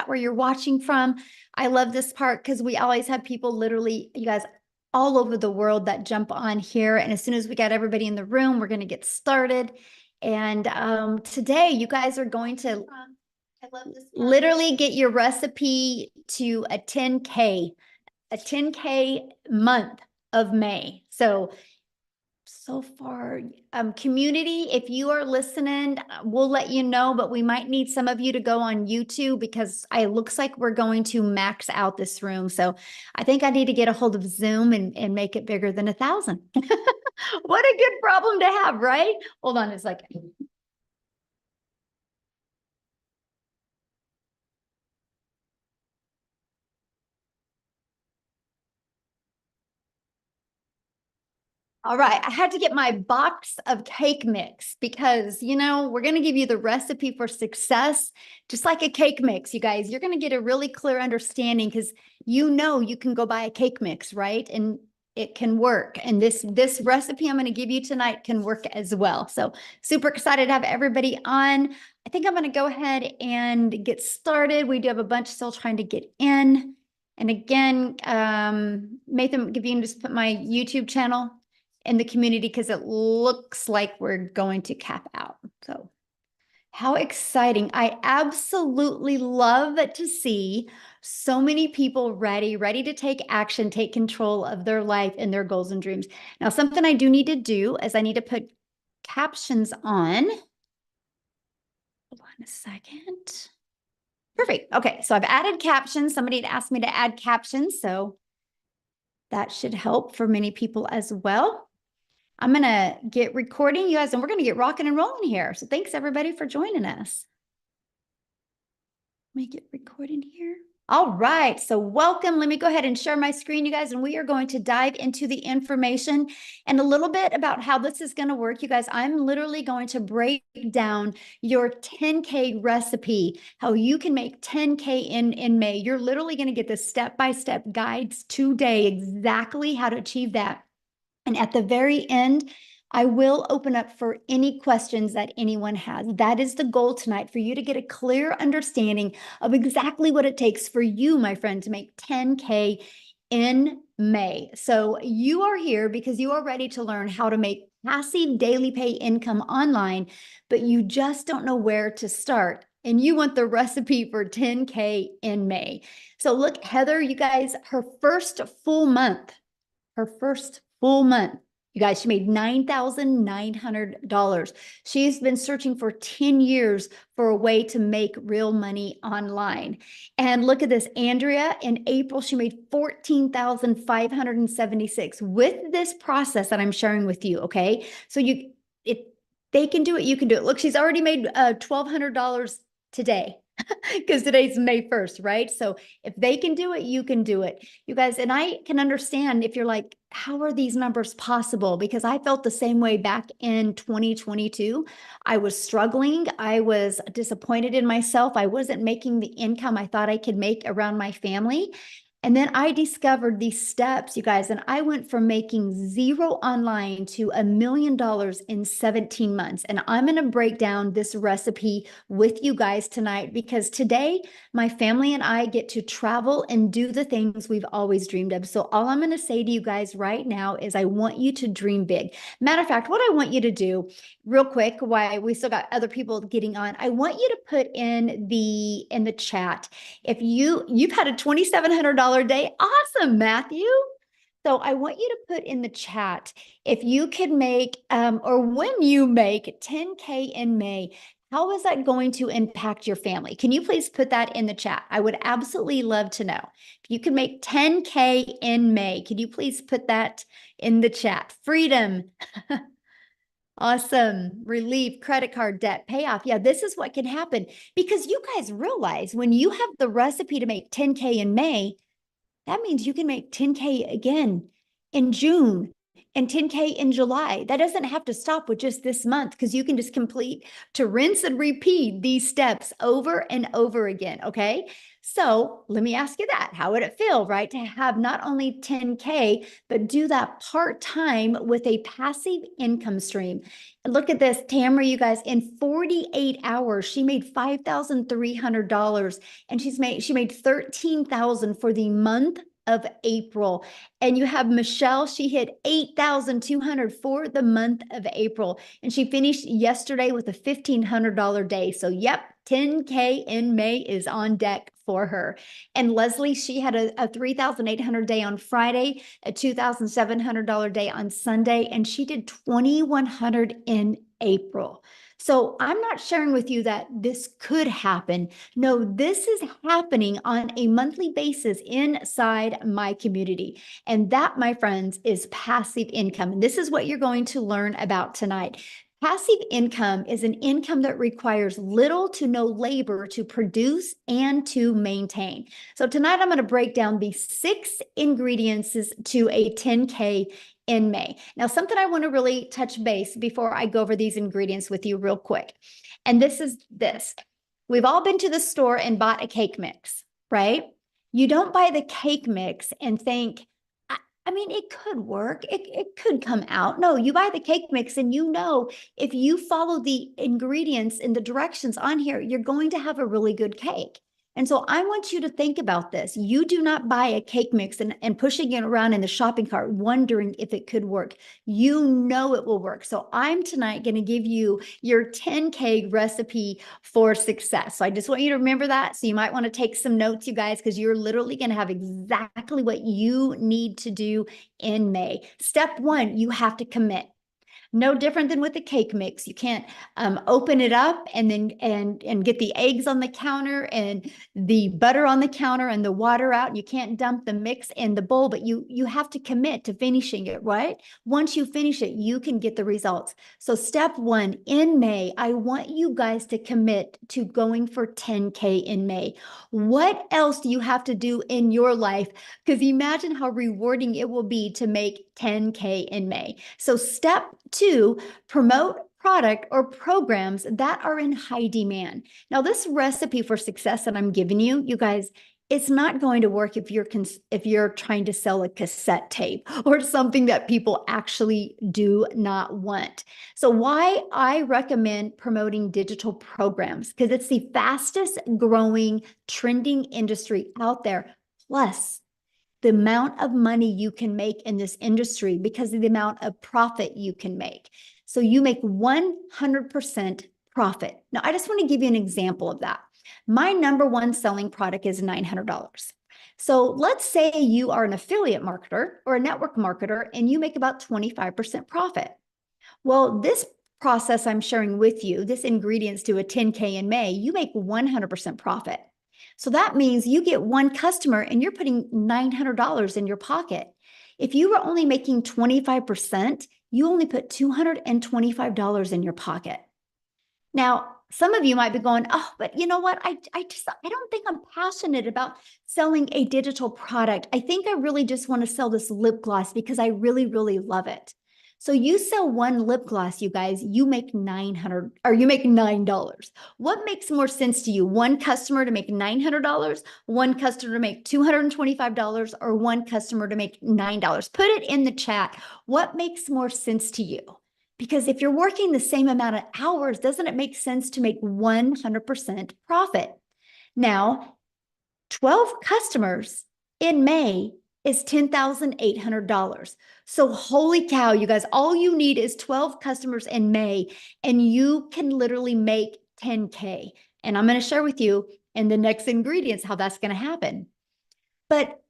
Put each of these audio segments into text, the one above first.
where you're watching from. I love this part because we always have people literally, you guys, all over the world that jump on here. And as soon as we got everybody in the room, we're going to get started. And today, you guys are going to I love this literally get your recipe to a 10K, a 10K month of May. So far, community, if you are listening, we'll let you know, but we might need some of you to go on YouTube because it looks like we're going to max out this room. So I think I need to get a hold of Zoom and make it bigger than 1,000. What a good problem to have, right? Hold on a second. All right, I had to get my box of cake mix because, we're going to give you the recipe for success, just like a cake mix, you guys. You're going to get a really clear understanding because you can go buy a cake mix, right? And it can work. And this recipe I'm going to give you tonight can work as well. So super excited to have everybody on. I think I'm going to go ahead and get started. We do have a bunch still trying to get in. And again, Nathan, if you can just put my YouTube channel in the community because it looks like we're going to cap out. So how exciting. I absolutely love to see so many people ready to take action, take control of their life and their goals and dreams. Now, something I do need to do is I need to put captions on. Hold on a second. Perfect. Okay, so I've added captions. Somebody had asked me to add captions, so that should help for many people as well. I'm going to get recording, you guys, and we're going to get rocking and rolling here. So thanks, everybody, for joining us. Let me get recording here. All right, so welcome. Let me go ahead and share my screen, you guys, and we are going to dive into the information and a little bit about how this is going to work. You guys, I'm literally going to break down your 10K recipe, how you can make 10K in May. You're literally going to get the step-by-step guides today, exactly how to achieve that. And at the very end, I will open up for any questions that anyone has. That is the goal tonight, for you to get a clear understanding of exactly what it takes for you, my friend, to make 10K in May. So you are here because you are ready to learn how to make passive daily pay income online, but you just don't know where to start. And you want the recipe for 10K in May. So look, Heather, you guys, her first full month, you guys, she made $9,900. She's been searching for 10 years for a way to make real money online. And look at this, Andrea, in April, she made $14,576 with this process that I'm sharing with you, okay? So if they can do it, you can do it. Look, she's already made $1,200 today. Because today's May 1st, right? So if they can do it, you can do it. You guys, and I can understand if you're like, how are these numbers possible? Because I felt the same way back in 2022. I was struggling. I was disappointed in myself. I wasn't making the income I thought I could make around my family. And then I discovered these steps, you guys, and I went from making zero online to $1 million in 17 months. And I'm going to break down this recipe with you guys tonight because today my family and I get to travel and do the things we've always dreamed of. So all I'm going to say to you guys right now is I want you to dream big. Matter of fact, what I want you to do real quick, while we still got other people getting on, I want you to put in the chat, if you've had a $2,700 day, awesome, Matthew. So I want you to put in the chat, if you could make, or when you make 10K in May, how is that going to impact your family? Can you please put that in the chat? I would absolutely love to know. If you can make 10K in May, can you please put that in the chat? Freedom. Awesome. Relief, credit card debt, payoff. Yeah, this is what can happen because you guys realize when you have the recipe to make 10K in May, that means you can make 10K again in June, and 10K in July. That doesn't have to stop with just this month, because you can just complete to rinse and repeat these steps over and over again. Okay. So let me ask you that. How would it feel, right? To have not only 10K, but do that part-time with a passive income stream. Look at this, Tamara, you guys, in 48 hours, she made $5,300, and she made 13,000 for the month of April. And you have Michelle, she hit 8,200 for the month of April. And she finished yesterday with a $1,500 day. So yep, 10K in May is on deck for her. And Leslie, she had a 3,800 day on Friday, a $2,700 day on Sunday, and she did 2,100 in April. So I'm not sharing with you that this could happen. No, this is happening on a monthly basis inside my community. And that, my friends, is passive income. And this is what you're going to learn about tonight. Passive income is an income that requires little to no labor to produce and to maintain. So tonight I'm going to break down the 6 ingredients to a 10K in May. Now, something I want to really touch base before I go over these ingredients with you real quick. And this is this. We've all been to the store and bought a cake mix, right? You don't buy the cake mix and think, I mean, it could work. It could come out. No, you buy the cake mix and you know, if you follow the ingredients and the directions on here, you're going to have a really good cake. And so I want you to think about this. You do not buy a cake mix and pushing it around in the shopping cart, wondering if it could work. You know it will work. So I'm tonight going to give you your 10K recipe for success. So I just want you to remember that. So you might want to take some notes, you guys, because you're literally going to have exactly what you need to do in May. Step 1, you have to commit. No different than with the cake mix. You can't open it up and then and get the eggs on the counter and the butter on the counter and the water out. You can't dump the mix in the bowl, but you have to commit to finishing it, right? Once you finish it, you can get the results. So step 1, in May, I want you guys to commit to going for 10K in May. What else do you have to do in your life? Because imagine how rewarding it will be to make 10K in May. So step 2, promote product or programs that are in high demand. Now, this recipe for success that I'm giving you, you guys, it's not going to work if you're trying to sell a cassette tape or something that people actually do not want. So why I recommend promoting digital programs, because it's the fastest growing trending industry out there. Plus, the amount of money you can make in this industry because of the amount of profit you can make. So you make 100% profit. Now, I just want to give you an example of that. My number one selling product is $900. So let's say you are an affiliate marketer or a network marketer and you make about 25% profit. Well, this process I'm sharing with you, this ingredients to a 10K in May, you make 100% profit. So that means you get one customer and you're putting $900 in your pocket. If you were only making 25%, you only put $225 in your pocket. Now, some of you might be going, oh, but you know what? I don't think I'm passionate about selling a digital product. I think I really just want to sell this lip gloss because I really, really love it. So you sell one lip gloss, you guys, you make $9. What makes more sense to you? One customer to make $900, one customer to make $225, or one customer to make $9? Put it in the chat. What makes more sense to you? Because if you're working the same amount of hours, doesn't it make sense to make 100% profit? Now, 12 customers in May is $10,800. So holy cow, you guys, all you need is 12 customers in May and you can literally make 10K. And I'm going to share with you in the next ingredients how that's going to happen. But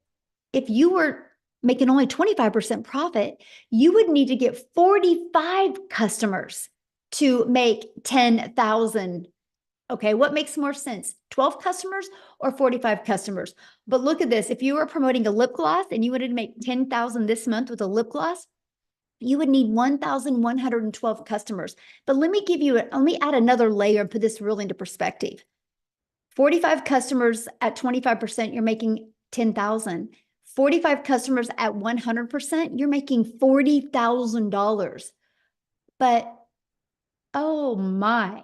if you were making only 25% profit, you would need to get 45 customers to make 10,000. Okay, what makes more sense? 12 customers or 45 customers? But look at this. If you were promoting a lip gloss and you wanted to make 10,000 this month with a lip gloss, you would need 1,112 customers. But let me add another layer and put this really into perspective. 45 customers at 25%, you're making 10,000. 45 customers at 100%, you're making $40,000. But oh my,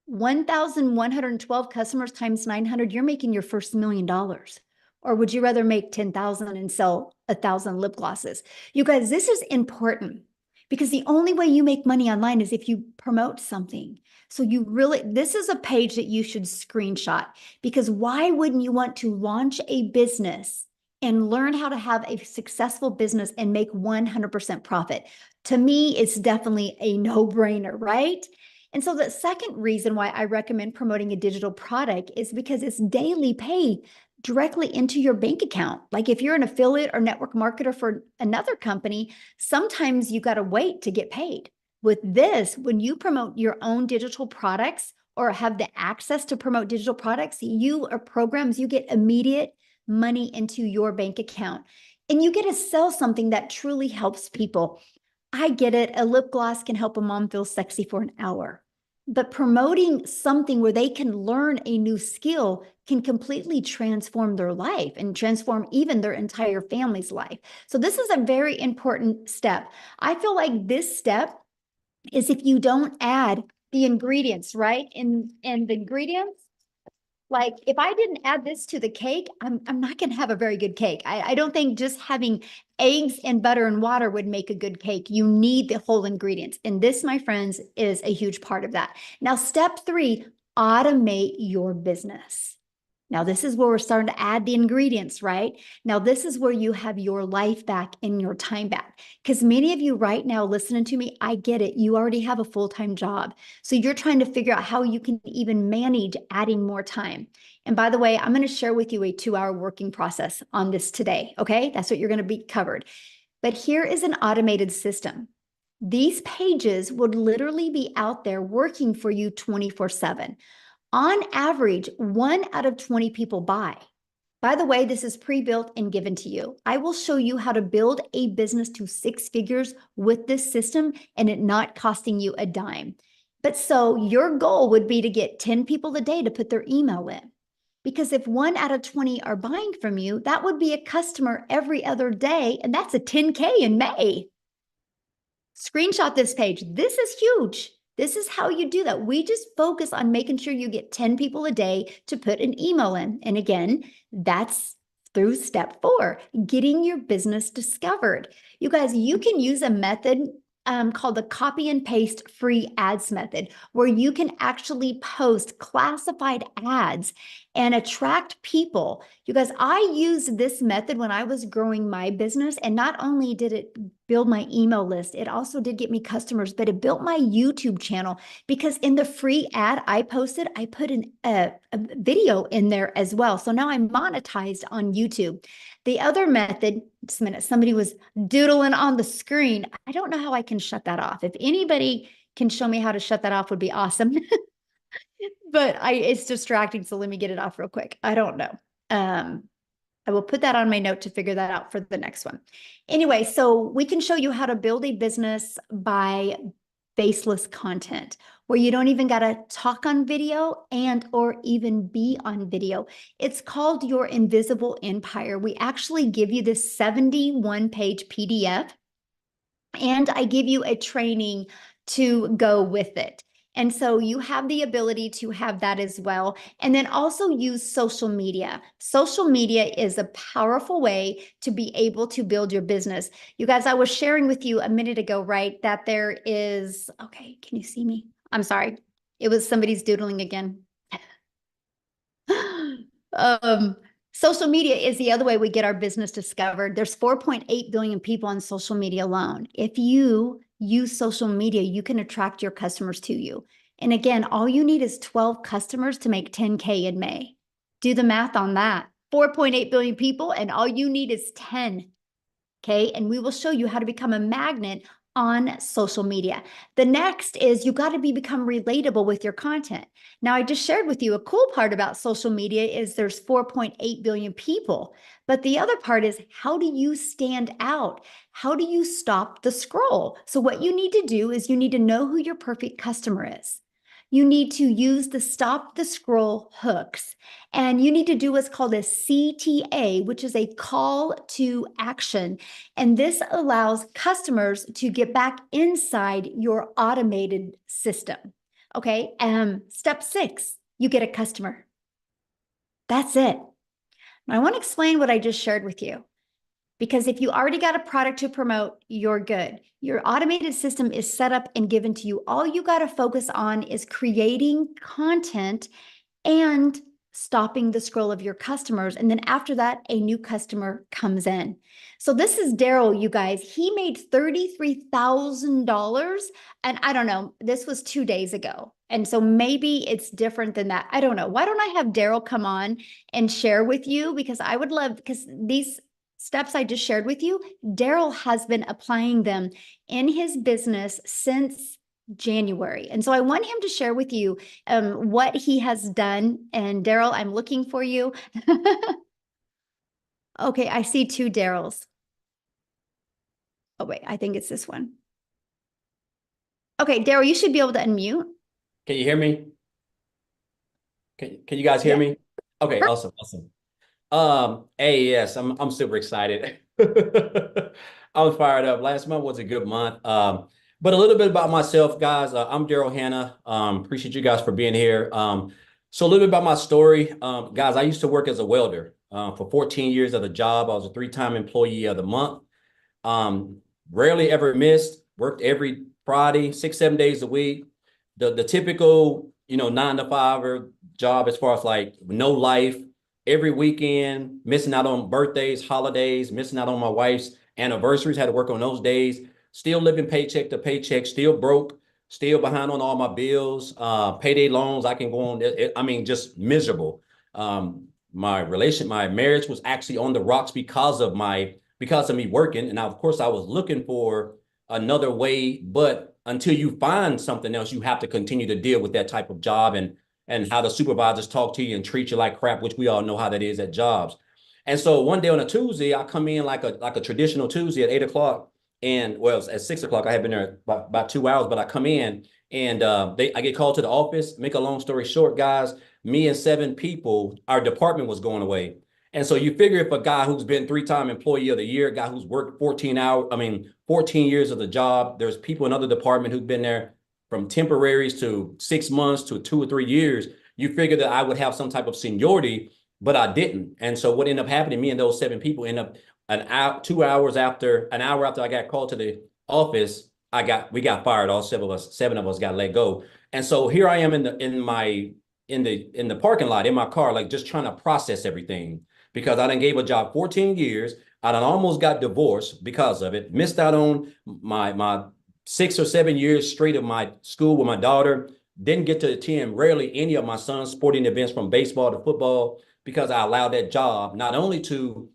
1,112 customers times 900, you're making your first $1 million. Or would you rather make 10,000 and sell 1,000 lip glosses? You guys, this is important because the only way you make money online is if you promote something. So this is a page that you should screenshot, because why wouldn't you want to launch a business and learn how to have a successful business and make 100% profit? To me, it's definitely a no-brainer, right? And so the second reason why I recommend promoting a digital product is because it's daily pay directly into your bank account. Like if you're an affiliate or network marketer for another company, sometimes you got to wait to get paid. With this, when you promote your own digital products or have the access to promote digital products, you or programs, you get immediate money into your bank account. And you get to sell something that truly helps people. I get it. A lip gloss can help a mom feel sexy for an hour. But promoting something where they can learn a new skill can completely transform their life and transform even their entire family's life. So this is a very important step. I feel like this step is if you don't add the ingredients, right? And the ingredients, like if I didn't add this to the cake, I'm not going to have a very good cake. I don't think just having eggs and butter and water would make a good cake. You need the whole ingredients. And this, my friends, is a huge part of that. Now, step 3, automate your business. Now, this is where we're starting to add the ingredients, right? Now, this is where you have your life back and your time back. Because many of you right now listening to me, I get it. You already have a full-time job. So you're trying to figure out how you can even manage adding more time. And by the way, I'm going to share with you a 2-hour working process on this today, okay? That's what you're going to be covered. But here is an automated system. These pages would literally be out there working for you 24/7. On average, 1 out of 20 people buy. By the way, this is pre-built and given to you. I will show you how to build a business to 6 figures with this system and it not costing you a dime. But so your goal would be to get 10 people a day to put their email in. Because if 1 out of 20 are buying from you, that would be a customer every other day, and that's a 10K in May. Screenshot this page. This is huge. This is how you do that. We just focus on making sure you get 10 people a day to put an email in. And again, that's through step 4, getting your business discovered. You guys, you can use a method called the copy and paste free ads method, where you can actually post classified ads and attract people. You guys, I used this method when I was growing my business, and not only did it build my email list, it also did get me customers, but it built my YouTube channel, because in the free ad I posted, I put a video in there as well. So now I'm monetized on YouTube. The other method, just a minute, somebody was doodling on the screen. I don't know how I can shut that off. If anybody can show me how to shut that off, would be awesome. But it's distracting, so let me get it off real quick. I don't know. I will put that on my note to figure that out for the next one. Anyway, so we can show you how to build a business by faceless content, where you don't even got to talk on video and or even be on video. It's called your invisible empire. We actually give you this 71-page PDF, and I give you a training to go with it. And so you have the ability to have that as well. And then also use social media. Social media is a powerful way to be able to build your business. You guys, I was sharing with you a minute ago, right, that there is, okay, can you see me? I'm sorry. It was somebody's doodling again. Social media is the other way we get our business discovered. There's 4.8 billion people on social media alone. If you use social media, you can attract your customers to you. And again, all you need is 12 customers to make 10K in May. Do the math on that. 4.8 billion people, and all you need is 10. Okay, and we will show you how to become a magnet on social media. The next is you got to become relatable with your content. Now, I just shared with you a cool part about social media is there's 4.8 billion people, but the other part is, how do you stand out? How do you stop the scroll? So what you need to do is you need to know who your perfect customer is. you need to use the stop the scroll hooks. And you need to do what's called a CTA, which is a call to action. And this allows customers to get back inside your automated system. Okay. Step 6, you get a customer. That's it. I want to explain what I just shared with you. Because if you already got a product to promote, you're good. Your automated system is set up and given to you. All you got to focus on is creating content and stopping the scroll of your customers. And then after that, a new customer comes in. So this is Daryl, you guys. He made $33,000. And I don't know, this was 2 days ago. And so maybe it's different than that. I don't know. Why don't I have Daryl come on and share with you? Because I would love, because these steps I just shared with you, Daryl has been applying them in his business since January. And so I want him to share with you what he has done. And Daryl, I'm looking for you. Okay, I see 2 Daryls. Oh, wait, I think it's this one. Okay, Daryl, you should be able to unmute. Can you hear me? Can you guys hear me? Okay, awesome. Hey, yes, I'm super excited. I'm fired up. Last month was a good month. But a little bit about myself, guys. I'm Daryl Hanna. Appreciate you guys for being here. So a little bit about my story. Guys, I used to work as a welder for 14 years at a job. I was a 3-time employee of the month. Rarely ever missed, worked every Friday, 6-7 days a week. The typical, 9 to 5 job as far as like no life, every weekend, missing out on birthdays, holidays, missing out on my wife's anniversaries, had to work on those days, still living paycheck to paycheck, still broke, still behind on all my bills, payday loans. I can go on. Just miserable. My marriage was actually on the rocks because of me working. And of course I was looking for another way, but until you find something else, you have to continue to deal with that type of job and how the supervisors talk to you and treat you like crap, which we all know how that is at jobs. And so one day on a Tuesday, I come in like a traditional Tuesday at 8 o'clock. And well, at 6 o'clock, I had been there about 2 hours, but I come in and I get called to the office. Make a long story short, guys, me and 7 people, our department was going away. And so you figure if a guy who's been 3-time employee of the year, a guy who's worked 14 years of the job, there's people in other department who've been there from temporaries to 6 months to 2 or 3 years, you figure that I would have some type of seniority, but I didn't. And so what ended up happening, me and those 7 people end up an hour after I got called to the office, we got fired. All 7 of us got let go. And so here I am in the parking lot in my car, like just trying to process everything because I done gave a job 14 years. I done almost got divorced because of it, missed out on my 6 or 7 years straight of my school with my daughter, didn't get to attend rarely any of my son's sporting events from baseball to football because I allowed that job not only to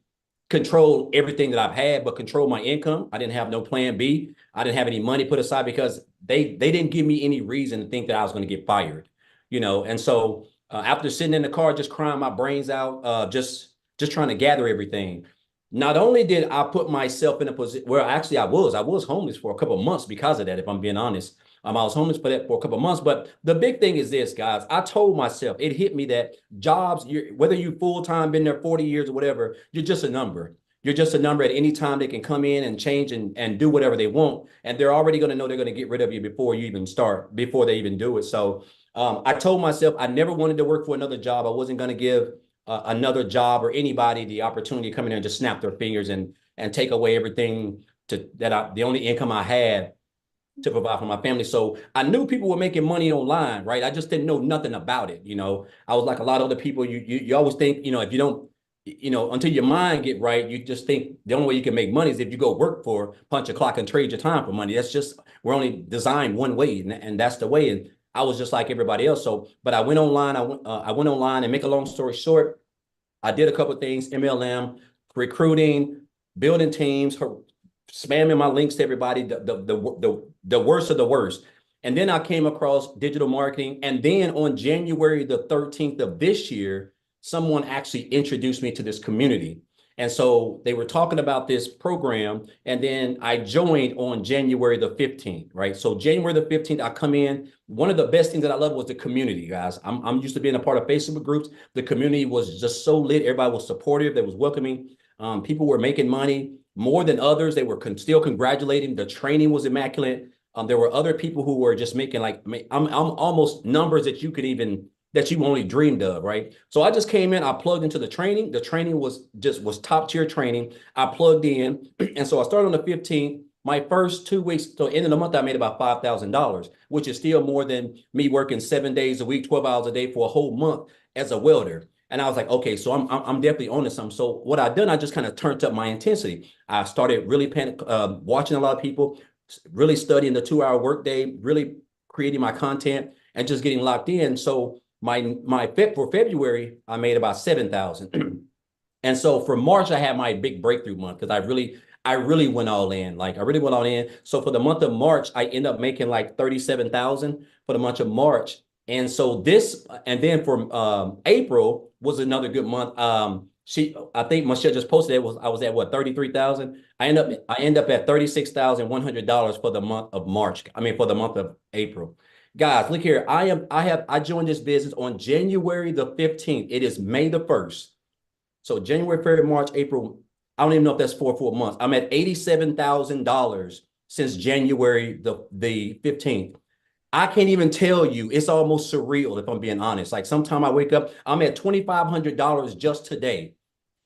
control everything that I've had, but control my income. I didn't have no plan B. I didn't have any money put aside because they didn't give me any reason to think that I was going to get fired, And so after sitting in the car, just crying my brains out, just trying to gather everything. Not only did I put myself in a position where actually I was homeless for a couple of months because of that, if I'm being honest. I was homeless for a couple of months. But the big thing is this, guys. I told myself, it hit me that jobs, whether you full-time, been there 40 years or whatever, you're just a number. You're just a number at any time. They can come in and change and do whatever they want. And they're already going to know they're going to get rid of you before you even start, before they even do it. So I told myself I never wanted to work for another job. I wasn't going to give another job or anybody the opportunity to come in there and just snap their fingers and take away everything the only income I had to provide for my family. So I knew people were making money online, right? I just didn't know nothing about it. I was like a lot of other people. You always think, if you don't, until your mind get right, you just think the only way you can make money is if you go work for, punch a clock and trade your time for money. That's just, we're only designed one way, and that's the way. And I was just like everybody else. So, but I went online. I went online, and make a long story short, I did a couple of things: MLM, recruiting, building teams, spamming my links to everybody, the worst of the worst. And then I came across digital marketing. And then on January the 13th of this year, someone actually introduced me to this community. And so they were talking about this program, and then I joined on January the 15th, right? So January the 15th, I come in. One of the best things that I love was the community, guys. I'm used to being a part of Facebook groups. The community was just so lit. Everybody was supportive. They was welcoming. People were making money more than others. They were still congratulating. The training was immaculate. There were other people who were just making like I'm almost numbers that you could even that you only dreamed of, right? So I just came in, I plugged into the training. The training was top tier training. I plugged in, and so I started on the 15th. My first 2 weeks, so end of the month, I made about $5,000, which is still more than me working 7 days a week, 12 hours a day for a whole month as a welder. And I was like, okay, so I'm definitely on to something. So what I done, I just kind of turned up my intensity. I started really watching a lot of people, really studying the 2 hour workday, really creating my content, and just getting locked in. So my for February, I made about 7,000. And so for March, I had my big breakthrough month because I really went all in. Like I really went all in. So for the month of March, I end up making like 37,000 for the month of March. And so and then for April was another good month. I think Michelle just posted it. I was at what, 33,000. I end up at $36,100 for the month of March. I mean, for the month of April. Guys, look here. I joined this business on January the 15th. It is May the 1st. So January, February, March, April. I don't even know if that's 4 months. I'm at $87,000 since January the 15th. I can't even tell you. It's almost surreal if I'm being honest. Like sometime I wake up, I'm at $2,500 just today.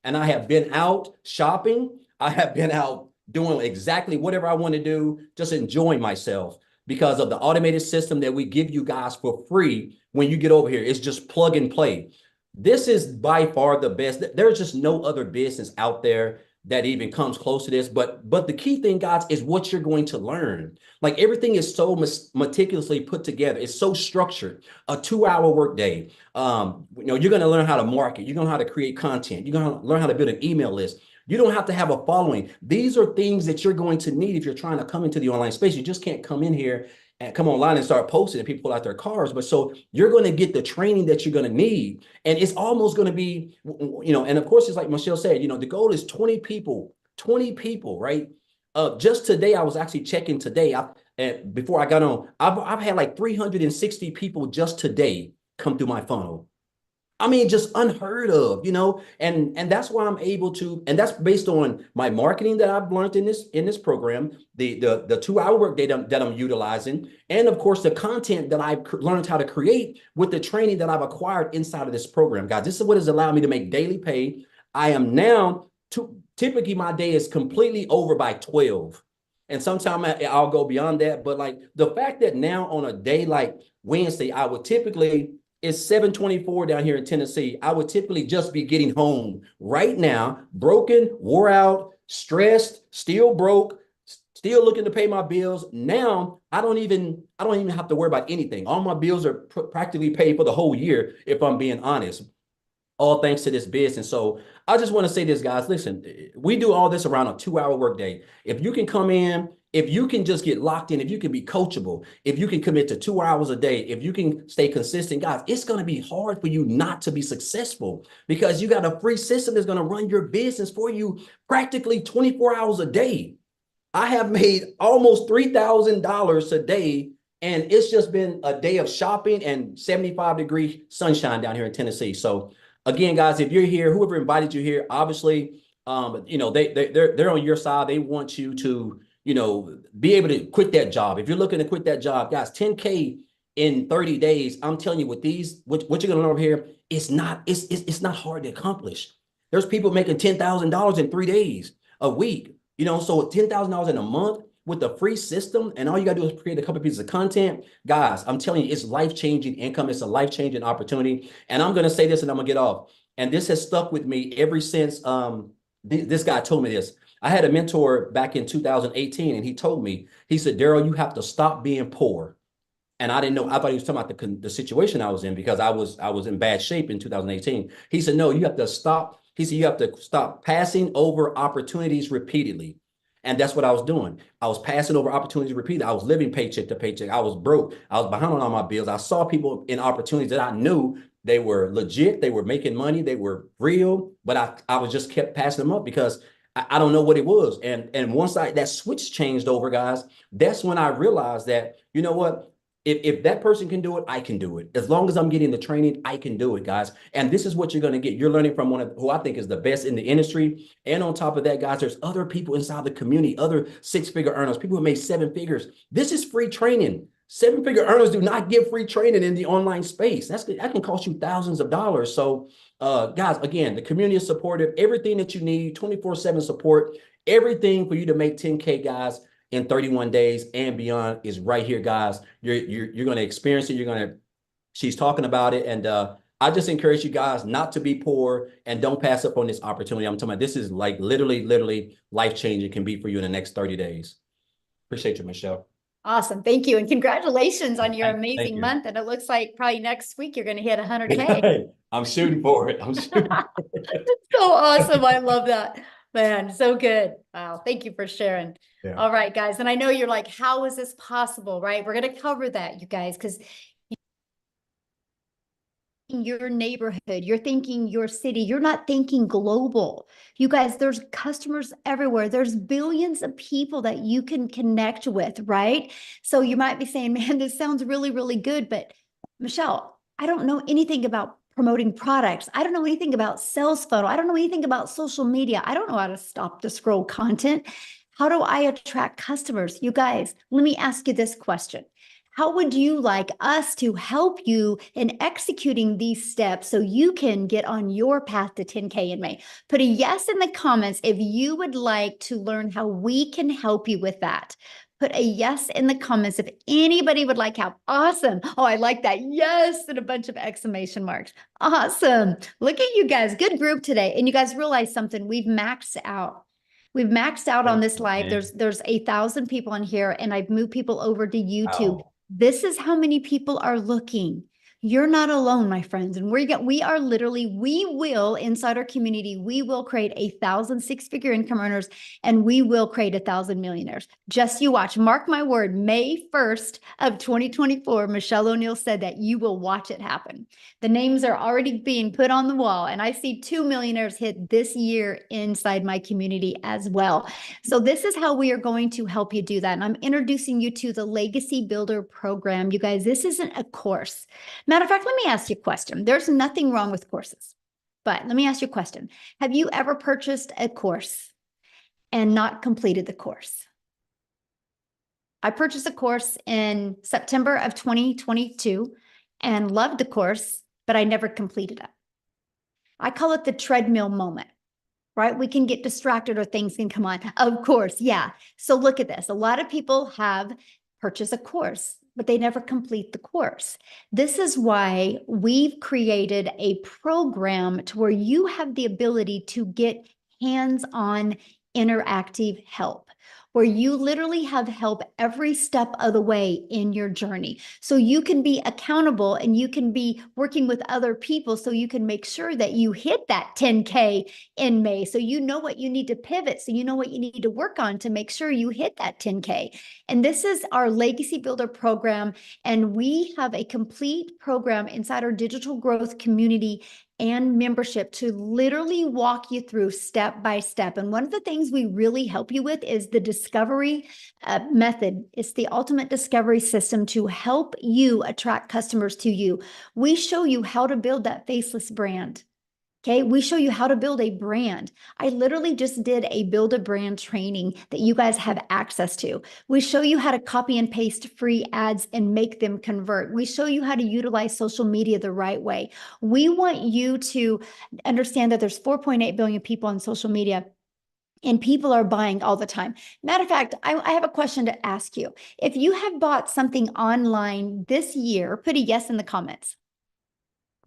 And I have been out shopping. I have been out doing exactly whatever I want to do, just enjoying myself because of the automated system that we give you guys for free when you get over here. It's just plug and play. This is by far the best. There's just no other business out there that even comes close to this. But the key thing, guys, is what you're going to learn. Like everything is so meticulously put together. It's so structured. A 2 hour workday. You're going to learn how to market. You're going to learn how to create content. You're going to learn how to build an email list. You don't have to have a following. These are things that you're going to need if you're trying to come into the online space. You just can't come in here and come online and start posting and people pull out their cars. But so you're going to get the training that you're going to need. And it's almost going to be, and of course, it's like Michelle said, the goal is 20 people, right? Just today, I was actually checking today. Before I got on, I've had like 360 people just today come through my funnel. I mean, just unheard of, and that's why I'm able to, and that's based on my marketing that I've learned in this program, the 2 hour work data that I'm utilizing, and of course the content that I've learned how to create with the training that I've acquired inside of this program, guys. This is what has allowed me to make daily pay. I am now typically my day is completely over by 12. And sometimes I'll go beyond that. But like the fact that now on a day like Wednesday, I would typically, it's 7:24 down here in Tennessee. I would typically just be getting home right now, broken, wore out, stressed, still broke, still looking to pay my bills. Now I don't even have to worry about anything. All my bills are practically paid for the whole year, if I'm being honest. All thanks to this business. So I just want to say this, guys. Listen, we do all this around a 2 hour workday. If you can come in, if you can just get locked in, if you can be coachable, if you can commit to 2 hours a day, if you can stay consistent, guys, it's going to be hard for you not to be successful because you got a free system that's going to run your business for you practically 24 hours a day. I have made almost $3,000 a day, and it's just been a day of shopping and 75-degree sunshine down here in Tennessee. So again, guys, if you're here, whoever invited you here, obviously, they're on your side. They want you to, be able to quit that job. If you're looking to quit that job, guys, 10K in 30 days, I'm telling you, with these, what you're going to learn over here, it's not hard to accomplish. There's people making $10,000 in 3 days, a week, so $10,000 in a month with a free system, and all you got to do is create a couple of pieces of content. Guys, I'm telling you, it's life-changing income. It's a life-changing opportunity. And I'm going to say this and I'm going to get off. And this has stuck with me ever since this guy told me this. I had a mentor back in 2018, and he told me, he said, Daryl, you have to stop being poor. And I didn't know. I thought he was talking about the situation I was in because I was in bad shape in 2018. He said, no, you have to stop. He said, you have to stop passing over opportunities repeatedly. And that's what I was doing. I was passing over opportunities repeatedly. I was living paycheck to paycheck. I was broke. I was behind on all my bills. I saw people in opportunities that I knew They were legit. They were making money. They were real. But I was just kept passing them up because I don't know what it was. And once that switch changed over, guys, that's when I realized that, you know what? If that person can do it, I can do it. As long as I'm getting the training, I can do it, guys. And this is what you're going to get. You're learning from one of who I think is the best in the industry. And on top of that, guys, there's other people inside the community, other six-figure earners, people who made seven figures. This is free training. Seven-figure earners do not give free training in the online space. That can cost you thousands of dollars. So, guys, again, the community is supportive. Everything that you need, 24/7 support, everything for you to make 10K, guys, in 31 days and beyond is right here, guys. You're going to experience it. She's talking about it. And I just encourage you guys not to be poor and don't pass up on this opportunity. I'm talking about this is like literally life-changing can be for you in the next 30 days. Appreciate you, Michelle. Awesome. Thank you. And congratulations on your Thank amazing you. month. And it looks like probably next week you're going to hit 100K. I'm shooting for it. I'm shooting for it. So awesome. I love that. Man, so good. Wow. Thank you for sharing. Yeah. All right, guys. And I know you're like, how is this possible? Right? We're going to cover that, you guys, because your neighborhood, you're thinking your city, you're not thinking global. You guys, there's customers everywhere. There's billions of people that you can connect with, right? So you might be saying, man, this sounds really, really good. But Michelle, I don't know anything about promoting products. I don't know anything about sales funnel. I don't know anything about social media. I don't know how to stop the scroll content. How do I attract customers? You guys, let me ask you this question. How would you like us to help you in executing these steps so you can get on your path to 10K in May? Put a yes in the comments if you would like to learn how we can help you with that. Put a yes in the comments if anybody would like help. Awesome. Oh, I like that. Yes, and a bunch of exclamation marks. Awesome. Look at you guys. Good group today. And you guys realize something. We've maxed out. We've maxed out on this live. There's 1,000 people in here, and I've moved people over to YouTube. Oh. This is how many people are looking. You're not alone, my friends. And we are literally, we will, inside our community, we will create 1,000 six-figure income earners, and we will create 1,000 millionaires. Just you watch. Mark my word, May 1st of 2024, Michelle O'Neill said that you will watch it happen. The names are already being put on the wall, and I see 2 millionaires hit this year inside my community as well. So this is how we are going to help you do that. And I'm introducing you to the Legacy Builder program. You guys, this isn't a course. Matter of fact, let me ask you a question. There's nothing wrong with courses, but let me ask you a question. Have you ever purchased a course and not completed the course? I purchased a course in September of 2022 and loved the course, but I never completed it. I call it the treadmill moment, right? We can get distracted or things can come on. Of course, yeah. So look at this. A lot of people have purchased a course, but they never complete the course. This is why we've created a program to where you have the ability to get hands-on interactive help, where you literally have help every step of the way in your journey. So you can be accountable and you can be working with other people so you can make sure that you hit that 10K in May. So you know what you need to pivot. So you know what you need to work on to make sure you hit that 10K. And this is our Legacy Builder program. And we have a complete program inside our digital growth community and membership to literally walk you through step by step. And one of the things we really help you with is the discovery method. It's the ultimate discovery system to help you attract customers to you. We show you how to build that faceless brand. Okay, we show you how to build a brand. I literally just did a build a brand training that you guys have access to. We show you how to copy and paste free ads and make them convert. We show you how to utilize social media the right way. We want you to understand that there's 4.8 billion people on social media, and people are buying all the time. Matter of fact, I have a question to ask you. If you have bought something online this year, put a yes in the comments.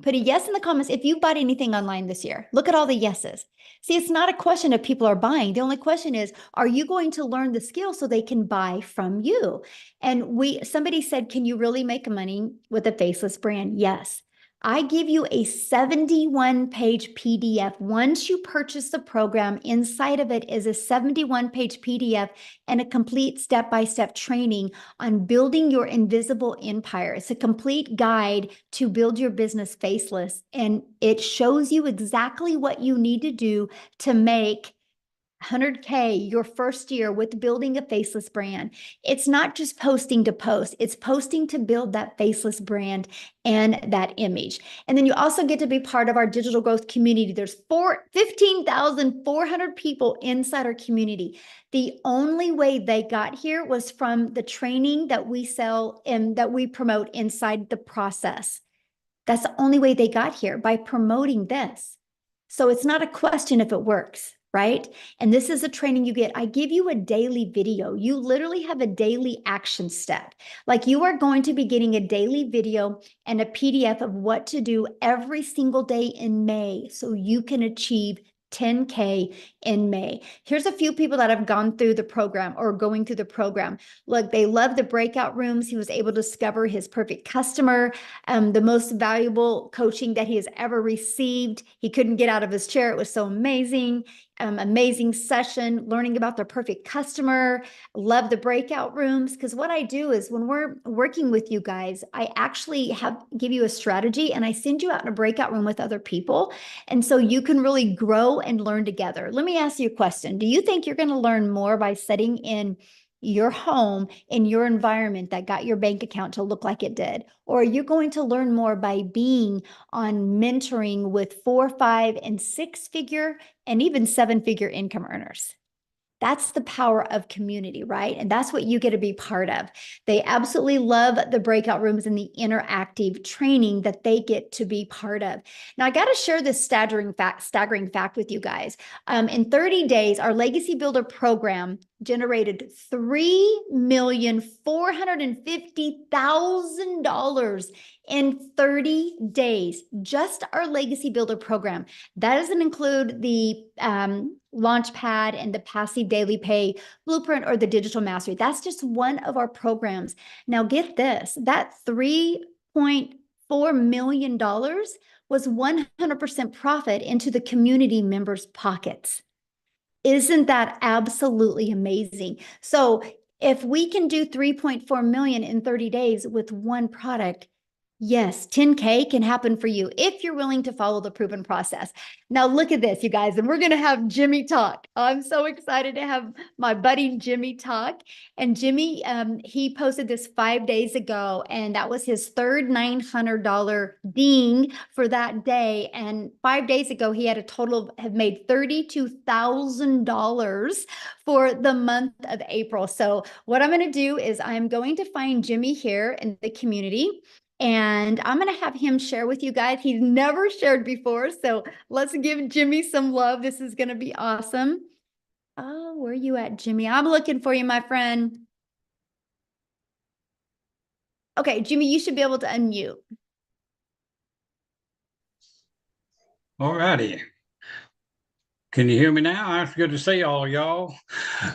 Put a yes in the comments if you bought anything online this year. Look at all the yeses. See, it's not a question if people are buying. The only question is, are you going to learn the skill so they can buy from you? And somebody said, can you really make money with a faceless brand? Yes. I give you a 71-page PDF. Once you purchase the program, inside of it is a 71-page PDF and a complete step-by-step training on building your invisible empire. It's a complete guide to build your business faceless, and it shows you exactly what you need to do to make 100K your first year with building a faceless brand. It's not just posting to post, it's posting to build that faceless brand and that image. And then you also get to be part of our digital growth community. There's 15,400 people inside our community. The only way they got here was from the training that we sell and that we promote inside the process. That's the only way they got here, by promoting this. So it's not a question if it works, right? And this is a training you get. I give you a daily video. You literally have a daily action step. Like, you are going to be getting a daily video and a PDF of what to do every single day in May so you can achieve 10K in May. Here's a few people that have gone through the program or going through the program. Look, they love the breakout rooms. He was able to discover his perfect customer, the most valuable coaching that he has ever received. He couldn't get out of his chair. It was so amazing. Amazing session, learning about their perfect customer. Love the breakout rooms, because what I do is when we're working with you guys, I actually give you a strategy and I send you out in a breakout room with other people. And so you can really grow and learn together. Let me ask you a question. Do you think you're going to learn more by sitting in your home, in your environment that got your bank account to look like it did? Or are you going to learn more by being on mentoring with 4, 5, and 6-figure and even 7-figure income earners? That's the power of community, right? And that's what you get to be part of. They absolutely love the breakout rooms and the interactive training that they get to be part of. Now, I got to share this staggering fact with you guys. In 30 days, our Legacy Builder program generated $3,450,000 in 30 days. Just our Legacy Builder program. That doesn't include the Launchpad and the Passive Daily Pay Blueprint or the Digital Mastery. That's just one of our programs. Now get this, that $3.4 million was 100% profit into the community members' pockets. Isn't that absolutely amazing? So if we can do 3.4 million in 30 days with one product, yes, 10K can happen for you if you're willing to follow the proven process. Now, look at this, you guys, and we're going to have Jimmy talk. I'm so excited to have my buddy Jimmy talk. And Jimmy, he posted this 5 days ago, and that was his third $900 ding for that day. And 5 days ago, he had a total have made $32,000 for the month of April. So what I'm going to do is I'm going to find Jimmy here in the community. And I'm going to have him share with you guys. He's never shared before. So let's give Jimmy some love. This is going to be awesome. Oh, where are you at, Jimmy? I'm looking for you, my friend. Okay, Jimmy, you should be able to unmute. All righty. Can you hear me now? It's good to see all y'all.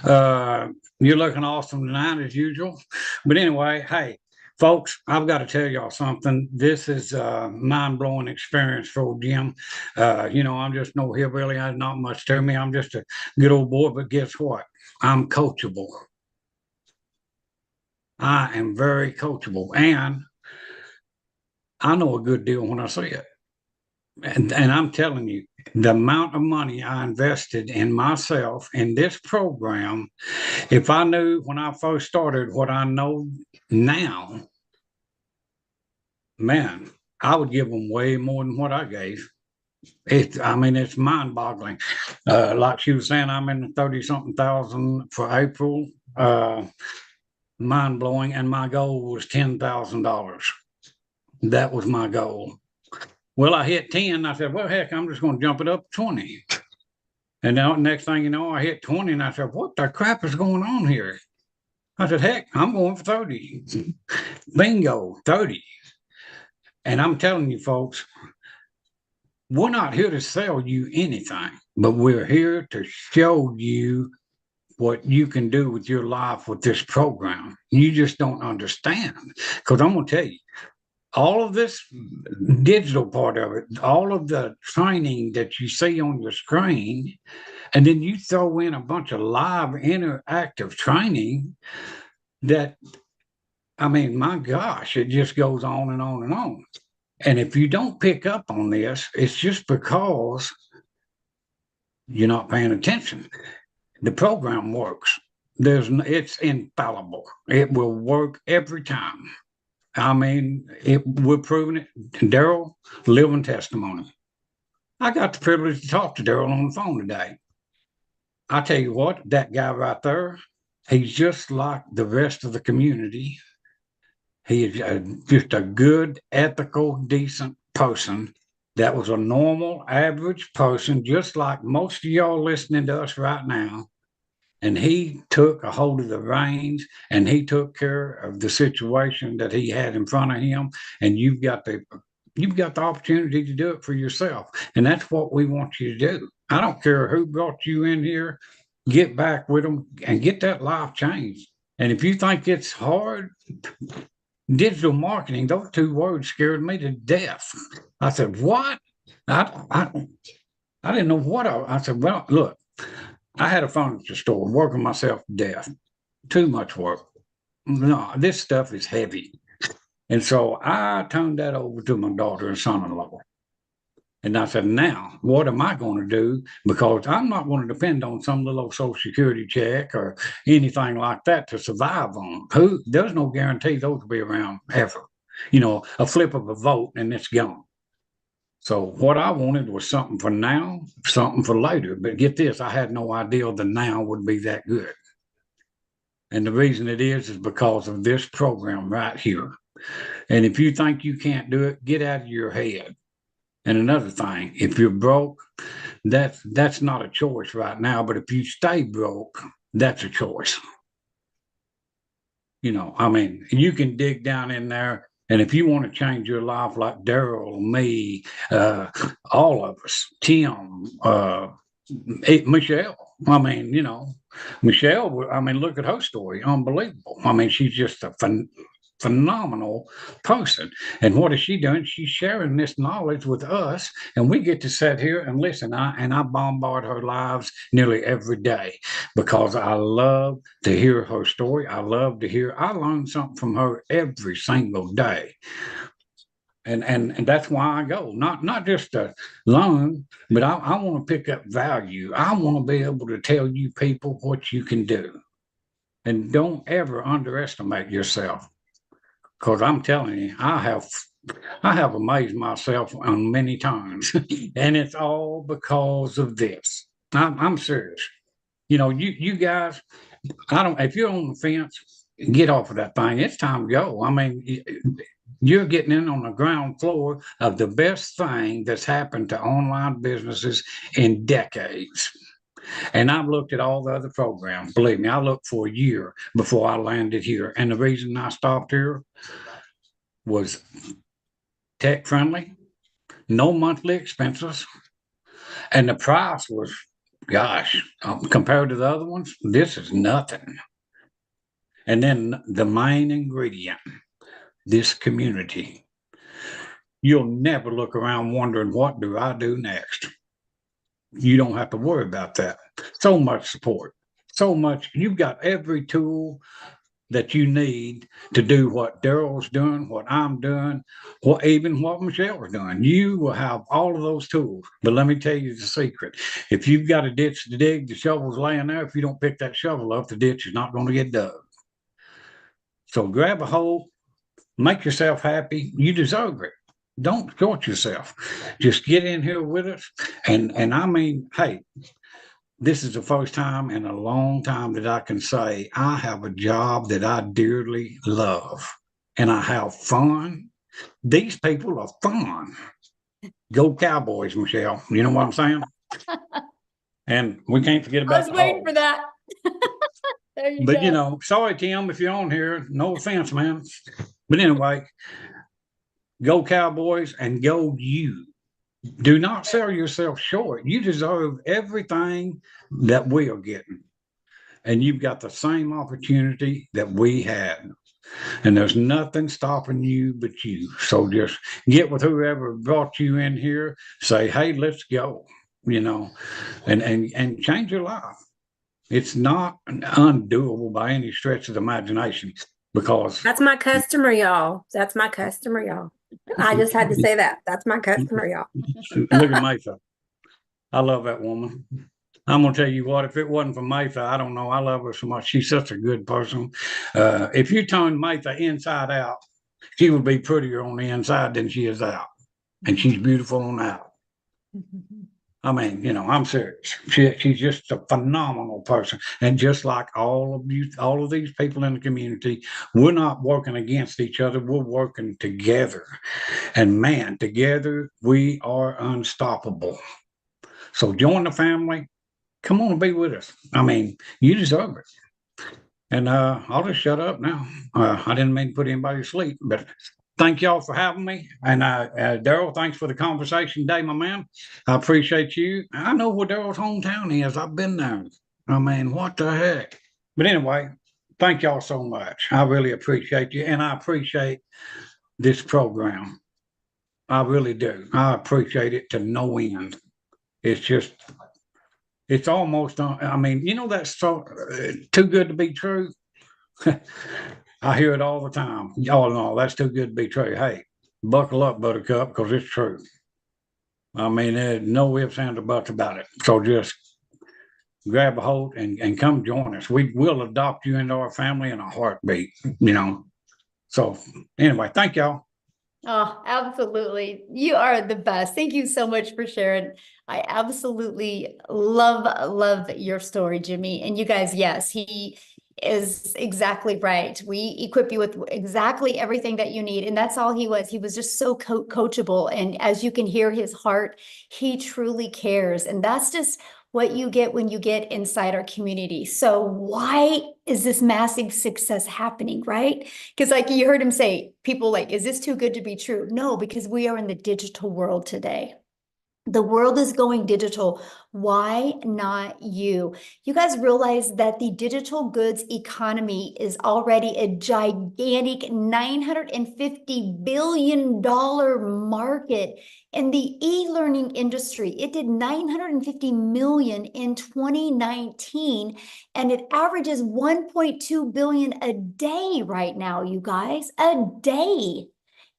You're looking awesome tonight as usual. But anyway, hey, folks, I've got to tell y'all something. This is a mind-blowing experience for Jim. I'm just no hillbilly. There's not much to me. I'm just a good old boy. But guess what? I'm coachable. I am very coachable. And I know a good deal when I see it. And I'm telling you, the amount of money I invested in myself in this program, if I knew when I first started what I know now, man, I would give them way more than what I gave. It's mind-boggling. Like she was saying, I'm in the 30-something thousand for April. Mind-blowing. And my goal was $10,000. That was my goal. Well, I hit 10. I said, well, heck, I'm just going to jump it up to 20. And now, next thing you know, I hit 20, and I said, what the crap is going on here? I said, heck, I'm going for 30. Bingo, 30. And I'm telling you, folks, we're not here to sell you anything, but we're here to show you what you can do with your life with this program. You just don't understand. Because I'm going to tell you, all of this digital part of it, all of the training that you see on your screen, and then you throw in a bunch of live interactive training that, I mean, my gosh, it just goes on and on and on. And if you don't pick up on this, it's just because you're not paying attention. The program works. It's infallible. It will work every time. I mean, we're proving it. Daryl, living testimony. I got the privilege to talk to Daryl on the phone today. I tell you what, that guy right there, he's just like the rest of the community. He is just a good, ethical, decent person that was a normal, average person, just like most of y'all listening to us right now. And he took a hold of the reins and he took care of the situation that he had in front of him. And you've got the opportunity to do it for yourself. And that's what we want you to do. I don't care who brought you in here, get back with them and get that life changed. And if you think it's hard, digital marketing, those two words scared me to death. I said, what? I didn't know what I said, well, look, I had a furniture store working myself to death. Too much work. No, this stuff is heavy. And so I turned that over to my daughter and son-in-law. And I said, now, what am I going to do? Because I'm not going to depend on some little Social Security check or anything like that to survive on. There's no guarantee those will be around ever. You know, a flip of a vote and it's gone. So what I wanted was something for now, something for later. But get this, I had no idea the now would be that good. And the reason it is because of this program right here. And if you think you can't do it, get out of your head. And another thing, if you're broke, that's not a choice right now. But if you stay broke, that's a choice. You know, I mean, you can dig down in there. And if you want to change your life like Daryl, me, all of us, Tim, Michelle, I mean, you know, Michelle, I mean, look at her story. Unbelievable. I mean, she's just a phenomenal person. And what is she doing? She's sharing this knowledge with us, and we get to sit here and listen. I bombard her lives nearly every day because I love to hear her story. I learn something from her every single day. And that's why I go, not just to learn, but I want to pick up value. I want to be able to tell you people what you can do. And don't ever underestimate yourself. Because I'm telling you, I have amazed myself on many times, and it's all because of this. I'm serious. You know, you guys, if you're on the fence, get off of that thing. It's time to go. I mean, you're getting in on the ground floor of the best thing that's happened to online businesses in decades. And I've looked at all the other programs. Believe me, I looked for a year before I landed here. And the reason I stopped here was tech friendly, no monthly expenses. And the price was, gosh, compared to the other ones, this is nothing. And then the main ingredient, this community. You'll never look around wondering, what do I do next? You don't have to worry about that. So much support, so much. You've got every tool that you need to do what Daryl's doing, what I'm doing, even what Michelle's doing. You will have all of those tools. But let me tell you the secret. If you've got a ditch to dig, the shovel's laying there. If you don't pick that shovel up, the ditch is not going to get dug. So grab a hold, make yourself happy. You deserve it. Don't short yourself. Just get in here with us. And I mean, hey, this is the first time in a long time that I can say I have a job that I dearly love and I have fun. These people are fun. Go Cowboys, Michelle. You know what I'm saying? And we can't forget about I was waiting for that. There you But go. you know, sorry, Tim, if you're on here. No offense, man. But anyway, go Cowboys and go you. Do not sell yourself short. You deserve everything that we are getting. And you've got the same opportunity that we had. And there's nothing stopping you but you. So just get with whoever brought you in here, say, hey, let's go, and change your life. It's not undoable by any stretch of the imagination because That's my customer, y'all. That's my customer, y'all. I just had to say that. That's my customer, y'all. look at Mayfa. I love that woman. I'm gonna tell you what, if it wasn't for Mayfa, I don't know. I love her so much. She's such a good person. If you turn Mayfa inside out, she would be prettier on the inside than she is out. And she's beautiful on out. I mean, I'm serious. She's just a phenomenal person. And just like all of you, all of these people in the community, we're not working against each other. We're working together. And man, together we are unstoppable. So join the family. Come on and be with us. I mean, you deserve it. And I'll just shut up now. I didn't mean to put anybody to sleep, but thank y'all for having me. And Daryl, thanks for the conversation today, my man. I appreciate you. I know where Daryl's hometown is. I've been there. I mean, what the heck? But anyway, thank y'all so much. I really appreciate you. And I appreciate this program. I really do. I appreciate it to no end. It's just, it's almost, I mean, that's so too good to be true. I hear it all the time. Y'all know that's too good to be true. Hey, buckle up, Buttercup, because it's true. I mean, there's no ifs, ands, or buts about it. So just grab a hold and come join us. We will adopt you into our family in a heartbeat, So anyway, thank y'all. Oh, absolutely. You are the best. Thank you so much for sharing. I absolutely love your story, Jimmy. And you guys, yes, he is exactly right. We equip you with exactly everything that you need. And that's all he was. He was just so coachable. And as you can hear his heart, he truly cares. And that's just what you get when you get inside our community. So why is this massive success happening, right? Because like you heard him say, people like, is this too good to be true? No, because we are in the digital world today. The world is going digital. Why not you? You guys realize that the digital goods economy is already a gigantic $950 billion market in the e-learning industry. It did 950 million in 2019, and it averages 1.2 billion a day right now, you guys, a day.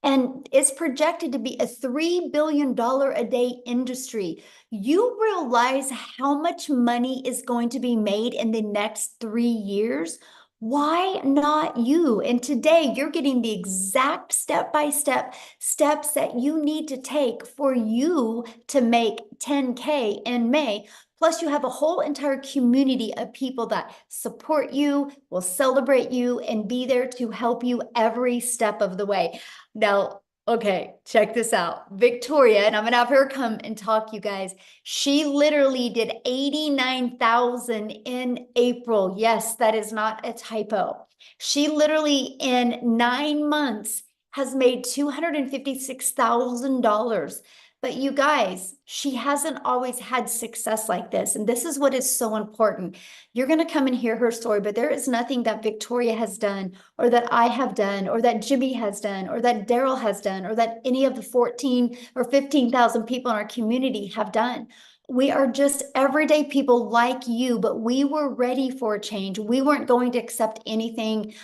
And it's projected to be a $3 billion a day industry. You realize how much money is going to be made in the next 3 years? Why not you? And today you're getting the exact step-by-step steps that you need to take for you to make 10K in May. Plus, you have a whole entire community of people that support you, will celebrate you, and be there to help you every step of the way. Now, okay, check this out. Victoria, and I'm gonna have her come and talk, you guys. She literally did 89,000 in April. Yes, that is not a typo. She literally in 9 months has made $256,000. But you guys, she hasn't always had success like this. And this is what is so important. You're going to come and hear her story, but there is nothing that Victoria has done, or that I have done, or that Jimmy has done, or that Daryl has done, or that any of the 14 or 15,000 people in our community have done. We are just everyday people like you, but we were ready for a change. We weren't going to accept anything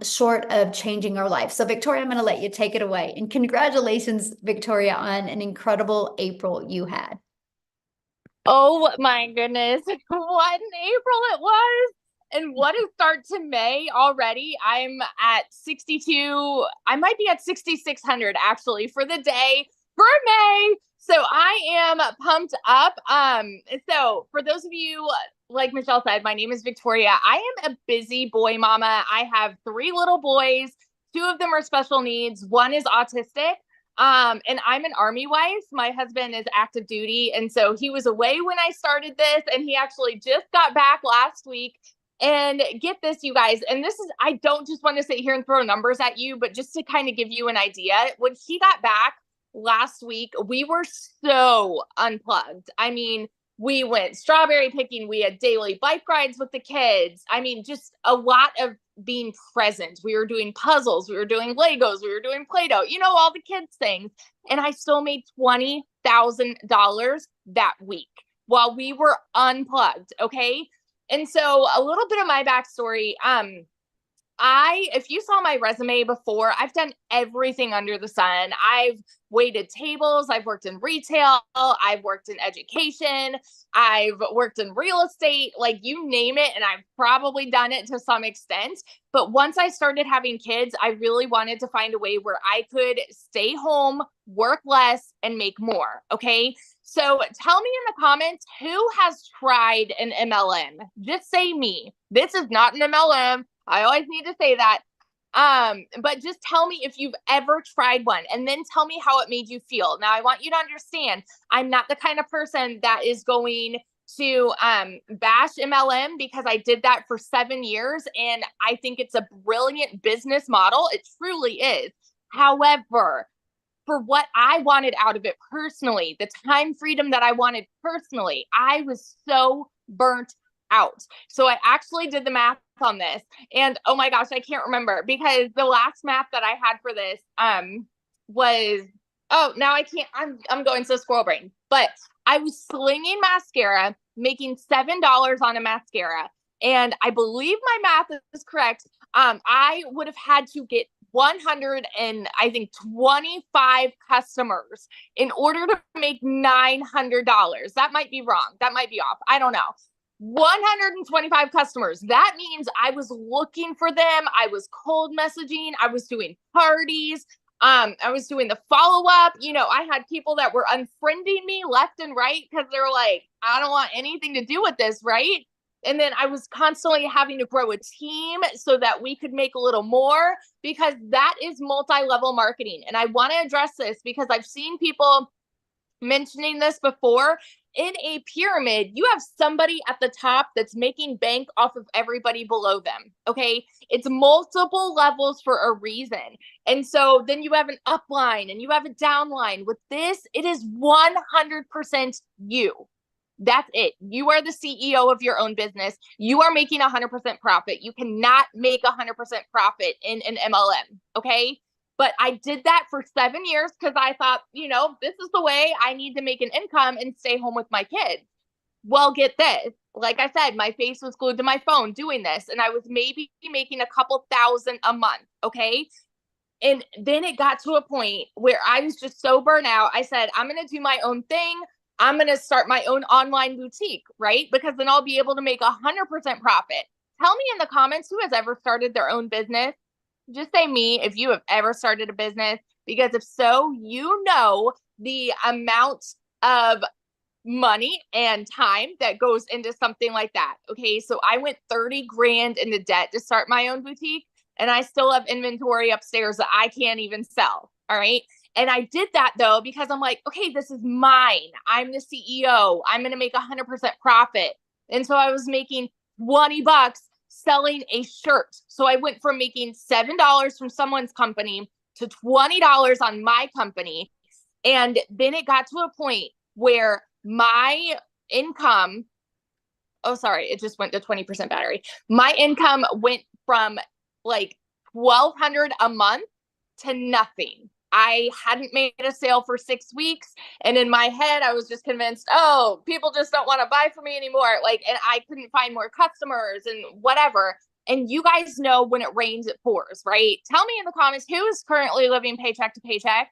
short of changing our life. So Victoria, I'm going to let you take it away. And congratulations, Victoria, on an incredible April you had. Oh my goodness, what an April it was. And what a start to May already. I'm at 62. I might be at 6,600 actually for the day for May. So I am pumped up. So for those of you, like Michelle said, my name is Victoria. I am a busy boy mama. I have 3 little boys. 2 of them are special needs. 1 is autistic. And I'm an Army wife. My husband is active duty. And so he was away when I started this, and he actually just got back last week. And get this, you guys, and this is, I don't just want to sit here and throw numbers at you, but just to kind of give you an idea, when he got back last week, we were so unplugged. I mean, we went strawberry picking. We had daily bike rides with the kids. I mean, just a lot of being present. We were doing puzzles, we were doing Legos, we were doing Play-Doh, you know, all the kids things. And I still made $20,000 that week while we were unplugged. Okay. And so a little bit of my backstory, if you saw my resume before, I've done everything under the sun. I've waited tables. I've worked in retail. I've worked in education. I've worked in real estate, like you name it. And I've probably done it to some extent. But once I started having kids, I really wanted to find a way where I could stay home, work less, and make more. Okay. So tell me in the comments, who has tried an MLM? Just say me. This is not an MLM. I always need to say that. But just tell me if you've ever tried one, and then tell me how it made you feel. Now, I want you to understand, I'm not the kind of person that is going to bash MLM, because I did that for 7 years and I think it's a brilliant business model. It truly is. However, for what I wanted out of it personally, the time freedom that I wanted personally, I was so burnt out. So I actually did the math on this, and oh my gosh, I can't remember, because the last math that I had for this was, oh, now I can't, I'm going so squirrel brain, but I was slinging mascara, making $7 on a mascara, and I believe my math is correct. I would have had to get 125 customers in order to make $900. That might be wrong. That might be off. I don't know. 125 customers. That means I was looking for them. I was cold messaging. I was doing parties. I was doing the follow-up. You know, I had people that were unfriending me left and right because they're like, I don't want anything to do with this, right? And then I was constantly having to grow a team so that we could make a little more, because that is multi-level marketing. And I want to address this because I've seen people mentioning this before. In a pyramid, you have somebody at the top that's making bank off of everybody below them. Okay. It's multiple levels for a reason. And so then you have an upline and you have a downline. With this, it is 100% you. That's it. You are the CEO of your own business. You are making 100% profit. You cannot make 100% profit in an MLM. Okay. But I did that for 7 years because I thought, you know, this is the way I need to make an income and stay home with my kids. Well, get this. Like I said, my face was glued to my phone doing this, and I was maybe making a couple thousand a month. Okay. And then it got to a point where I was just so burnt out. I said, I'm going to do my own thing. I'm going to start my own online boutique, right? Because then I'll be able to make 100% profit. Tell me in the comments who has ever started their own business. Just say me if you have ever started a business, because if so, you know the amount of money and time that goes into something like that. Okay. So I went 30 grand into debt to start my own boutique, and I still have inventory upstairs that I can't even sell. All right. And I did that though, because I'm like, okay, this is mine. I'm the CEO. I'm going to make 100% profit. And so I was making $20 selling a shirt. So I went from making $7 from someone's company to $20 on my company. And then it got to a point where my income, oh, sorry, it just went to 20% battery. My income went from like $1,200 a month to nothing. I hadn't made a sale for 6 weeks. And in my head, I was just convinced, oh, people just don't want to buy from me anymore. Like, and I couldn't find more customers and whatever. And you guys know when it rains, it pours, right? Tell me in the comments who is currently living paycheck to paycheck,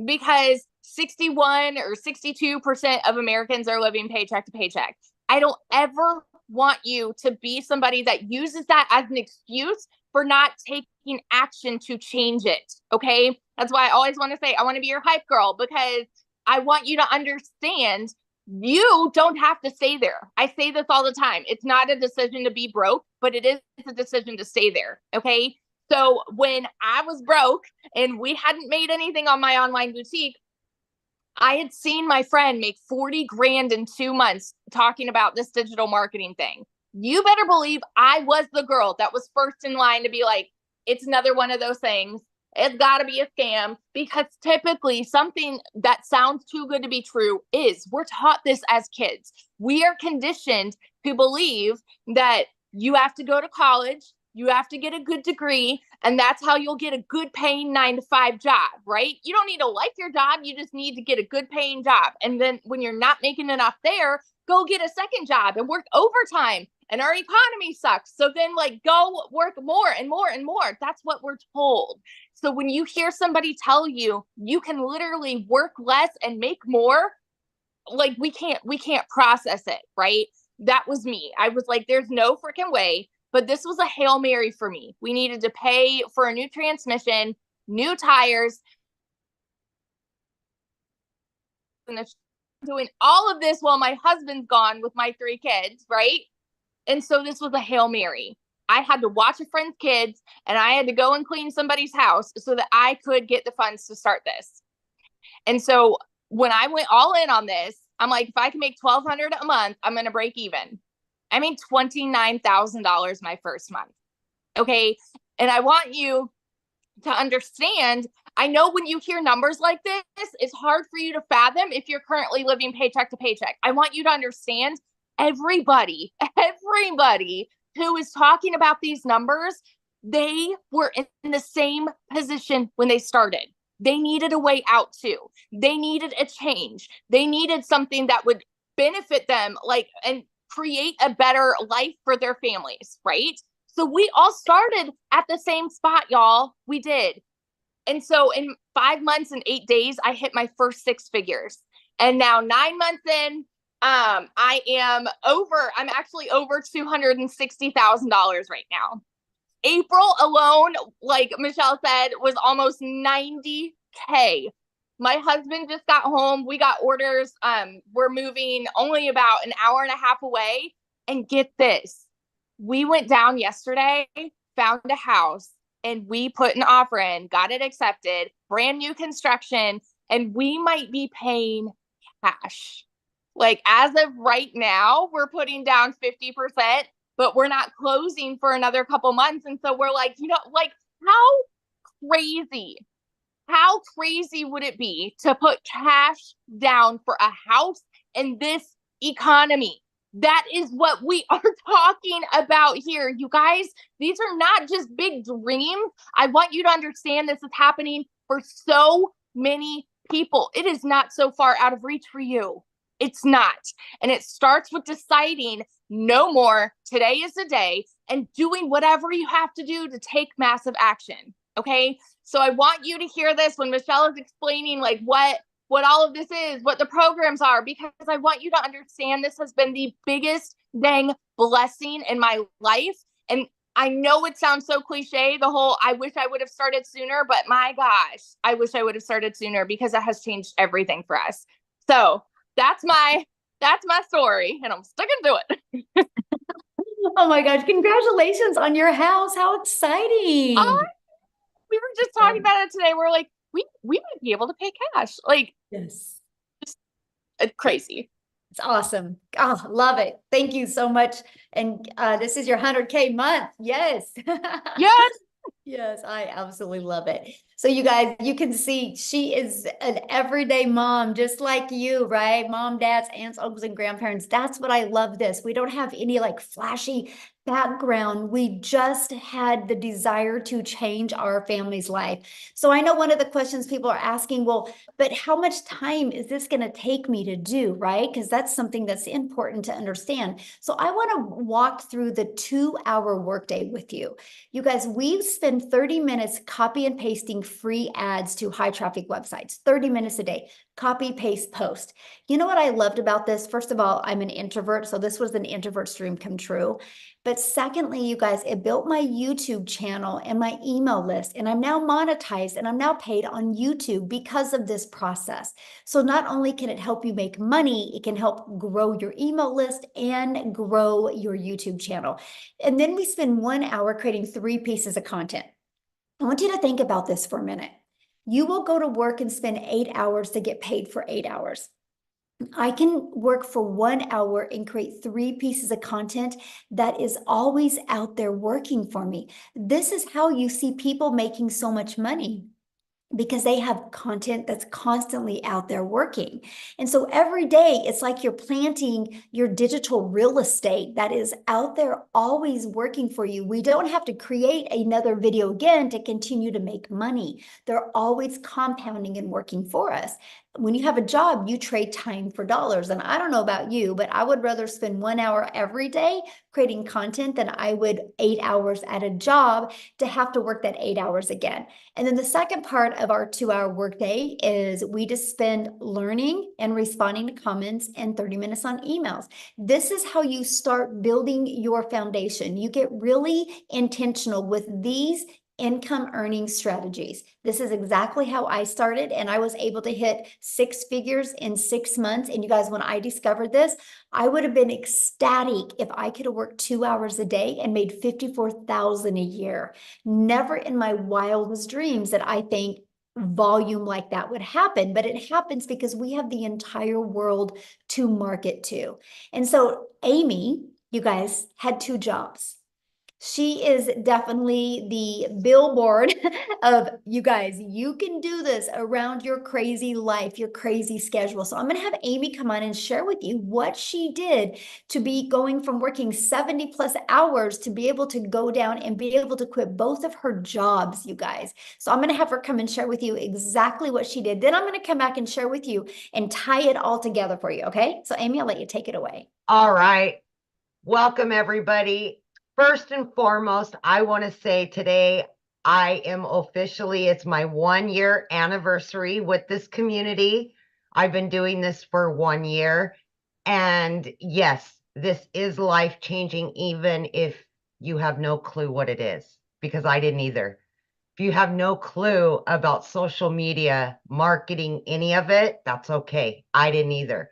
because 61 or 62% of Americans are living paycheck to paycheck. I don't ever want you to be somebody that uses that as an excuse for not taking action to change it. Okay. That's why I always want to say, I want to be your hype girl, because I want you to understand you don't have to stay there. I say this all the time. It's not a decision to be broke, but it is a decision to stay there. Okay. So when I was broke and we hadn't made anything on my online boutique, I had seen my friend make 40 grand in 2 months talking about this digital marketing thing. You better believe I was the girl that was first in line to be like, it's another one of those things. It's got to be a scam, because typically something that sounds too good to be true is. We're taught this as kids. We are conditioned to believe that you have to go to college, You have to get a good degree, and that's how you'll get a good paying 9-to-5 job, right? You don't need to like your job. You just need to get a good paying job. And then when you're not making enough there, go get a second job and work overtime. And our economy sucks. So then like go work more and more and more. That's what we're told. So when you hear somebody tell you you can literally work less and make more, like we can't process it, right? That was me. I was like, there's no freaking way. But this was a Hail Mary for me. We needed to pay for a new transmission, new tires, and doing all of this while my husband's gone with my 3 kids, right? And so this was a Hail Mary. I had to watch a friend's kids, and I had to go and clean somebody's house so that I could get the funds to start this. And so when I went all in on this, I'm like, if I can make $1,200 a month, I'm going to break even. I made $29,000 my first month. Okay. And I want you to understand, I know when you hear numbers like this, it's hard for you to fathom if you're currently living paycheck to paycheck. I want you to understand everybody who is talking about these numbers, they were in the same position when they started. They needed a way out too. They needed a change. They needed something that would benefit them, like, and create a better life for their families, right? So we all started at the same spot, y'all. We did. And so in 5 months and 8 days, I hit my first 6 figures. And now 9 months in, I'm actually over $260,000 right now. April alone, like Michelle said, was almost 90K. My husband just got home. We got orders. We're moving only about an hour and a half away. And get this, we went down yesterday, found a house, and we put an offer in, got it accepted, brand new construction, and we might be paying cash. Like as of right now, we're putting down 50%, but we're not closing for another couple months. And so we're like, like how crazy would it be to put cash down for a house in this economy? That is what we are talking about here. You guys, these are not just big dreams. I want you to understand this is happening for so many people. It is not so far out of reach for you. It's not. And it starts with deciding no more. Today is the day, and doing whatever you have to do to take massive action. Okay. So I want you to hear this when Michelle is explaining like what all of this is, what the programs are, because I want you to understand this has been the biggest dang blessing in my life. And I know it sounds so cliche, the whole, I wish I would have started sooner, but my gosh, I wish I would have started sooner because it has changed everything for us. So that's my story, and I'm sticking to it. Oh my gosh, congratulations on your house. How exciting. We were just talking about it today. We're like, we might be able to pay cash. Like, Yes. just crazy. It's awesome. Oh, love it. Thank you so much. And this is your 100K month. Yes. Yes. Yes, I absolutely love it. So you guys, you can see she is an everyday mom, just like you, right? Mom, dads, aunts, uncles, and grandparents. That's what I love this. We don't have any like flashy background. We just had the desire to change our family's life. So I know one of the questions people are asking, well, but how much time is this going to take me to do, right? Because that's something that's important to understand. So I want to walk through the 2-hour workday with you. You guys, we spend 30 minutes copy and pasting free ads to high traffic websites, 30 minutes a day, copy, paste, post. You know what I loved about this? First of all, I'm an introvert, so this was an introvert's dream come true. But secondly, you guys, it built my YouTube channel and my email list, and I'm now monetized and I'm now paid on YouTube because of this process. So not only can it help you make money, it can help grow your email list and grow your YouTube channel. And then we spend 1 hour creating 3 pieces of content. I want you to think about this for a minute. You will go to work and spend 8 hours to get paid for 8 hours. I can work for 1 hour and create 3 pieces of content that is always out there working for me. This is how you see people making so much money. because they have content that's constantly out there working. And so every day it's like you're planting your digital real estate that is out there always working for you. We don't have to create another video again to continue to make money. They're always compounding and working for us. When you have a job, you trade time for dollars. And I don't know about you, but I would rather spend 1 hour every day creating content than I would 8 hours at a job to have to work that 8 hours again. And then the second part of our 2 hour workday is we just spend learning and responding to comments and 30 minutes on emails. This is how you start building your foundation. You get really intentional with these income earning strategies. This is exactly how I started, and I was able to hit 6 figures in 6 months. And you guys, when I discovered this, I would have been ecstatic if I could have worked 2 hours a day and made 54,000 a year. Never in my wildest dreams that I think volume like that would happen, but it happens because we have the entire world to market to. And so Amy, you guys, had 2 jobs. She is definitely the billboard of, you guys, you can do this around your crazy life, your crazy schedule. So I'm going to have Amy come on and share with you what she did to be going from working 70+ hours to be able to go down and be able to quit both of her jobs, you guys. So I'm going to have her come and share with you exactly what she did. Then I'm going to come back and share with you and tie it all together for you. Okay. So Amy, I'll let you take it away. All right. Welcome, everybody. First and foremost, I want to say today I am officially, it's my 1 year anniversary with this community. I've been doing this for 1 year. And yes, this is life-changing, even if you have no clue what it is, because I didn't either. If you have no clue about social media, marketing, any of it, that's okay. I didn't either.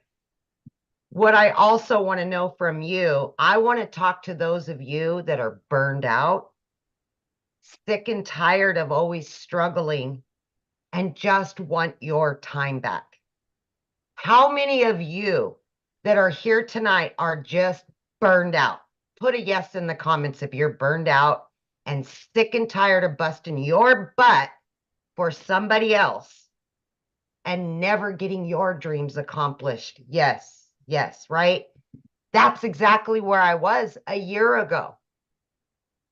What I also want to know from you, I want to talk to those of you that are burned out, sick and tired of always struggling, and just want your time back. How many of you that are here tonight are just burned out? Put a yes in the comments if you're burned out and sick and tired of busting your butt for somebody else and never getting your dreams accomplished. Yes. Yes, right? That's exactly where I was a year ago.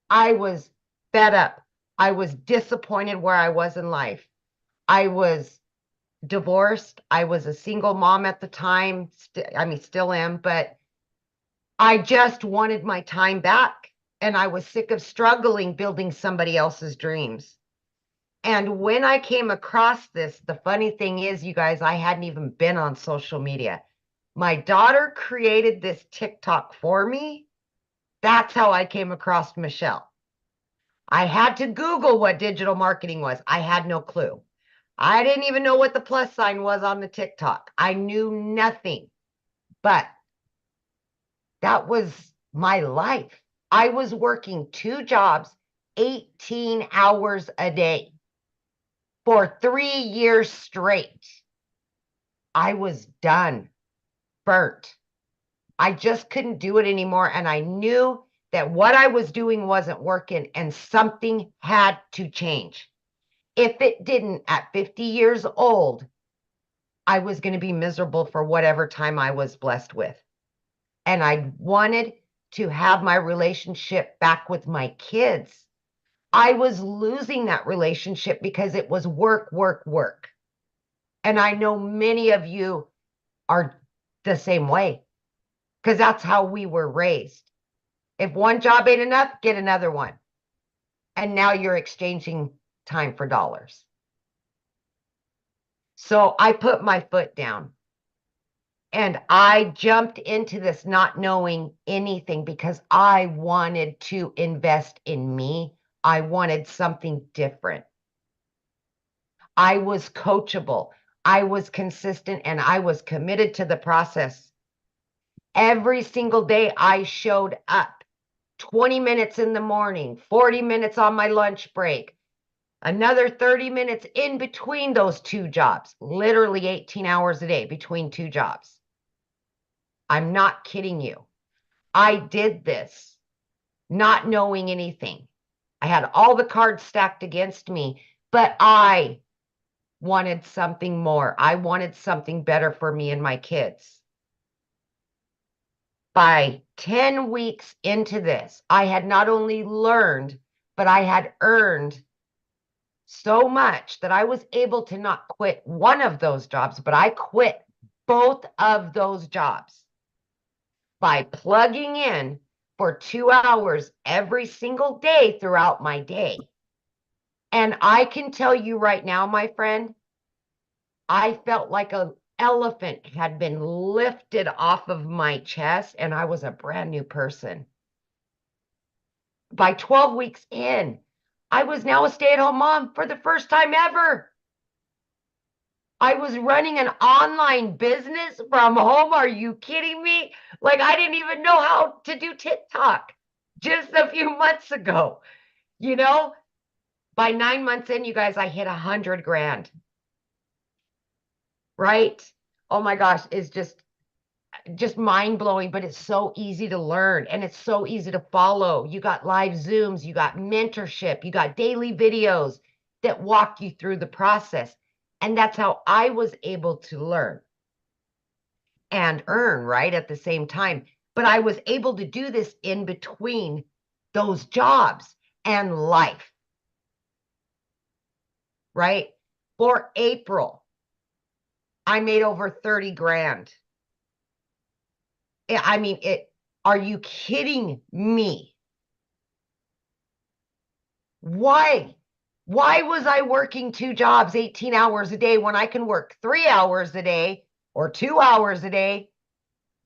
I was fed up. I was disappointed where I was in life. I was divorced. I was a single mom at the time. Still am, but I just wanted my time back. And I was sick of struggling building somebody else's dreams. And when I came across this, the funny thing is, you guys, I hadn't even been on social media. My daughter created this TikTok for me. That's how I came across Michelle. I had to Google what digital marketing was. I had no clue. I didn't even know what the plus sign was on the TikTok. I knew nothing, but that was my life. I was working 2 jobs, 18 hours a day for 3 years straight. I was done. Burnt. I just couldn't do it anymore. And I knew that what I was doing wasn't working and something had to change. If it didn't, at 50 years old, I was going to be miserable for whatever time I was blessed with. And I wanted to have my relationship back with my kids. I was losing that relationship because it was work, work, work. And I know many of you are the same way, because that's how we were raised. If one job ain't enough, get another one. And now you're exchanging time for dollars. So I put my foot down and I jumped into this not knowing anything because I wanted to invest in me. I wanted something different. I was coachable. I was consistent and I was committed to the process. Every single day I showed up, 20 minutes in the morning, 40 minutes on my lunch break, another 30 minutes in between those 2 jobs, literally 18 hours a day between 2 jobs. I'm not kidding you. I did this not knowing anything. I had all the cards stacked against me, but I wanted something more. I wanted something better for me and my kids. By 10 weeks into this, I had not only learned, but I had earned so much that I was able to not quit one of those jobs, but I quit both of those jobs by plugging in for 2 hours every single day throughout my day. And I can tell you right now, my friend, I felt like an elephant had been lifted off of my chest and I was a brand new person. By 12 weeks in, I was now a stay-at-home mom for the first time ever. I was running an online business from home. Are you kidding me? Like, I didn't even know how to do TikTok just a few months ago. You know, by 9 months in, you guys, I hit 100 grand. Right? Oh my gosh, it's just mind-blowing, but it's so easy to learn and it's so easy to follow. You got live Zooms, you got mentorship, you got daily videos that walk you through the process. And that's how I was able to learn and earn, right, at the same time. But I was able to do this in between those jobs and life, right? For April, I made over 30 grand. I mean, are you kidding me? Why? Why was I working 2 jobs, 18 hours a day when I can work 3 hours a day or 2 hours a day?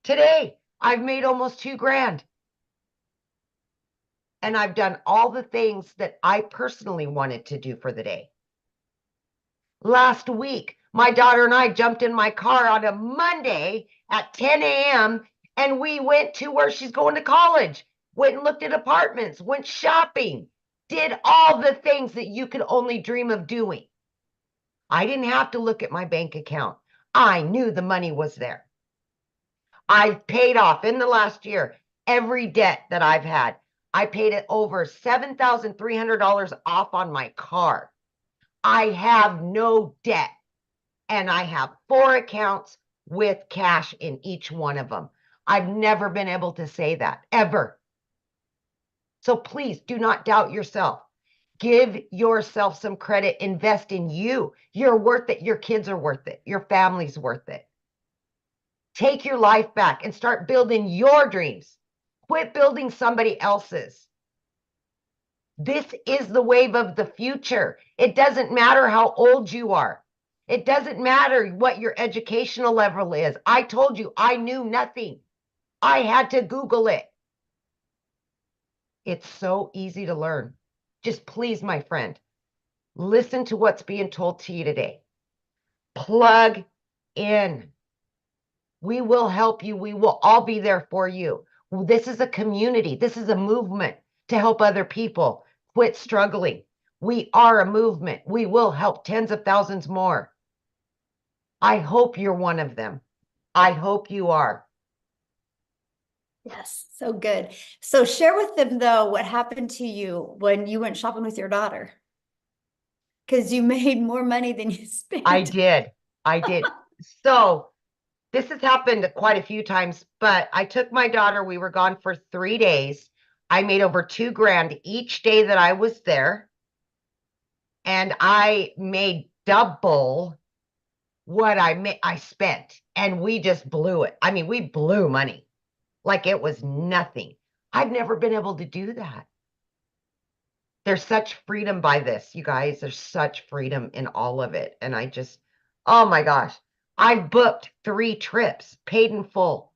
Today, I've made almost 2 grand. And I've done all the things that I personally wanted to do for the day. Last week, my daughter and I jumped in my car on a Monday at 10 a.m. and we went to where she's going to college, went and looked at apartments, went shopping, did all the things that you could only dream of doing. I didn't have to look at my bank account. I knew the money was there. I've paid off in the last year every debt that I've had. I paid it over $7,300 off on my car. I have no debt. And I have 4 accounts with cash in each one of them. I've never been able to say that, ever. So please do not doubt yourself. Give yourself some credit. Invest in you. You're worth it. Your kids are worth it. Your family's worth it. Take your life back and start building your dreams. Quit building somebody else's. This is the wave of the future. It doesn't matter how old you are. It doesn't matter what your educational level is. I told you I knew nothing. I had to Google it. It's so easy to learn. Just please, my friend, listen to what's being told to you today. Plug in. We will help you. We will all be there for you. This is a community. This is a movement to help other people quit struggling. We are a movement. We will help tens of thousands more. I hope you're one of them. I hope you are. Yes, so good. So share with them though what happened to you when you went shopping with your daughter. Because you made more money than you spent. I did. So this has happened quite a few times, but I took my daughter. We were gone for 3 days. I made over 2 grand each day that I was there. And I made double what I spent. And we just blew it. I mean, we blew money like it was nothing. I've never been able to do that. There's such freedom by this, you guys. There's such freedom in all of it. And oh my gosh, I've booked 3 trips, paid in full.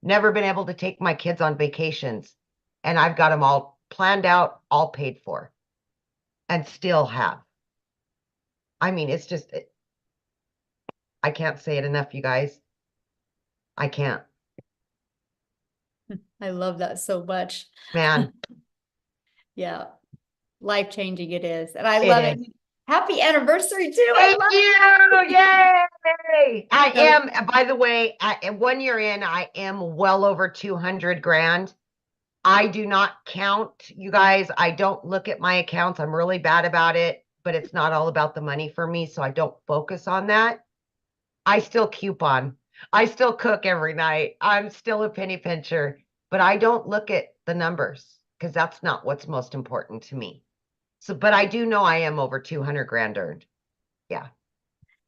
Never been able to take my kids on vacations. And I've got them all planned out, all paid for, and still have. I mean, it's just, I can't say it enough, you guys. I can't. I love that so much. Man. Yeah. Life-changing it is. And I It love is. it. Happy anniversary too. Thank you. Yay. I So- am, by the way, 1 year in, I am well over 200 grand. I do not count, you guys. I don't look at my accounts. I'm really bad about it. but it's not all about the money for me. So I don't focus on that. I still coupon. I still cook every night. I'm still a penny pincher, but I don't look at the numbers because that's not what's most important to me. So, but I do know I am over 200 grand earned. Yeah.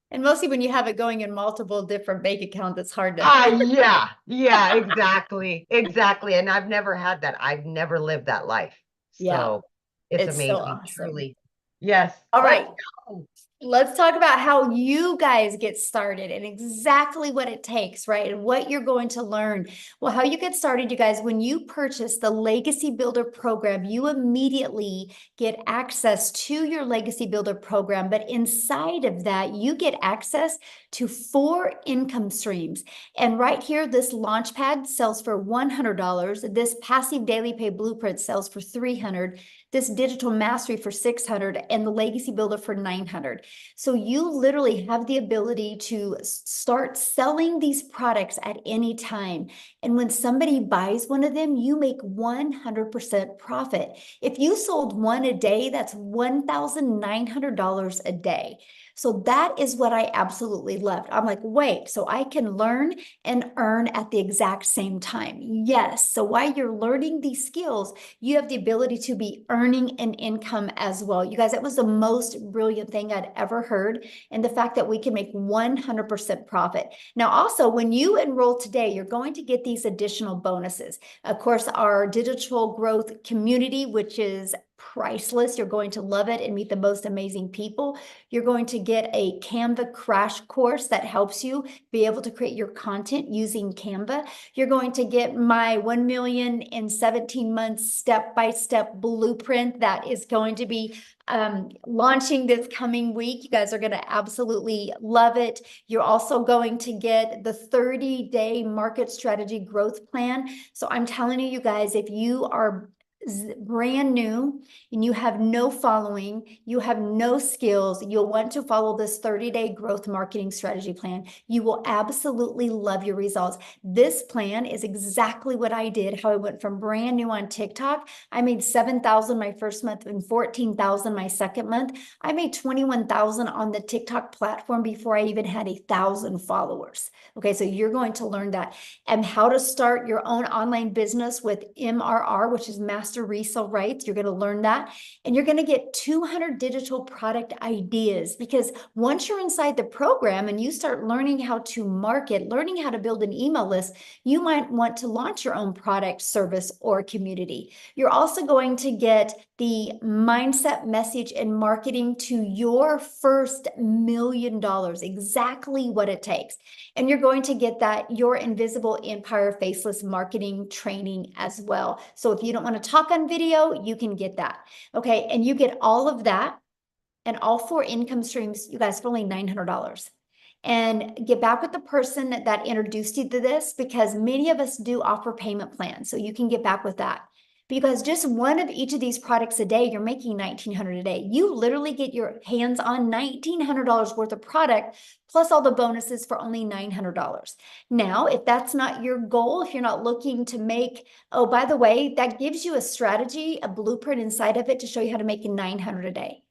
And mostly when you have it going in multiple different bank accounts, it's hard to. Yeah, exactly. Exactly. And I've never had that. I've never lived that life. Yeah. So it's It's so amazing, awesome. truly. Yes. All Let's right. go. Let's talk about how you guys get started and exactly what it takes, right? And what you're going to learn. Well, how you get started, you guys, when you purchase the Legacy Builder program, you immediately get access to your Legacy Builder program. But inside of that, you get access to 4 income streams. And right here, this Launchpad sells for $100. This Passive Daily Pay Blueprint sells for $300. This Digital Mastery for $600 and the Legacy Builder for $900. So you literally have the ability to start selling these products at any time. And when somebody buys one of them, you make 100% profit. If you sold one a day, that's $1,900 a day. So that is what I absolutely loved. I'm like, wait, so I can learn and earn at the exact same time. Yes. So while you're learning these skills, you have the ability to be earning an income as well. You guys, that was the most brilliant thing I'd ever heard. And the fact that we can make 100% profit. Now, also, when you enroll today, you're going to get these additional bonuses. Of course, our digital growth community, which is priceless. You're going to love it and meet the most amazing people. You're going to get a Canva crash course that helps you be able to create your content using Canva. You're going to get my 1 million in 17 months step-by-step blueprint that is going to be launching this coming week. You guys are going to absolutely love it. You're also going to get the 30-day market strategy growth plan. So I'm telling you, you guys, if you are brand new and you have no following, you have no skills, you'll want to follow this 30-day growth marketing strategy plan. You will absolutely love your results. This plan is exactly what I did, how I went from brand new on TikTok. I made 7,000 my first month and 14,000 my second month. I made 21,000 on the TikTok platform before I even had 1,000 followers. Okay, so you're going to learn that and how to start your own online business with MRR, which is Master Resale Rights. You're going to learn that. And you're going to get 200 digital product ideas, because once you're inside the program and you start learning how to market, learning how to build an email list, you might want to launch your own product, service, or community. You're also going to get the mindset, message, and marketing to your first $1 million, exactly what it takes. And you're going to get that Your Invisible Empire Faceless Marketing training as well. So if you don't want to talk on video, you can get that. Okay. And you get all of that and all 4 income streams, you guys, for only $900. And get back with the person that introduced you to this, because many of us do offer payment plans. So you can get back with that. Because just one of each of these products a day, you're making $1,900 a day. You literally get your hands on $1,900 worth of product, plus all the bonuses for only $900. Now, if that's not your goal, if you're not looking to make, oh, by the way, that gives you a strategy, a blueprint inside of it to show you how to make $900 a day,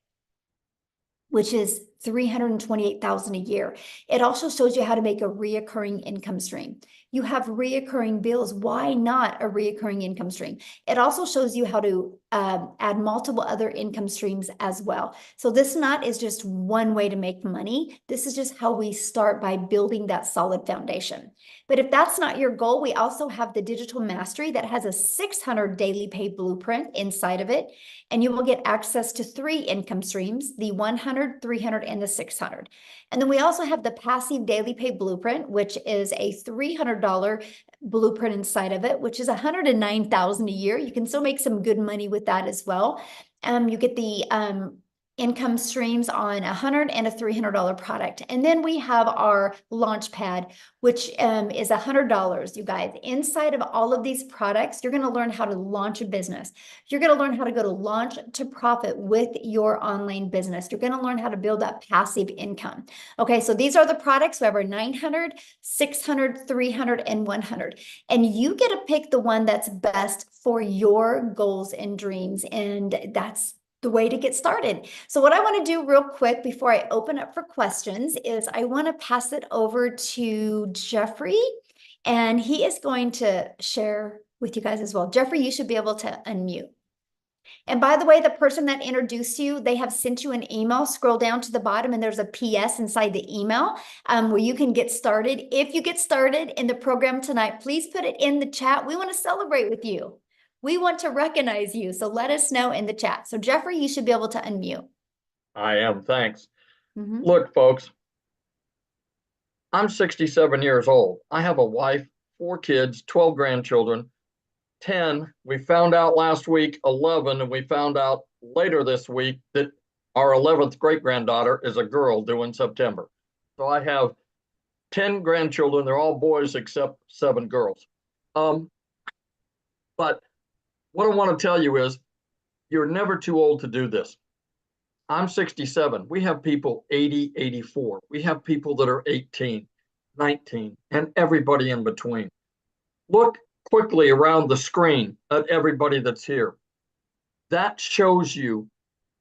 which is $328,000 a year. It also shows you how to make a reoccurring income stream. You have reoccurring bills. Why not a reoccurring income stream? It also shows you how to add multiple other income streams as well. So this not is just one way to make money. This is just how we start, by building that solid foundation. But if that's not your goal, we also have the Digital Mastery that has a 600 daily pay blueprint inside of it. And you will get access to 3 income streams, the 100, 300, and the 600. And then we also have the Passive Daily Pay Blueprint, which is a $300 blueprint inside of it, which is $109,000 a year. You can still make some good money with that as well. You get the income streams on $100 and a $300 product. And then we have our Launchpad, which is $100, you guys. Inside of all of these products, you're going to learn how to launch a business. You're going to learn how to go to launch to profit with your online business. You're going to learn how to build that passive income. Okay, so these are the products. We have our 900, 600, 300, and 100. And you get to pick the one that's best for your goals and dreams. And that's the way to get started. So what I want to do real quick before I open up for questions is I want to pass it over to Jeffrey, and he is going to share with you guys as well. Jeffrey, you should be able to unmute. And by the way, the person that introduced you, they have sent you an email. Scroll down to the bottom and there's a PS inside the email where you can get started. If you get started in the program tonight, please put it in the chat. We want to celebrate with you. We want to recognize you. So let us know in the chat. So Jeffrey, you should be able to unmute. I am, thanks. Mhm. Look, folks, I'm 67 years old. I have a wife, 4 kids, 12 grandchildren, 10. We found out last week, 11, and we found out later this week that our 11th great-granddaughter is a girl due in September. So I have 10 grandchildren. They're all boys except 7 girls. But what I want to tell you is you're never too old to do this. I'm 67. We have people 80, 84. We have people that are 18, 19, and everybody in between. Look quickly around the screen at everybody that's here. That shows you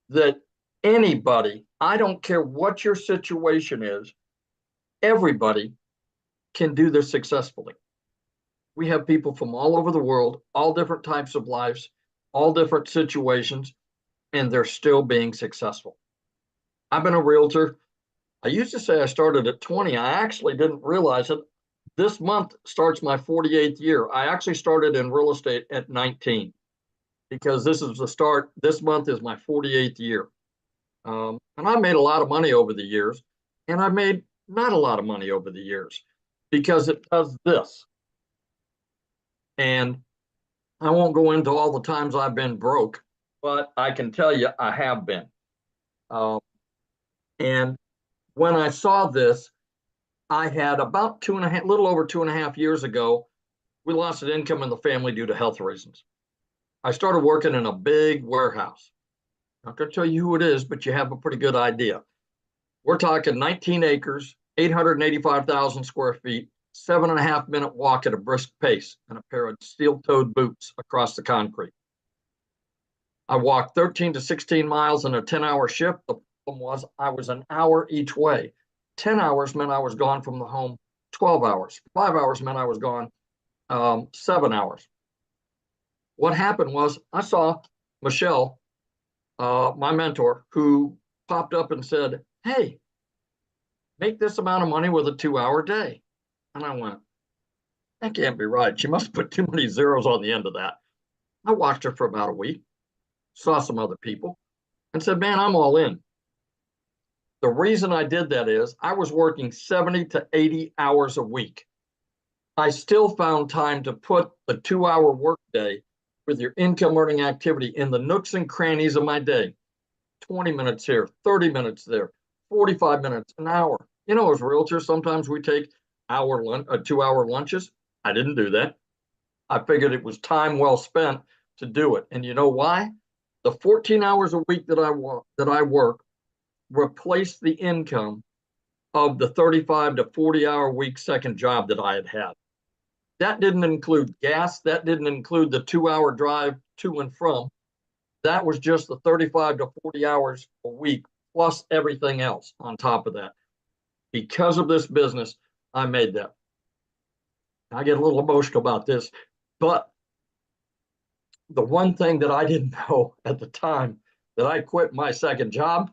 that anybody, I don't care what your situation is, everybody can do this successfully. We have people from all over the world, all different types of lives, all different situations, and they're still being successful. I've been a realtor. I used to say I started at 20. I actually didn't realize it. This month starts my 48th year. I actually started in real estate at 19 because this is the start. This month is my 48th year. And I made a lot of money over the years, and I made not a lot of money over the years because it does this. And I won't go into all the times I've been broke, but I can tell you I have been. And when I saw this, I had about little over 2.5 years ago, we lost an income in the family due to health reasons. I started working in a big warehouse. I'm not going to tell you who it is, but you have a pretty good idea. We're talking 19 acres, 885,000 square feet, 7.5-minute walk at a brisk pace, and a pair of steel-toed boots across the concrete. I walked 13 to 16 miles in a 10-hour shift. The problem was I was an hour each way. 10 hours meant I was gone from the home 12 hours. 5 hours meant I was gone 7 hours. What happened was I saw Michelle, my mentor, who popped up and said, "Hey, make this amount of money with a 2-hour day." And I went, that can't be right. She must put too many zeros on the end of that. I watched her for about a week, saw some other people, and said, man, I'm all in. The reason I did that is I was working 70 to 80 hours a week. I still found time to put the 2-hour workday with your income earning activity in the nooks and crannies of my day. 20 minutes here, 30 minutes there, 45 minutes, an hour. You know, as realtors, sometimes we take 2-hour lunches. I didn't do that. I figured it was time well spent to do it. And you know why? The 14 hours a week that I work replaced the income of the 35 to 40-hour week second job that I had had. That didn't include gas. That didn't include the 2-hour drive to and from. That was just the 35 to 40 hours a week plus everything else on top of that. Because of this business, I made that. I get a little emotional about this, but the one thing that I didn't know at the time that I quit my second job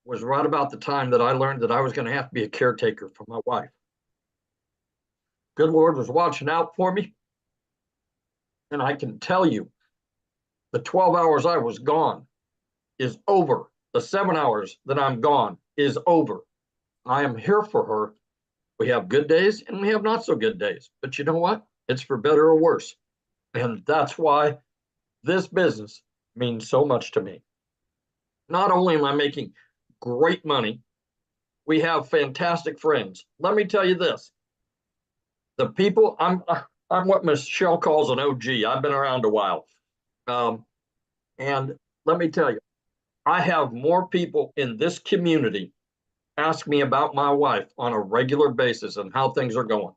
was right about the time that I learned that I was going to have to be a caretaker for my wife. Good Lord was watching out for me. And I can tell you, the 12 hours I was gone is over. The 7 hours that I'm gone is over. I am here for her. We have good days and we have not so good days. But you know what? It's for better or worse. And that's why this business means so much to me. Not only am I making great money, we have fantastic friends. Let me tell you this. The people, I'm what Michelle calls an OG. I've been around a while. And let me tell you, I have more people in this community ask me about my wife on a regular basis and how things are going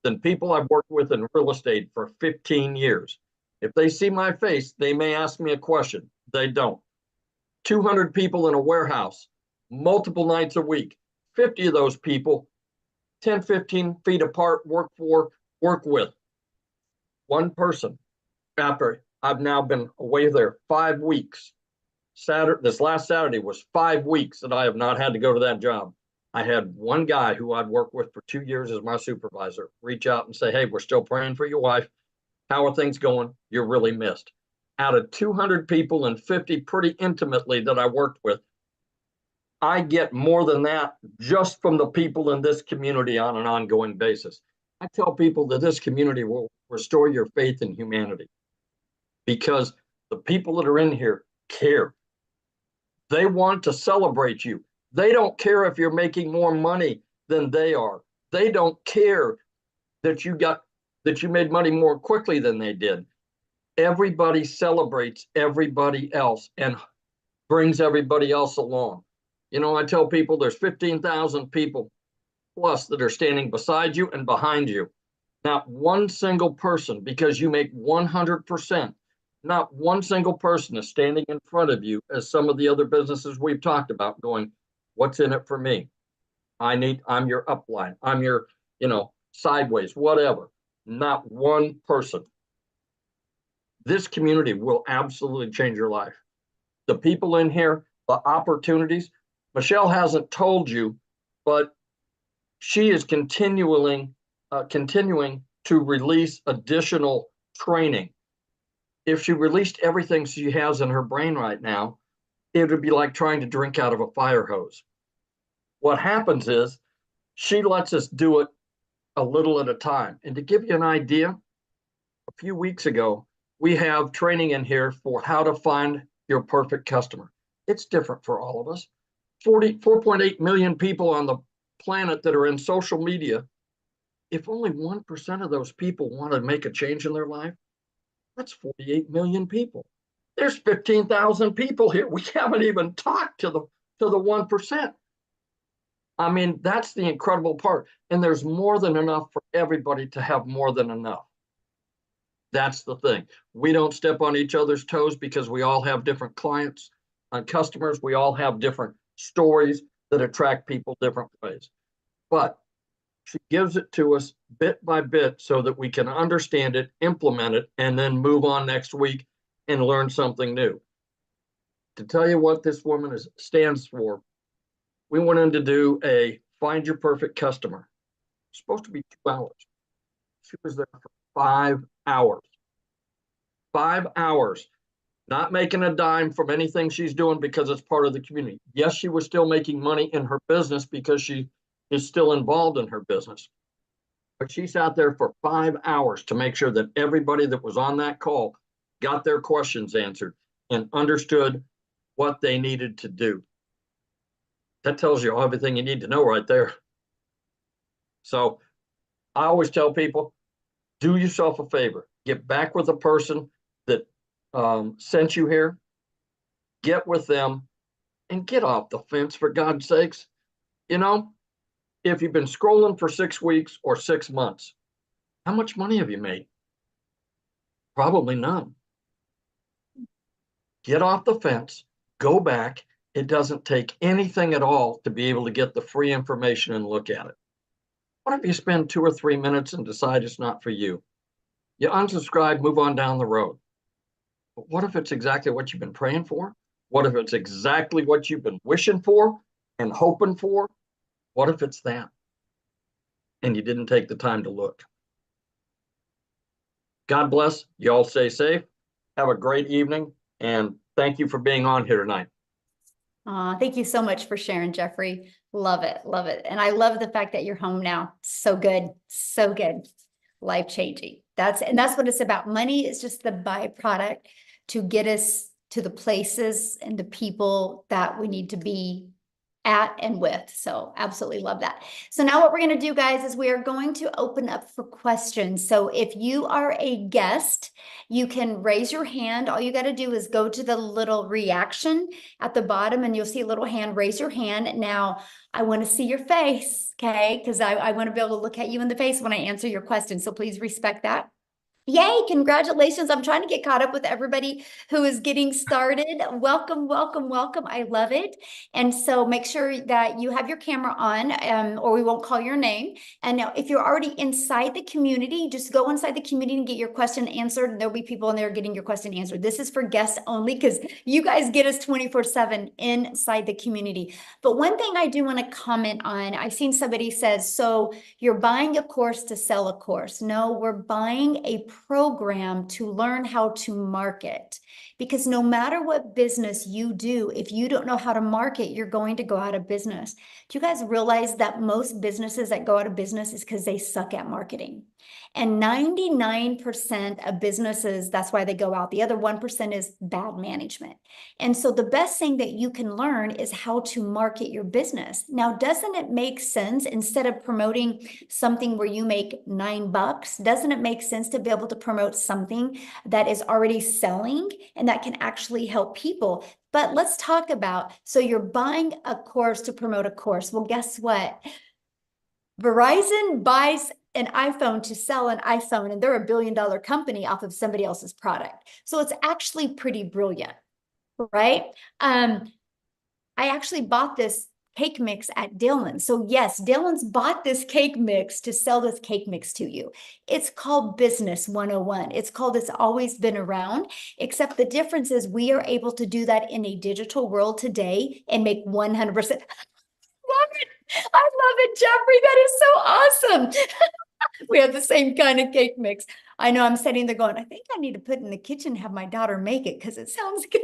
than people I've worked with in real estate for 15 years. If they see my face, they may ask me a question. They don't. 200 people in a warehouse, multiple nights a week, 50 of those people, 10, 15 feet apart, work with one person. After I've now been away there 5 weeks. This last Saturday was 5 weeks that I have not had to go to that job. I had one guy who I'd worked with for 2 years as my supervisor reach out and say, hey, we're still praying for your wife. How are things going? You're really missed. Out of 200 people and 50 pretty intimately that I worked with, I get more than that just from the people in this community on an ongoing basis. I tell people that this community will restore your faith in humanity because the people that are in here care. They want to celebrate you. They don't care if you're making more money than they are. They don't care that you made money more quickly than they did. Everybody celebrates everybody else and brings everybody else along. You know, I tell people there's 15,000 people plus that are standing beside you and behind you. Not one single person, because you make 100%, not one single person is standing in front of you as some of the other businesses we've talked about going, what's in it for me? I'm your upline. I'm your, sideways, whatever. Not one person. This community will absolutely change your life. The people in here, the opportunities, Michelle hasn't told you, but she is continuing to release additional training. If she released everything she has in her brain right now, it would be like trying to drink out of a fire hose. What happens is she lets us do it a little at a time. And to give you an idea, a few weeks ago, we have training in here for how to find your perfect customer. It's different for all of us. 4.8 million people on the planet that are in social media. If only 1% of those people want to make a change in their life, that's 48 million people. There's 15,000 people here. We haven't even talked to the 1%. I mean, that's the incredible part. And there's more than enough for everybody to have more than enough. That's the thing. We don't step on each other's toes because we all have different clients and customers. We all have different stories that attract people different ways. But she gives it to us bit by bit so that we can understand it, implement it, and then move on next week and learn something new. To tell you what this woman stands for, we went in to do a Find Your Perfect Customer. It's supposed to be 2 hours. She was there for 5 hours. 5 hours, not making a dime from anything she's doing because it's part of the community. Yes, she was still making money in her business because she is still involved in her business. But she sat there for 5 hours to make sure that everybody that was on that call got their questions answered and understood what they needed to do. That tells you everything you need to know right there. So I always tell people, do yourself a favor. Get back with the person that sent you here. Get with them and get off the fence, for God's sakes. You know, if you've been scrolling for 6 weeks or 6 months, how much money have you made? Probably none. Get off the fence, go back. It doesn't take anything at all to be able to get the free information and look at it. What if you spend 2 or 3 minutes and decide it's not for you? You unsubscribe, move on down the road. But what if it's exactly what you've been praying for? What if it's exactly what you've been wishing for and hoping for? What if it's that? And you didn't take the time to look. God bless. You all stay safe. Have a great evening. And thank you for being on here tonight. Thank you so much for sharing, Jeffrey. Love it. Love it. And I love the fact that you're home now. So good. So good. Life-changing. That's what it's about. Money is just the byproduct to get us to the places and the people that we need to be at and with. So absolutely love that. So now what we're going to do, guys, is we are going to open up for questions. So if you are a guest, you can raise your hand. All you got to do is go to the little reaction at the bottom and you'll see a little hand. Raise your hand. Now I want to see your face, okay? Because I want to be able to look at you in the face when I answer your question. So please respect that. Yay, congratulations. I'm trying to get caught up with everybody who is getting started. Welcome, welcome, welcome. I love it. And so make sure that you have your camera on, or we won't call your name. And now if you're already inside the community, just go inside the community and get your question answered. And there'll be people in there getting your question answered. This is for guests only because you guys get us 24/7 inside the community. But one thing I do want to comment on, I've seen somebody says, so you're buying a course to sell a course. No, we're buying a program to learn how to market. Because no matter what business you do, if you don't know how to market, you're going to go out of business. Do you guys realize that most businesses that go out of business is because they suck at marketing? And 99% of businesses, that's why they go out. The other 1% is bad management. And so the best thing that you can learn is how to market your business. Now, doesn't it make sense, instead of promoting something where you make $9, doesn't it make sense to be able to promote something that is already selling and that can actually help people? But let's talk about, so you're buying a course to promote a course. Well, guess what? Verizon buys an iPhone to sell an iPhone, and they're $1 billion company off of somebody else's product. So it's actually pretty brilliant, right? I actually bought this cake mix at Dylan's. So yes, Dylan's bought this cake mix to sell this cake mix to you. It's called Business 101. It's called It's Always Been Around, except the difference is we are able to do that in a digital world today and make 100%. Love it. I love it, Jeffrey. That is so awesome. We have the same kind of cake mix. I know I'm sitting there going, I think I need to put it in the kitchen and have my daughter make it because it sounds good.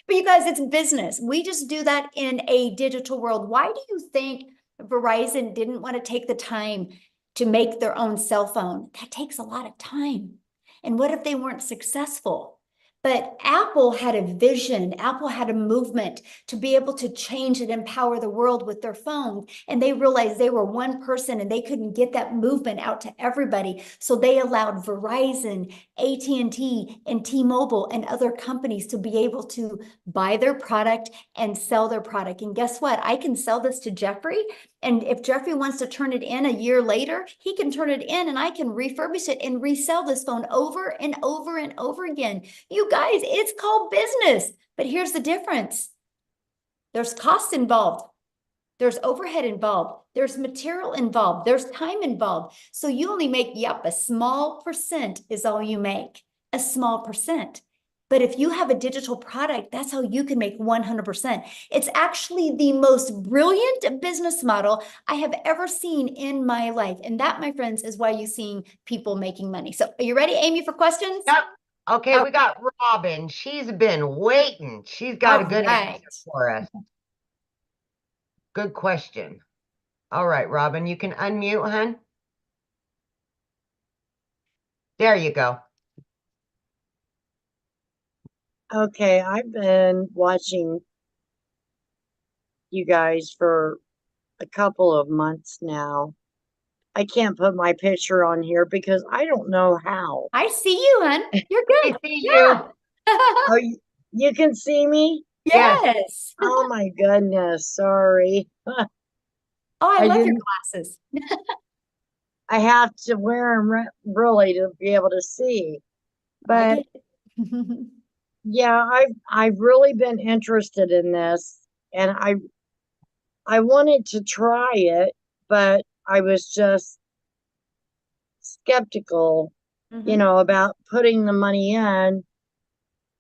But you guys, it's business. We just do that in a digital world. Why do you think Verizon didn't want to take the time to make their own cell phone? That takes a lot of time. And what if they weren't successful? But Apple had a vision. Apple had a movement to be able to change and empower the world with their phone. And they realized they were one person and they couldn't get that movement out to everybody. So they allowed Verizon, AT&T, and T-Mobile and other companies to be able to buy their product and sell their product. And guess what? I can sell this to Jeffrey. And if Jeffrey wants to turn it in a year later, he can turn it in and I can refurbish it and resell this phone over and over and over again. You guys, it's called business. But here's the difference. There's costs involved. There's overhead involved. There's material involved. There's time involved. So you only make, a small percent is all you make. A small percent. But if you have a digital product, that's how you can make 100%. It's actually the most brilliant business model I have ever seen in my life. And that, my friends, is why you're seeing people making money. So are you ready, Amy, for questions? Yep. Okay, Oh. we got Robin. She's been waiting. She's got a good answer for us. Good question. All right, Robin, you can unmute, hun. There you go. Okay, I've been watching you guys for a couple of months now. I can't put my picture on here because I don't know how. I see you, hun. You're I good. see Yeah. you. Oh, you can see me? Yes. Oh my goodness, sorry. Oh, I I love your didn't- glasses. I have to wear them really to be able to see. But I get it. yeah, I've really been interested in this, and I wanted to try it, but I was just skeptical, Mhm. about putting the money in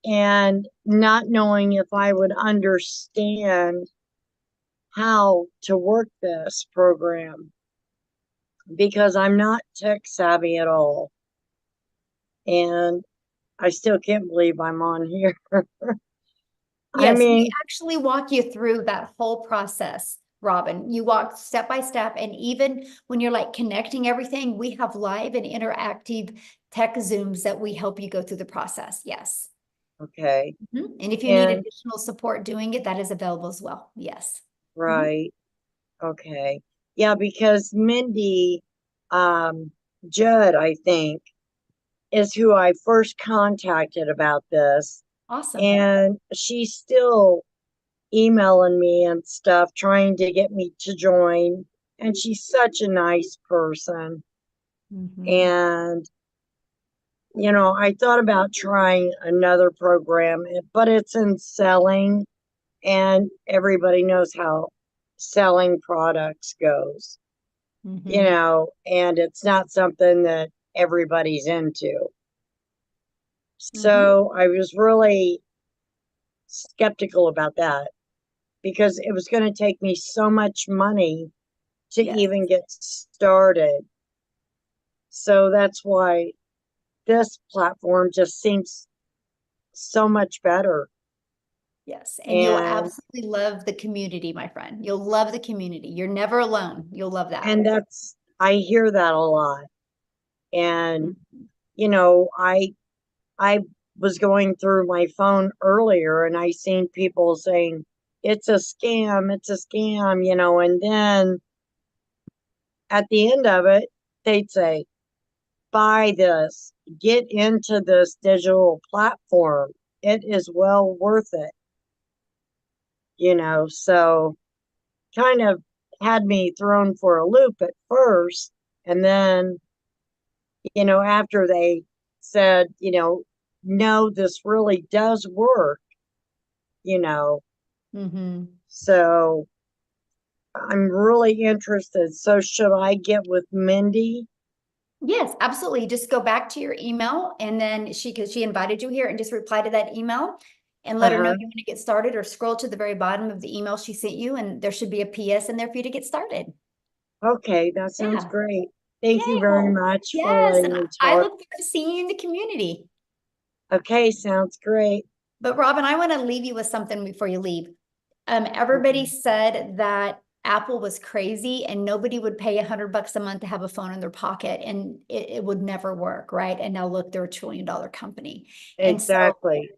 and not knowing if I would understand how to work this program because I'm not tech savvy at all. And I still can't believe I'm on here. Yes, we mean, actually walk you through that whole process, Robin. You walk step by step, and even when you're like connecting everything, we have live and interactive tech Zooms that we help you go through the process. Yes. okay, And if you need And- additional support doing it, that is available as well. Yes. right. Okay. Yeah, because Mindy Judd, I think, is who I first contacted about this. Awesome. And she's still emailing me and stuff, trying to get me to join. And she's such a nice person. Mhm. And I thought about trying another program, but it's in selling, and everybody knows how selling products goes, Mhm. and it's not something that everybody's into. Mhm. So I was really skeptical about that because it was going to take me so much money to Yes. even get started. So that's why this platform just seems so much better. Yes. And you'll And absolutely love the community, my friend. You'll love the community. You're never alone. You'll love that. I hear that a lot. And Mhm. I was going through my phone earlier and I seen people saying it's a scam, and then at the end of it, they'd say, buy this, get into this digital platform. It is well worth it. So kind of had me thrown for a loop at first. And then, after they said, no, this really does work, you know, Mhm. so I'm really interested. So should I get with Mindy? Yes, absolutely. Just go back to your email and then because she invited you here, and just reply to that email and let her know Uh-huh. you want to get started, or scroll to the very bottom of the email she sent you and there should be a PS in there for you to get started. Okay, that sounds Yeah. great. Thank you Yay. very Well, much for yes. letting And me I talk. look forward to seeing you in the community. Okay, sounds great. But Robin, I want to leave you with something before you leave. Everybody Okay. said that Apple was crazy and nobody would pay $100 a month to have a phone in their pocket, and it would never work, right? And now look, they're a $1 trillion company. And so, Exactly.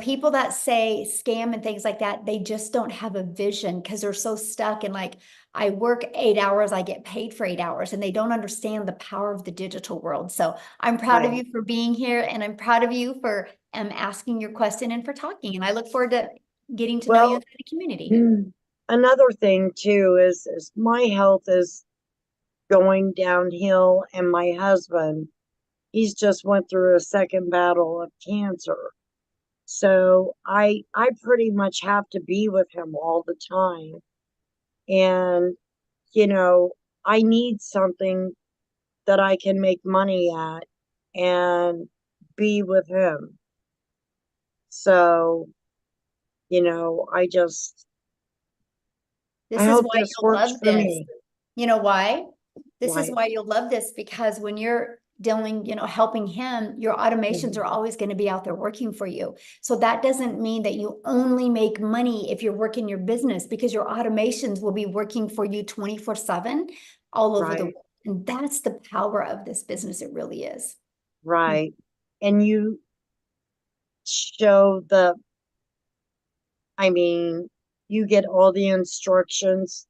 people that say scam and things like that, they just don't have a vision because they're so stuck in like, I work 8 hours, I get paid for 8 hours, and they don't understand the power of the digital world. So I'm proud of Right. you for being here, and I'm proud of you for asking your question and for talking. And I look forward to getting to know you Well, inside the community. another thing too is my health is going downhill, and my husband, he's just went through a second battle of cancer. So I pretty much have to be with him all the time. And, you know, I need something that I can make money at and be with him. So, I This is hope why this you'll works love for this. me. You know why? This is Why? why you'll love this, because when you're dealing, helping him, your automations Mhm. are always going to be out there working for you. So that doesn't mean that you only make money if you're working your business, because your automations will be working for you 24/7 all over the Right, world. And that's the power of this business. It really is. right. And you show I mean, you get all the instructions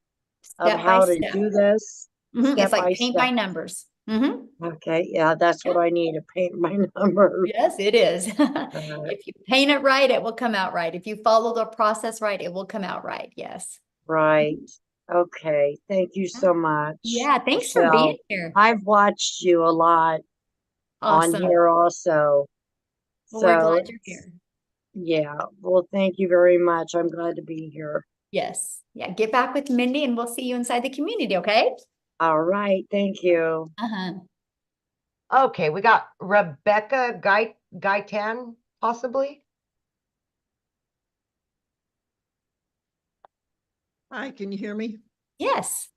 of Step by how to step. do this It's step like by paint by step. numbers. Okay, yeah, that's what Yeah. I need, to paint my numbers. Yes, it is. Uh, If you paint it right, it will come out right. If you follow the process right, it will come out right. Yes. right. Okay, thank you so much, Yeah, thanks for being Michelle. here. I've watched you a lot on Awesome. here also. Well, we're glad So, you're here. yeah, well, thank you very much. I'm glad to be here. Yes. Yeah, get back with Mindy and we'll see you inside the community, okay? All right, thank you. Uh-huh. Okay, we got Rebecca Gaitan, possibly. Hi, can you hear me? Yes.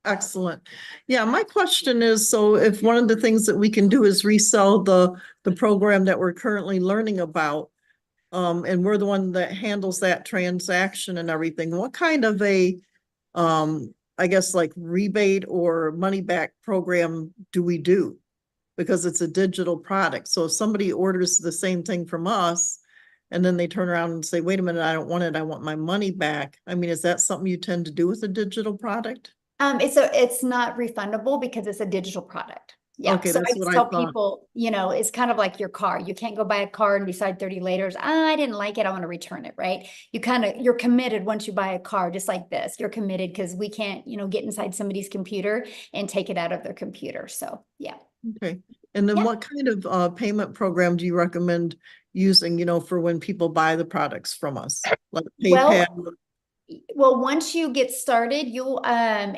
Excellent. Yeah, my question is, so if one of the things that we can do is resell the program that we're currently learning about, and we're the one that handles that transaction and everything, what kind of a, I guess like rebate or money back program do we do? Because it's a digital product. So if somebody orders the same thing from us and then they turn around and say, wait a minute, I don't want it, I want my money back. I mean, is that something you tend to do with a digital product? It's not refundable because it's a digital product. Yeah. Okay, So I that's what just I tell thought. people, it's kind of like your car. You can't go buy a car and decide 30 later, I didn't like it, I want to return it, right? You're committed once you buy a car, just like this. You're committed because we can't, get inside somebody's computer and take it out of their computer. So yeah. Okay. And then Yeah. what kind of payment program do you recommend using, for when people buy the products from us? Like PayPal? Well, once you get started, you'll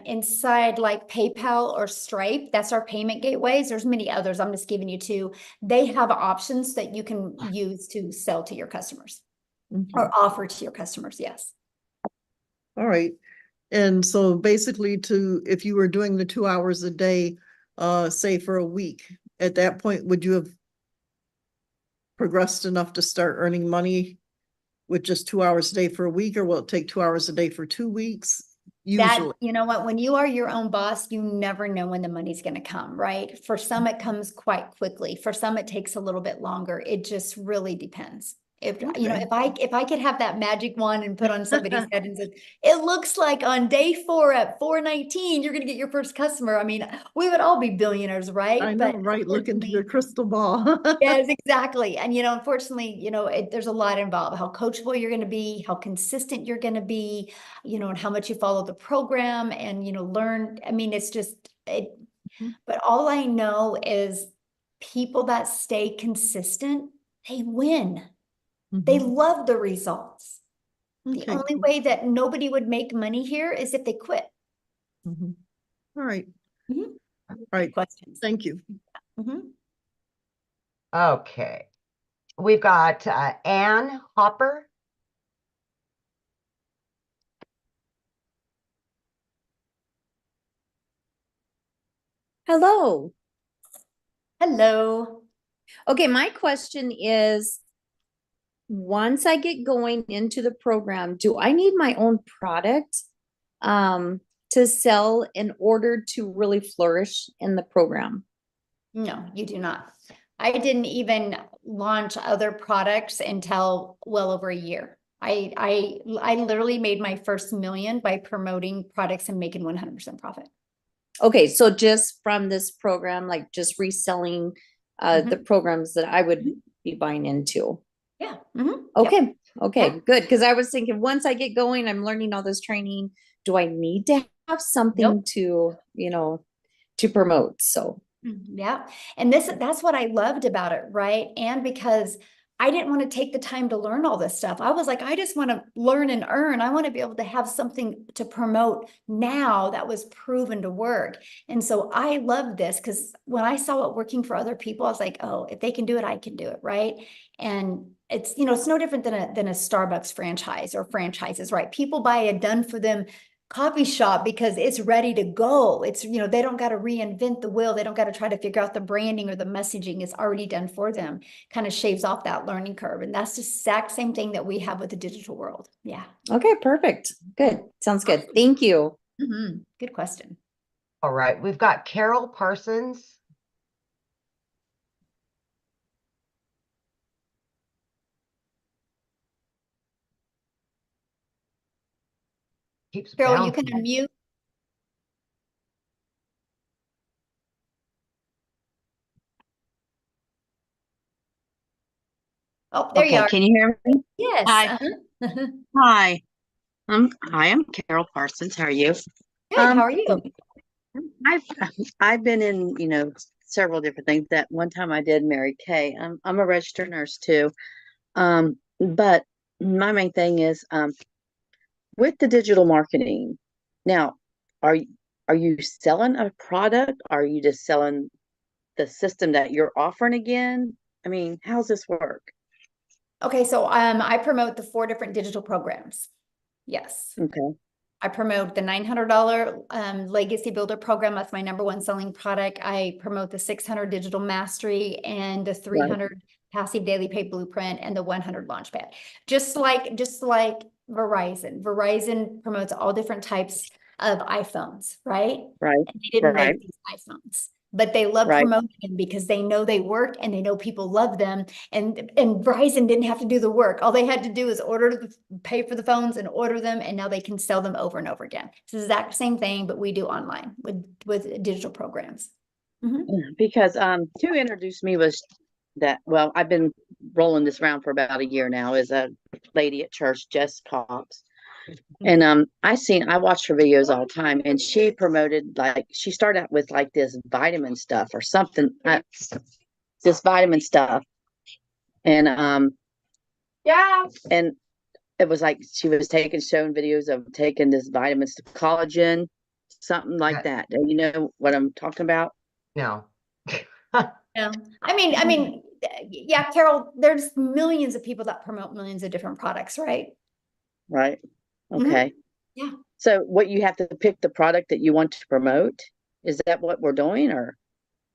inside like PayPal or Stripe, that's our payment gateways. There's many others. I'm just giving you two. They have options that you can use to sell to your customers or offer to your customers. Yes. All right. And so basically if you were doing the 2 hours a day, say for a week, at that point, would you have progressed enough to start earning money with just 2 hours a day for a week, or will it take 2 hours a day for 2 weeks? Usually. You know what, when you are your own boss, you never know when the money's going to come, right? For some, it comes quite quickly. For some, it takes a little bit longer. It just really depends. If if I could have that magic wand and put on somebody's head and said, it looks like on day 4 at 4:19, you're going to get your first customer. I mean, we would all be billionaires, right? I know, right? Look into your crystal ball. Yes, exactly. And, unfortunately, there's a lot involved, how coachable you're going to be, how consistent you're going to be, and how much you follow the program and, learn. I mean, it's just, but all I know is people that stay consistent, they win. They love the results. The only way that nobody would make money here is if they quit. All right. All right. Questions. Thank you. Okay. We've got Ann Hopper. Hello. Hello. Okay, my question is, once I get going into the program, do I need my own product to sell in order to really flourish in the program? No, you do not. I didn't even launch other products until well over a year. I literally made my first million by promoting products and making 100% profit. Okay, so just from this program, like just reselling the programs that I would be buying into. Yeah. Okay. Yep. Okay, Yeah. good. Because I was thinking once I get going, I'm learning all this training. Do I need to have something to, to promote? So yeah. And that's what I loved about it, right? And because I didn't want to take the time to learn all this stuff. I was like, I just want to learn and earn. I want to be able to have something to promote now that was proven to work. And so I love this because when I saw it working for other people, I was like, oh, if they can do it, I can do it, right? And it's, it's no different than a Starbucks franchise or franchises, right? People buy a done for them coffee shop because it's ready to go. It's, they don't got to reinvent the wheel. They don't got to try to figure out the branding or the messaging. It's already done for them. Kind of shaves off that learning curve. And that's the exact same thing that we have with the digital world. Yeah. Okay, perfect. Good. Sounds good. Thank you. Good question. All right. We've got Carol Parsons. Carol, you can unmute. Oh, there you are. Can you hear me? Yes. Hi. Hi. I am Carol Parsons. How are you? Good. How are you? I've been in, several different things. That one time I did Mary Kay. I'm a registered nurse too. But my main thing is with the digital marketing. Now, are you selling a product? Are you just selling the system that you're offering again? I mean, how's this work? Okay, so I promote the 4 different digital programs. Yes. Okay. I promote the $900 Legacy Builder program. That's my #1 selling product. I promote the 600 Digital Mastery and the 300 Passive Daily Pay Blueprint and the 100 Launchpad. Just like Verizon. Verizon promotes all different types of iPhones, right? Right. And they didn't make these iPhones, but they love promoting them because they know they work and they know people love them. And Verizon didn't have to do the work. All they had to do is pay for the phones and order them, and now they can sell them over and over again. It's the exact same thing, but we do online with digital programs. Because who introduced me was that, well, I've been rolling this around for about a year now, is a lady at church, Jess Cox. And I watched her videos all the time, and she promoted, like, she started out with like this vitamin stuff or something, this vitamin stuff. And Yeah. and it was like she was showing videos of taking this vitamins to collagen, something like that. Do you know what I'm talking about? No. Yeah. I mean, yeah, Carol, there's millions of people that promote millions of different products, right? Right. Mhm. Okay. Yeah. So what, you have to pick the product that you want to promote? Is that what we're doing? Or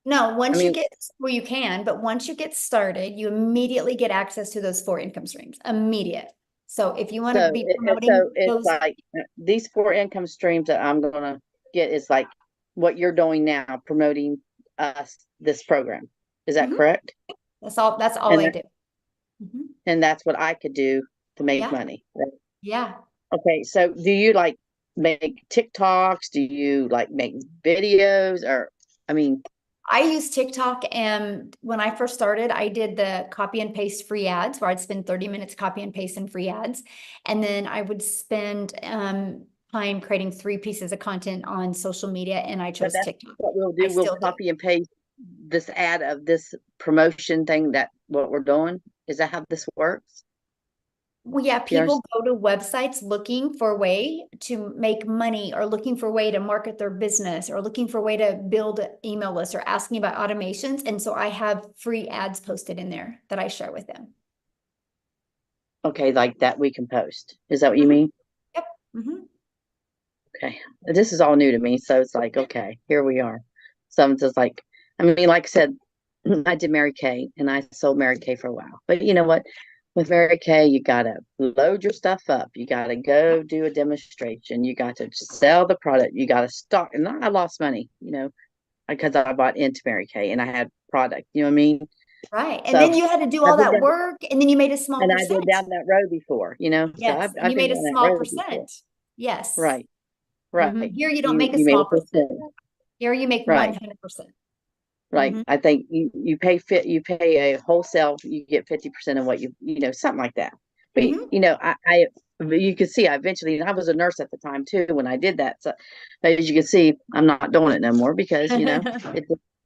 No, once you mean- get, well, you can, but once you get started, you immediately get access to those 4 income streams, immediate. So if you want to be promoting so it's those, like these 4 income streams that I'm gonna get is like what you're doing now, promoting us this program. Is that Mhm. correct? that's all And they that- do. Mhm. And that's what I could do to make Yeah. money. Right? Yeah. Okay, so do you like make TikToks? Do you like make videos? Or I mean, I use TikTok, and when I first started, I did the copy and paste free ads where I'd spend 30 minutes copy and paste in free ads. And then I would spend time creating 3 pieces of content on social media, and I but chose that's TikTok. what we'll I do. We'll still do. copy and paste this ad of this promotion thing, that what we're doing. Is that how this works? Well, yeah, You people go to websites looking for a way to make money, or looking for a way to market their business, or looking for a way to build an email list, or asking about automations. And so I have free ads posted in there that I share with them. Okay, like that we can post. Is that what you Mhm. mean? Yep. Mm-hmm. Okay. This is all new to me, so it's like, okay, here we are. So I'm just like, I mean, like I said, I did Mary Kay, and I sold Mary Kay for a while. But you know what? With Mary Kay, you gotta load your stuff up. You gotta go do a demonstration. You got to sell the product. You gotta stock. And I lost money, because I bought into Mary Kay and I had product. You know what I mean? Right. And So then you had to do I've all been that down, work, and then you made a small and I did percent. down that road before. So Yes. And I've you been made a down that small road before. percent. Yes. Right. Mhm. Right. Here you don't make a You made small a percent. percent. Here you make Right. 100%. Right. Mhm. I think you pay a wholesale, you get 50% of what something like that. But Mhm. you can see, I was a nurse at the time too when I did that. So as you can see, I'm not doing it no more because it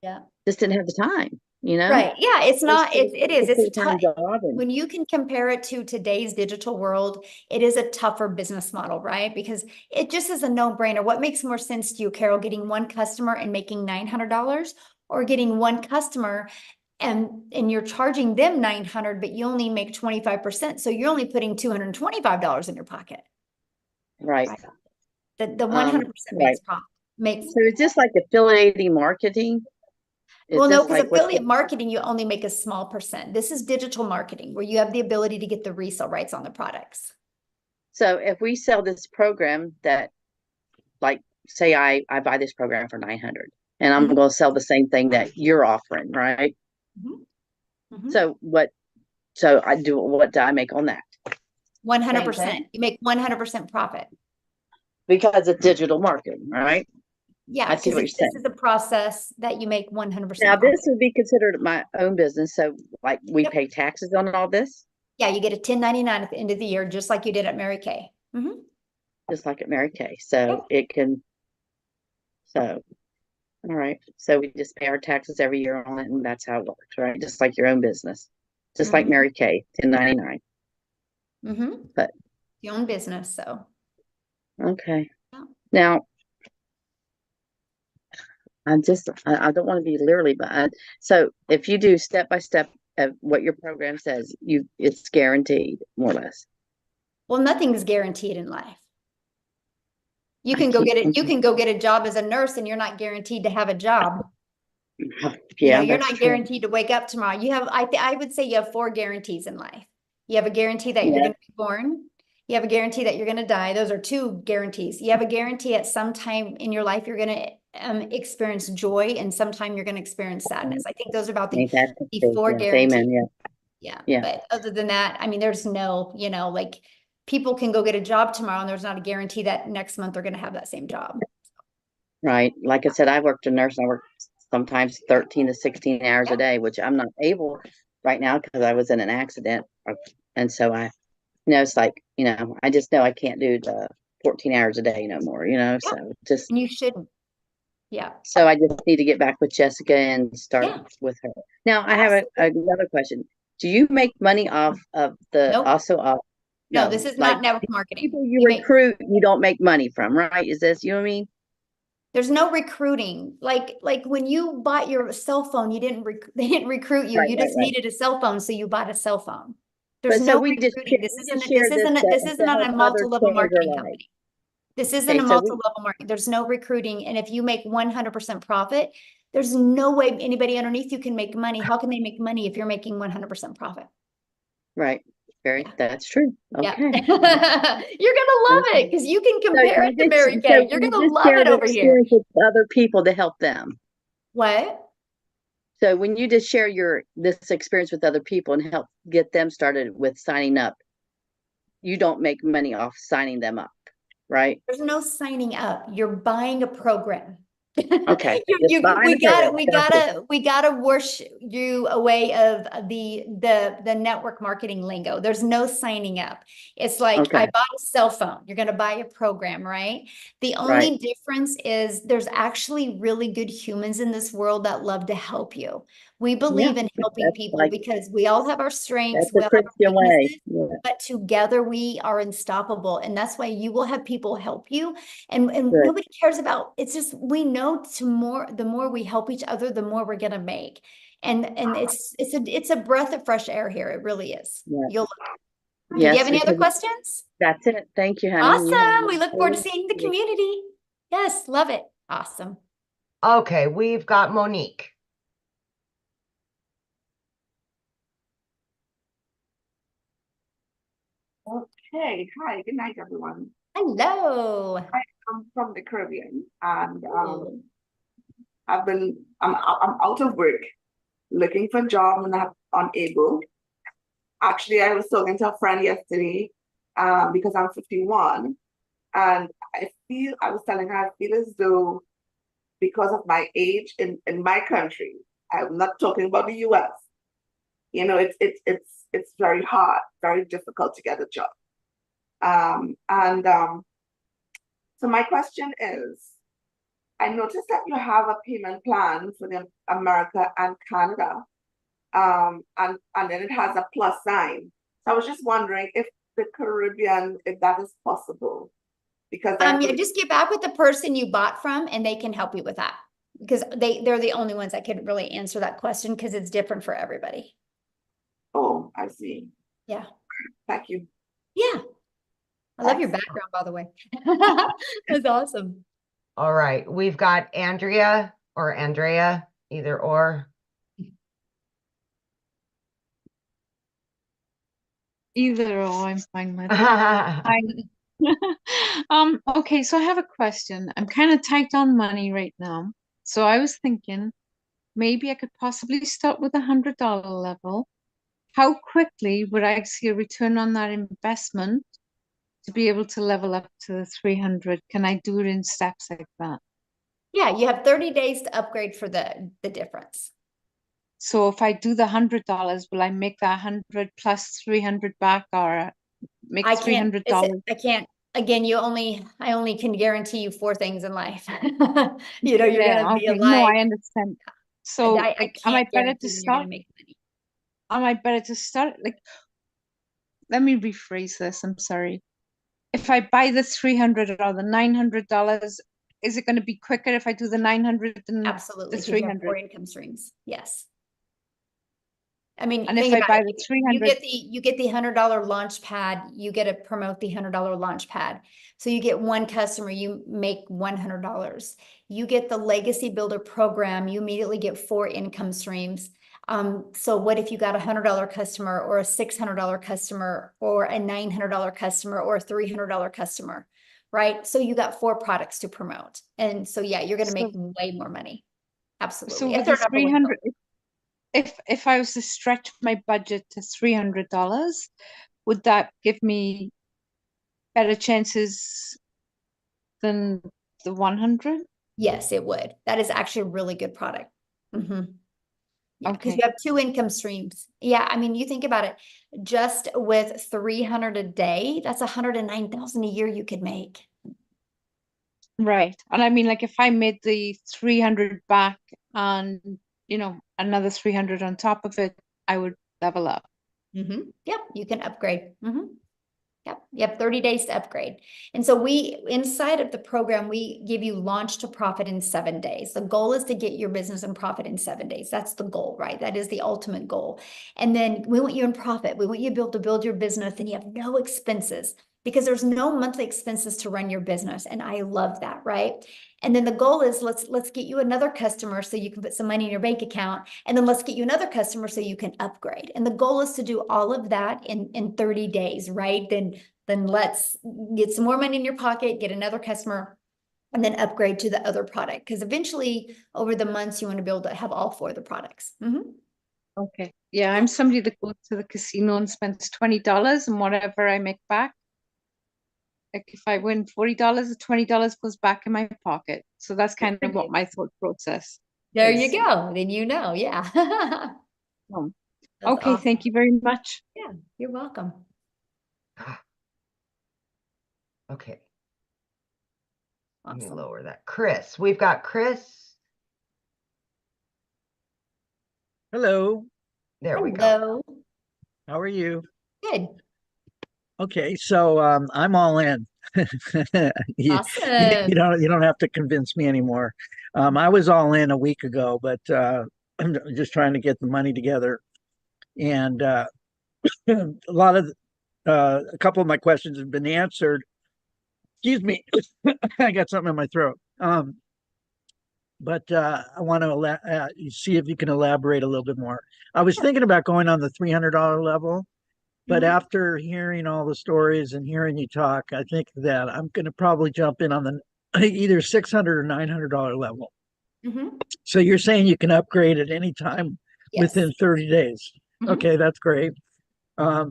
Yeah. just didn't have the time. Right. Yeah. It's not, it is. It's a It's tough. full-time job. And When you can compare it to today's digital world, it is a tougher business model, right? Because it just is a no-brainer. What makes more sense to you, Carol, getting one customer and making $900, or getting one customer and you're charging them 900, but you only make 25%. So you're only putting $225 in your pocket. right. Right. The 100% Right. makes profit. Makes So it's just like affiliating marketing. Is Well, no, this because like what affiliate marketing, you only make a small percent. This is digital marketing where you have the ability to get the resale rights on the products. So if we sell this program that, like, say I buy this program for 900, and I'm Mhm. going to sell the same thing that you're offering, right? Mhm. Mhm. So what do I make on that? 100%. You make 100% profit. Because it's digital marketing, right? Yeah, I see because what you're this saying. is a process that you make 100% Now profit. this would be considered my own business. So like we Yep. pay taxes on all this, Yeah, you get a 1099 at the end of the year, just like you did at Mary Kay. Mhm. just like at Mary Kay. So all right. So we just pay our taxes every year on it, and that's how it works, right? Just like your own business. Just like Mhm. Mary Kay, 1099. Mhm. But Your own business, so. okay. Yeah. Now I don't want to be literally, but so if you do step by step of what your program says, it's guaranteed, more or less. Well, nothing's guaranteed in life. You I can go keep get it. You thinking, can go get a job as a nurse, and you're not guaranteed to have a job. yeah, You're that's not true. guaranteed to wake up tomorrow. You have, I would say you have 4 guarantees in life. You have a guarantee that you're Yeah. going to be born. You have a guarantee that you're going to die. Those are 2 guarantees. You have a guarantee at some time in your life, you're going to experience joy, and sometime you're going to experience sadness. I think those are about Ain't that the the truth? 4 Yes, guarantees. amen. Yeah. Yeah. Yeah. But other than that, I mean, there's no, like people can go get a job tomorrow, and there's not a guarantee that next month they're going to have that same job. Right. Like I said, I worked a nurse. I worked sometimes 13 to 16 hours Yeah. a day, which I'm not able right now because I was in an accident. And so it's like I just know I can't do the 14 hours a day no more, so just, And you shouldn't. Yeah. so I just need to get back with Jessica and start Yeah. with her. Now, I have another question. Do you make money off of Nope. also off? No, this is like not network marketing. people you You make, recruit, you don't make money from, right? Is this, you know what I mean? there's no recruiting. Like when you bought your cell phone, they didn't recruit you. Right, You right, just right. needed a cell phone, so you bought a cell phone. There's But so no we just recruiting. we just share This isn't to a help others multi-level change their marketing lives. company. This isn't Okay, a so multi-level marketing. There's no recruiting. And if you make 100% profit, there's no way anybody underneath you can make money. How can they make money if you're making 100% profit? right. Yeah. That's true. Yeah. Okay. You're gonna love it because you can compare it to Mary Kay. You're gonna love share it the over here. experience with other people to help them. What? So when you just share this experience with other people and help get them started with signing up, you don't make money off signing them up, right? There's no signing up. You're buying a program. Okay. Buying we gotta wash you away of the network marketing lingo. There's no signing up. It's like Okay. I bought a cell phone. You're gonna buy a program, right? The only difference is there's actually really good humans in this world that love to help you. We believe in helping people because we all have our strengths, That's we the all have our Christian way. weaknesses, Yeah. but together we are unstoppable. And that's why you will have people help you. And Good. nobody cares about, it's just, we know the more we help each other, the more we're gonna make. And it's a breath of fresh air here. It really is. Yeah. Did you have any other questions? That's it. Thank you, honey. Awesome. We look forward to seeing the community. Yes, love it. Awesome. Okay, we've got Monique. Okay, hi, good night, everyone. Hello. I'm from the Caribbean, and I'm out of work, looking for a job, and I'm unable. Actually, I was talking to a friend yesterday, because I'm 51, and I was telling her, I feel as though because of my age in my country, I'm not talking about the US, it's very hard, very difficult to get a job. So my question is, I noticed that you have a payment plan for the America and Canada, and then it has a plus sign. So I was just wondering if the Caribbean, if that is possible, because Yeah, just get back with the person you bought from, and they can help you with that, because they're the only ones that could really answer that question because it's different for everybody. Oh, I see. Yeah. Thank you. Yeah. I love your background, by the way. That's awesome. All right, we've got Andrea, either or. Either or, I'm fine with okay, so I have a question. I'm kind of tight on money right now. So I was thinking maybe I could possibly start with $100 level. How quickly would I see a return on that investment to be able to level up to the 300? Can I do it in steps like that? Yeah, you have 30 days to upgrade for the difference. So if I do the $100, will I make that 100 plus 300 back, or make $300? I can't. Again, I only can guarantee you 4 things in life. You're gonna be okay. alive. No, I understand. So am I better to start? Make money. Am I better to start? Let me rephrase this. I'm sorry. If I buy the $300 or the $900, is it going to be quicker if I do the 900 than Absolutely, the 300 300? income streams? Yes. I mean, and if I buy the 300, you get the $100 launch pad, you get to promote the $100 launch pad. So you get one customer, you make $100. You get the legacy builder program, you immediately get 4 income streams. So what if you got a $100 customer, or a $600 customer, or a $900 customer, or a $300 customer, right? So you got 4 products to promote. And so, yeah, you're going to make way more money. Absolutely. So with the 300, if I was to stretch my budget to $300, would that give me better chances than the 100? Yes, it would. That is actually a really good product. Yeah, because Okay. you have two income streams. Yeah, I mean, you think about it, just with 300 a day, that's 109,000 a year you could make. Right. And I mean, like if I made the 300 back and, another 300 on top of it, I would level up. Yep, you can upgrade. Yep, you have 30 days to upgrade. And so inside of the program, we give you launch to profit in 7 days. The goal is to get your business in profit in 7 days. That's the goal, right? That is the ultimate goal. And then we want you in profit. We want you to be able to build your business and you have no expenses, because there's no monthly expenses to run your business. And I love that, right? And then the goal is let's get you another customer so you can put some money in your bank account. And then let's get you another customer so you can upgrade. And the goal is to do all of that in 30 days, right? Then let's get some more money in your pocket, get another customer, and then upgrade to the other product. Because eventually over the months, you want to be able to have all 4 of the products. Okay. Yeah, I'm somebody that goes to the casino and spends $20 and whatever I make back. Like if I win $40, the $20 goes back in my pocket. So that's kind of what my thought process There is. you go. Then yeah. Um, That's okay, awesome. thank you very much. Yeah, you're welcome. Okay. Let me Awesome. lower that. Chris, we've got Chris. Hello. There we go. Hello. How are you? Good. Okay, so I'm all in. You, Awesome. you don't have to convince me anymore. I was all in a week ago, but I'm just trying to get the money together. And a couple of my questions have been answered. Excuse me, I got something in my throat. But I want to see if you can elaborate a little bit more. I was thinking about going on the $300 level. But after hearing all the stories and hearing you talk, I think that I'm going to probably jump in on the either $600 or $900 level. So you're saying you can upgrade at any time within 30 days. Okay, that's great. But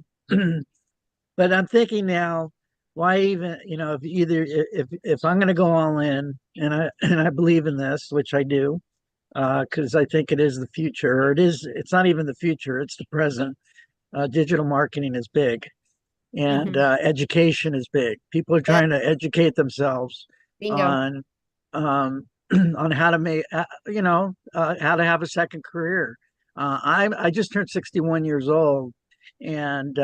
I'm thinking now, why even, if I'm going to go all in, and I believe in this, which I do, because I think it is the future, or it's not even the future, it's the present. Digital marketing is big, and education is big. People are trying to educate themselves on on how to make how to have a second career. I just turned 61 years old, and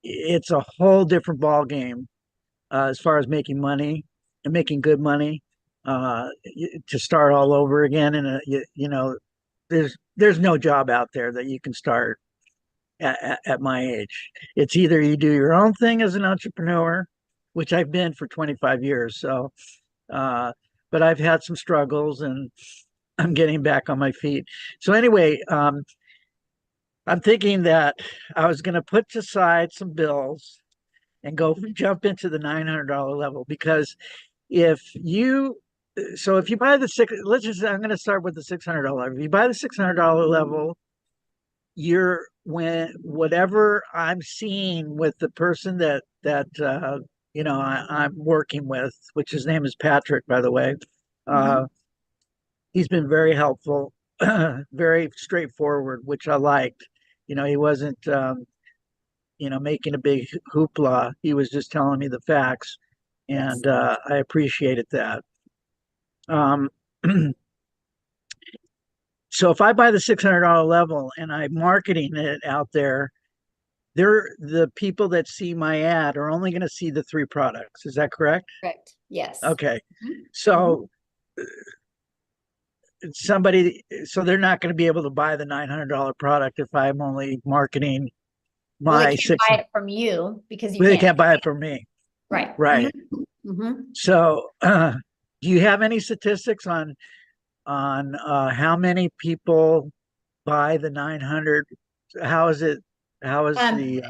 it's a whole different ball game as far as making money and making good money, to start all over again. And there's no job out there that you can start at my age. It's either you do your own thing as an entrepreneur, which I've been for 25 years. So, but I've had some struggles and I'm getting back on my feet. So anyway, I'm thinking that I was going to put aside some bills and go jump into the $900 level, because if you buy I'm going to start with the $600. If you buy the $600 level, whatever I'm seeing with the person that I'm working with, which his name is Patrick, by the way. He's been very helpful, very straightforward, which I liked. He wasn't making a big hoopla. He was just telling me the facts, and I appreciated that. So if I buy the $600 level and I'm marketing it out there, the people that see my ad are only going to see the 3 products. Is that correct? Correct. Yes. Okay. So so they're not going to be able to buy the $900 product if I'm only marketing they can't buy it from you because they can't buy it from me. Right. Right. So do you have any statistics on how many people buy the 900? How is the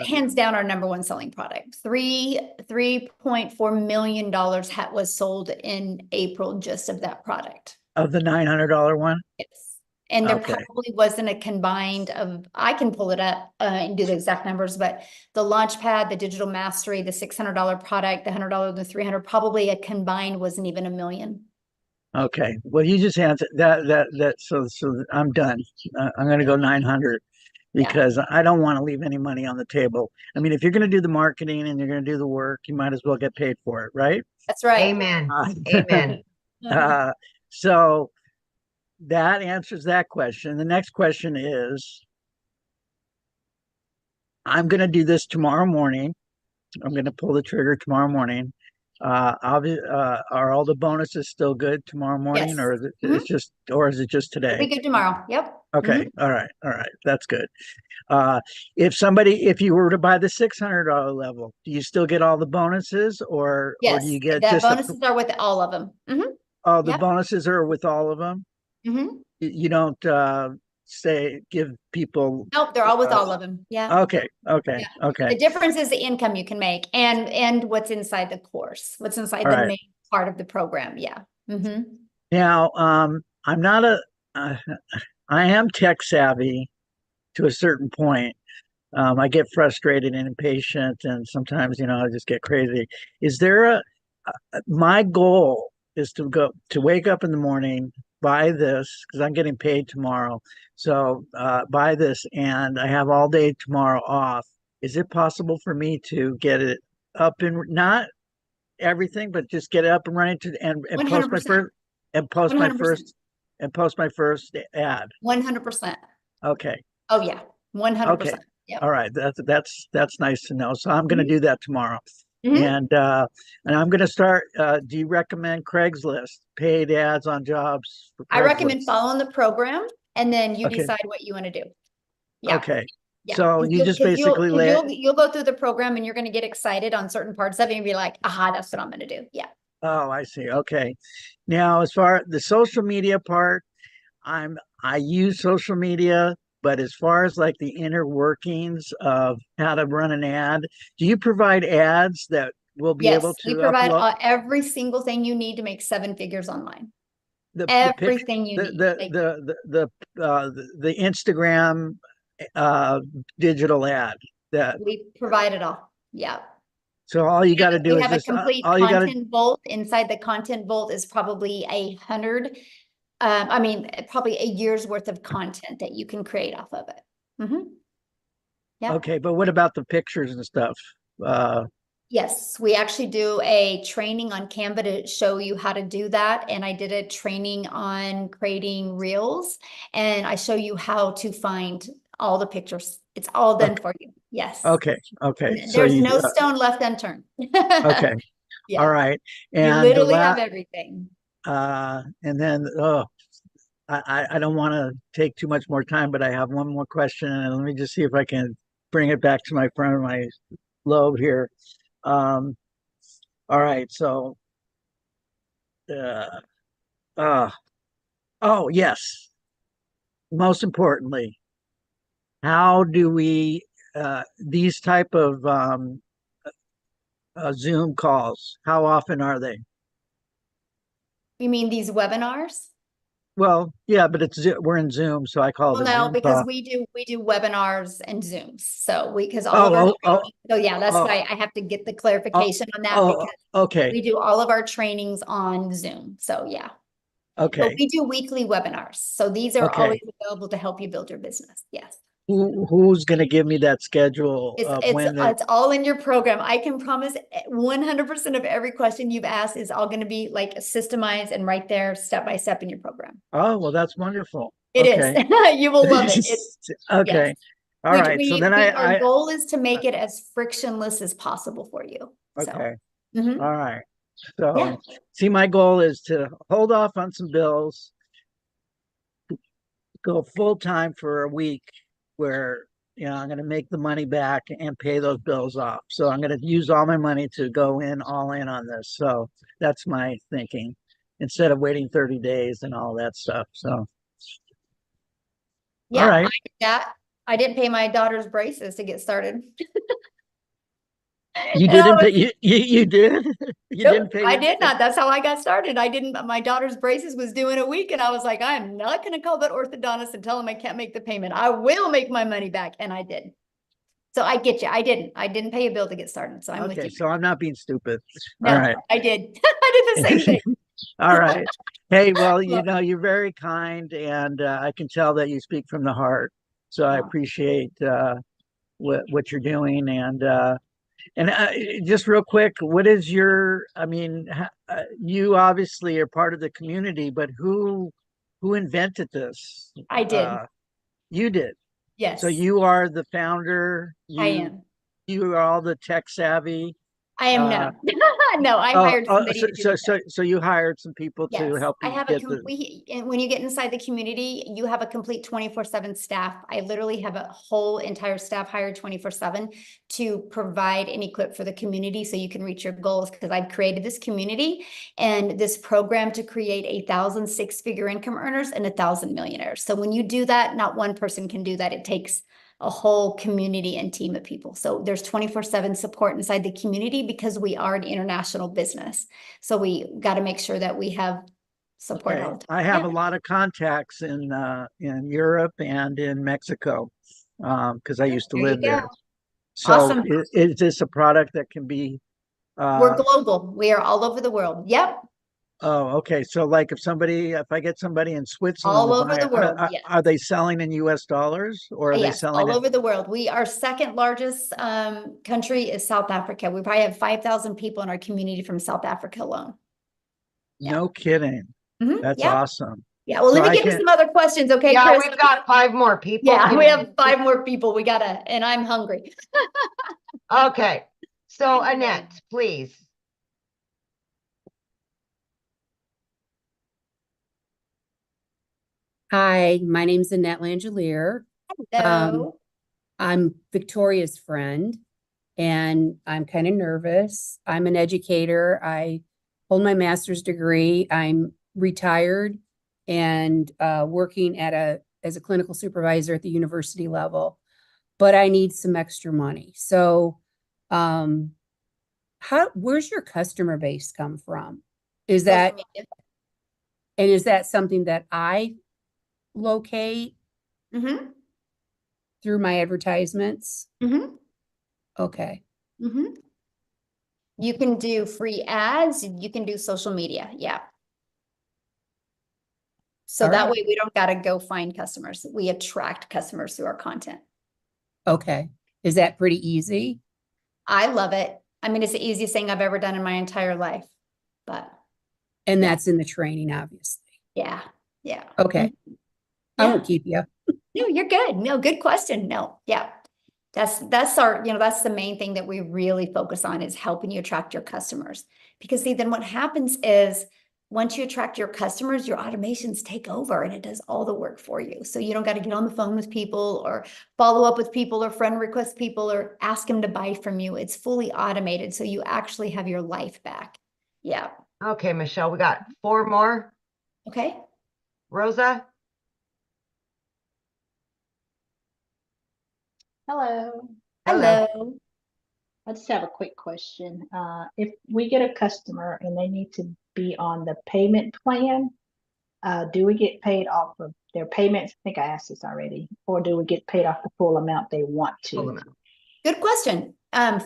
hands down our number one selling product? $3.4 million was sold in April just of that product. Of the $900 one? Yes. And there probably wasn't a combined I can pull it up and do the exact numbers, but the Launchpad, the Digital Mastery, the $600 product, the $100, the $300, probably a combined wasn't even $1 million. Okay. Well, you just answered that. So I'm done. I'm going to go 900 because I don't want to leave any money on the table. I mean, if you're going to do the marketing and you're going to do the work, you might as well get paid for it, right? That's right. Amen. Amen. So that answers that question. The next question is, I'm going to do this tomorrow morning. I'm going to pull the trigger tomorrow morning. Are all the bonuses still good tomorrow morning, Yes. or is it it's just, or is it just It'll today? be good tomorrow. Yep. Okay. All right. That's good. If you were to buy the $600 level, do you still get all the bonuses, or do Yes. you get The just bonuses are with all of them. oh, the Yep. bonuses are with all of them? You don't give people. Nope, they're all with all of them. Yeah. Okay. Yeah. The difference is the income you can make and what's inside the course, what's inside All the right. main part of the program. Yeah. Now, I'm not I am tech savvy to a certain point. I get frustrated and impatient, and sometimes, I just get crazy. Is there my goal is to wake up in the morning, buy this, because I'm getting paid tomorrow. So buy this, and I have all day tomorrow off. Is it possible for me to get it up and not everything, but just get it up and running and post my 100%. first and post my 100%. first and post my first ad? 100%. Okay. Oh yeah. 100%. Okay. Yep. All right. That's nice to know. So I'm going to do that tomorrow. Mhm. And I'm going to start. Do you recommend Craigslist, paid ads on jobs for I recommend Craigslist? following the program and then you Okay. decide what you want to do. Yeah. Okay. Yeah. So 'Cause you just basically you'll go through the program and you're going to get excited on certain parts of it and be like, aha, that's what I'm going to do. Yeah. Oh, I see. Okay. Now, as far as the social media part, I use social media, but as far as like the inner workings of how to run an ad, do you provide ads that will be able Yes, to we provide upload every single thing you need to make 7 figures online. the picture, Everything you need. Like, the Instagram digital ad that we provide it all. Yeah. so all you got to do We is have a just complete all you got to content vault. Inside the content vault is probably 100. I mean, probably a year's worth of content that you can create off of it. Yeah. okay, but what about the pictures and stuff? Yes, we actually do a training on Canva to show you how to do that. And I did a training on creating reels, and I show you how to find all the pictures. It's all done for you. Yes. Okay. So There's no stone left unturned. okay. Yeah. All right. You And literally have everything. and then I don't want to take too much more time, but I have one more question, and let me just see if I can bring it back to my front of my lobe here. All right, so oh yes, most importantly, how do we these type of Zoom calls, how often are they? You mean these webinars? Well, yeah, but we're in Zoom, so I call it Well, a no, Zoom because call. we do webinars and Zooms. So because all of our training, so yeah, that's why I have to get the clarification on that because okay. we do all of our trainings on Zoom. So yeah. Okay. But we do weekly webinars. So these are Okay. always available to help you build your business. Yes. Who's going to give me that schedule of when It's all in your program. I can promise 100% of every question you've asked is all going to be like systemized and right there step by step in your program. Oh, well, that's wonderful. It Okay. is. You will love it. Okay. Yes. All right. So then our goal is to make it as frictionless as possible for you. Okay. So. All right. So Yeah. see, my goal is to hold off on some bills, go full time for a week where, I'm going to make the money back and pay those bills off. So I'm going to use all my money to go all in on this. So that's my thinking instead of waiting 30 days and all that stuff. So. Yeah, all right. I didn't pay my daughter's braces to get started. You didn't pay, you did? You Nope, didn't pay? I did not. That's how I got started. I didn't, my daughter's braces was due in a week and I was like, I'm not going to call that orthodontist and tell him I can't make the payment. I will make my money back. And I did. So I get you. I didn't pay a bill to get started. So I'm with you. So I'm not being stupid. No, all right. I did. I did the same thing. All right. Hey, well, Well- you're very kind, and I can tell that you speak from the heart. So I Oh. appreciate what you're doing, and just real quick, what is your? I mean, you obviously are part of the community, but who invented this? I did. You did. So Yes, you are the founder. I am. You are all the tech savvy. I am Uh, no. No, I oh, hired somebody to do it. so you hired some people to Yes, help I you have a get the. complete, and when you get inside the community, you have a complete 24/7 staff. I literally have a whole entire staff hired 24/7 to provide and equip for the community so you can reach your goals, because I've created this community and this program to create 1,000 six-figure income earners and 1,000 millionaires. So when you do that, not one person can do that. It takes a whole community and team of people. So there's 24/7 support inside the community because we are an international business. So we got to make sure that we have support Okay. all the time. I have Yeah. a lot of contacts in Europe and in Mexico because I used to There you live there. go. So Awesome. is this a product that can be? We're global. We are all over the world. Yep. Oh, okay. So like if I get somebody in Switzerland All to over buy the it, world. Yes. are they selling in US dollars or are they Yes, selling all it? over the world. Our second largest country is South Africa. We probably have 5,000 people in our community from South Africa alone. No kidding. That's Yeah. awesome. Yeah. Well, So let me I get to can, some other questions. Okay, Yeah, Chris? we've got 5 more people. Yeah, we have 5 more people. And I'm hungry. Okay. So Annette, please. Hi, my name's Annette Langelier. Hello. I'm Victoria's friend, and I'm kind of nervous. I'm an educator. I hold my master's degree. I'm retired and working as a clinical supervisor at the university level, but I need some extra money. So, where's your customer base come from? Is that something that I locate Mm-hmm. through my advertisements? Mm-hmm. Okay. Mm-hmm. You can do free ads. You can do social media. Yeah. So All that right. way we don't got to go find customers. We attract customers through our content. Okay. Is that pretty easy? I love it. I mean, it's the easiest thing I've ever done in my entire life, but. And Yeah. that's in the training, obviously. Yeah. Yeah. Okay. I won't keep you. No, you're good. No, good question. No. Yeah. That's our, that's the main thing that we really focus on is helping you attract your customers. Because see, then what happens is once you attract your customers, your automations take over and it does all the work for you. So you don't got to get on the phone with people or follow up with people or friend request people or ask them to buy from you. It's fully automated. So you actually have your life back. Yeah. Okay, Michelle, we got 4 more. Okay. Rosa? Hello. Hello. I just have a quick question. If we get a customer and they need to be on the payment plan, do we get paid off of their payments? I think I asked this already. Or do we get paid off the full amount they want to? Full amount. Good question.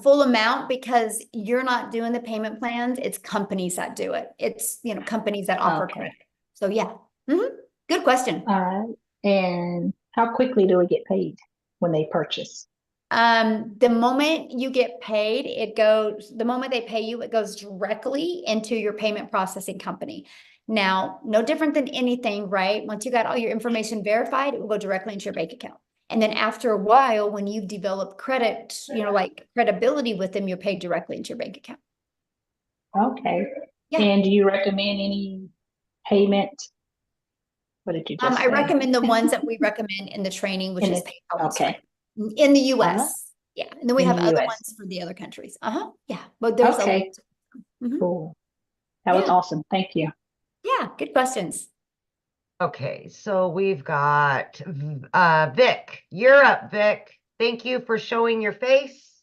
Full amount because you're not doing the payment plans. It's companies that do it. It's, companies that offer credit. So yeah. Good question. All right. And how quickly do we get paid when they purchase? The moment you get paid, the moment they pay you, it goes directly into your payment processing company. Now, no different than anything, right? Once you got all your information verified, it will go directly into your bank account. And then after a while, when you've developed credit, like credibility with them, you're paid directly into your bank account. Okay. Yeah. And do you recommend any payment? What did you just say? I recommend the ones that we recommend in the training, which is PayPal. Okay. In the US. Yeah. And then we In have the other US. ones for the other countries. Yeah. But there's Okay. Cool. That was awesome. Thank you. Yeah. Good questions. Okay, so we've got Vic. You're up, Vic. Thank you for showing your face.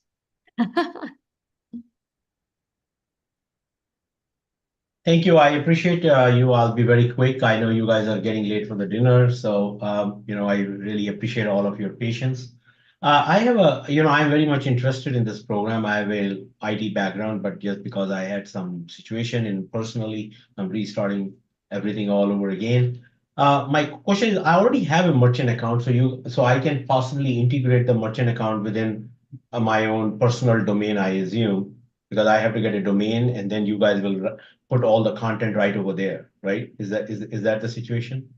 Thank you. I appreciate you. I'll be very quick. I know you guys are getting late for the dinner, so I really appreciate all of your patience. I have I'm very much interested in this program. I have a IT background, but just because I had some situation and personally, I'm restarting everything all over again. My question is, I already have a merchant account, so I can possibly integrate the merchant account within my own personal domain, I assume, because I have to get a domain, and then you guys will put all the content right over there, right? Is that the situation?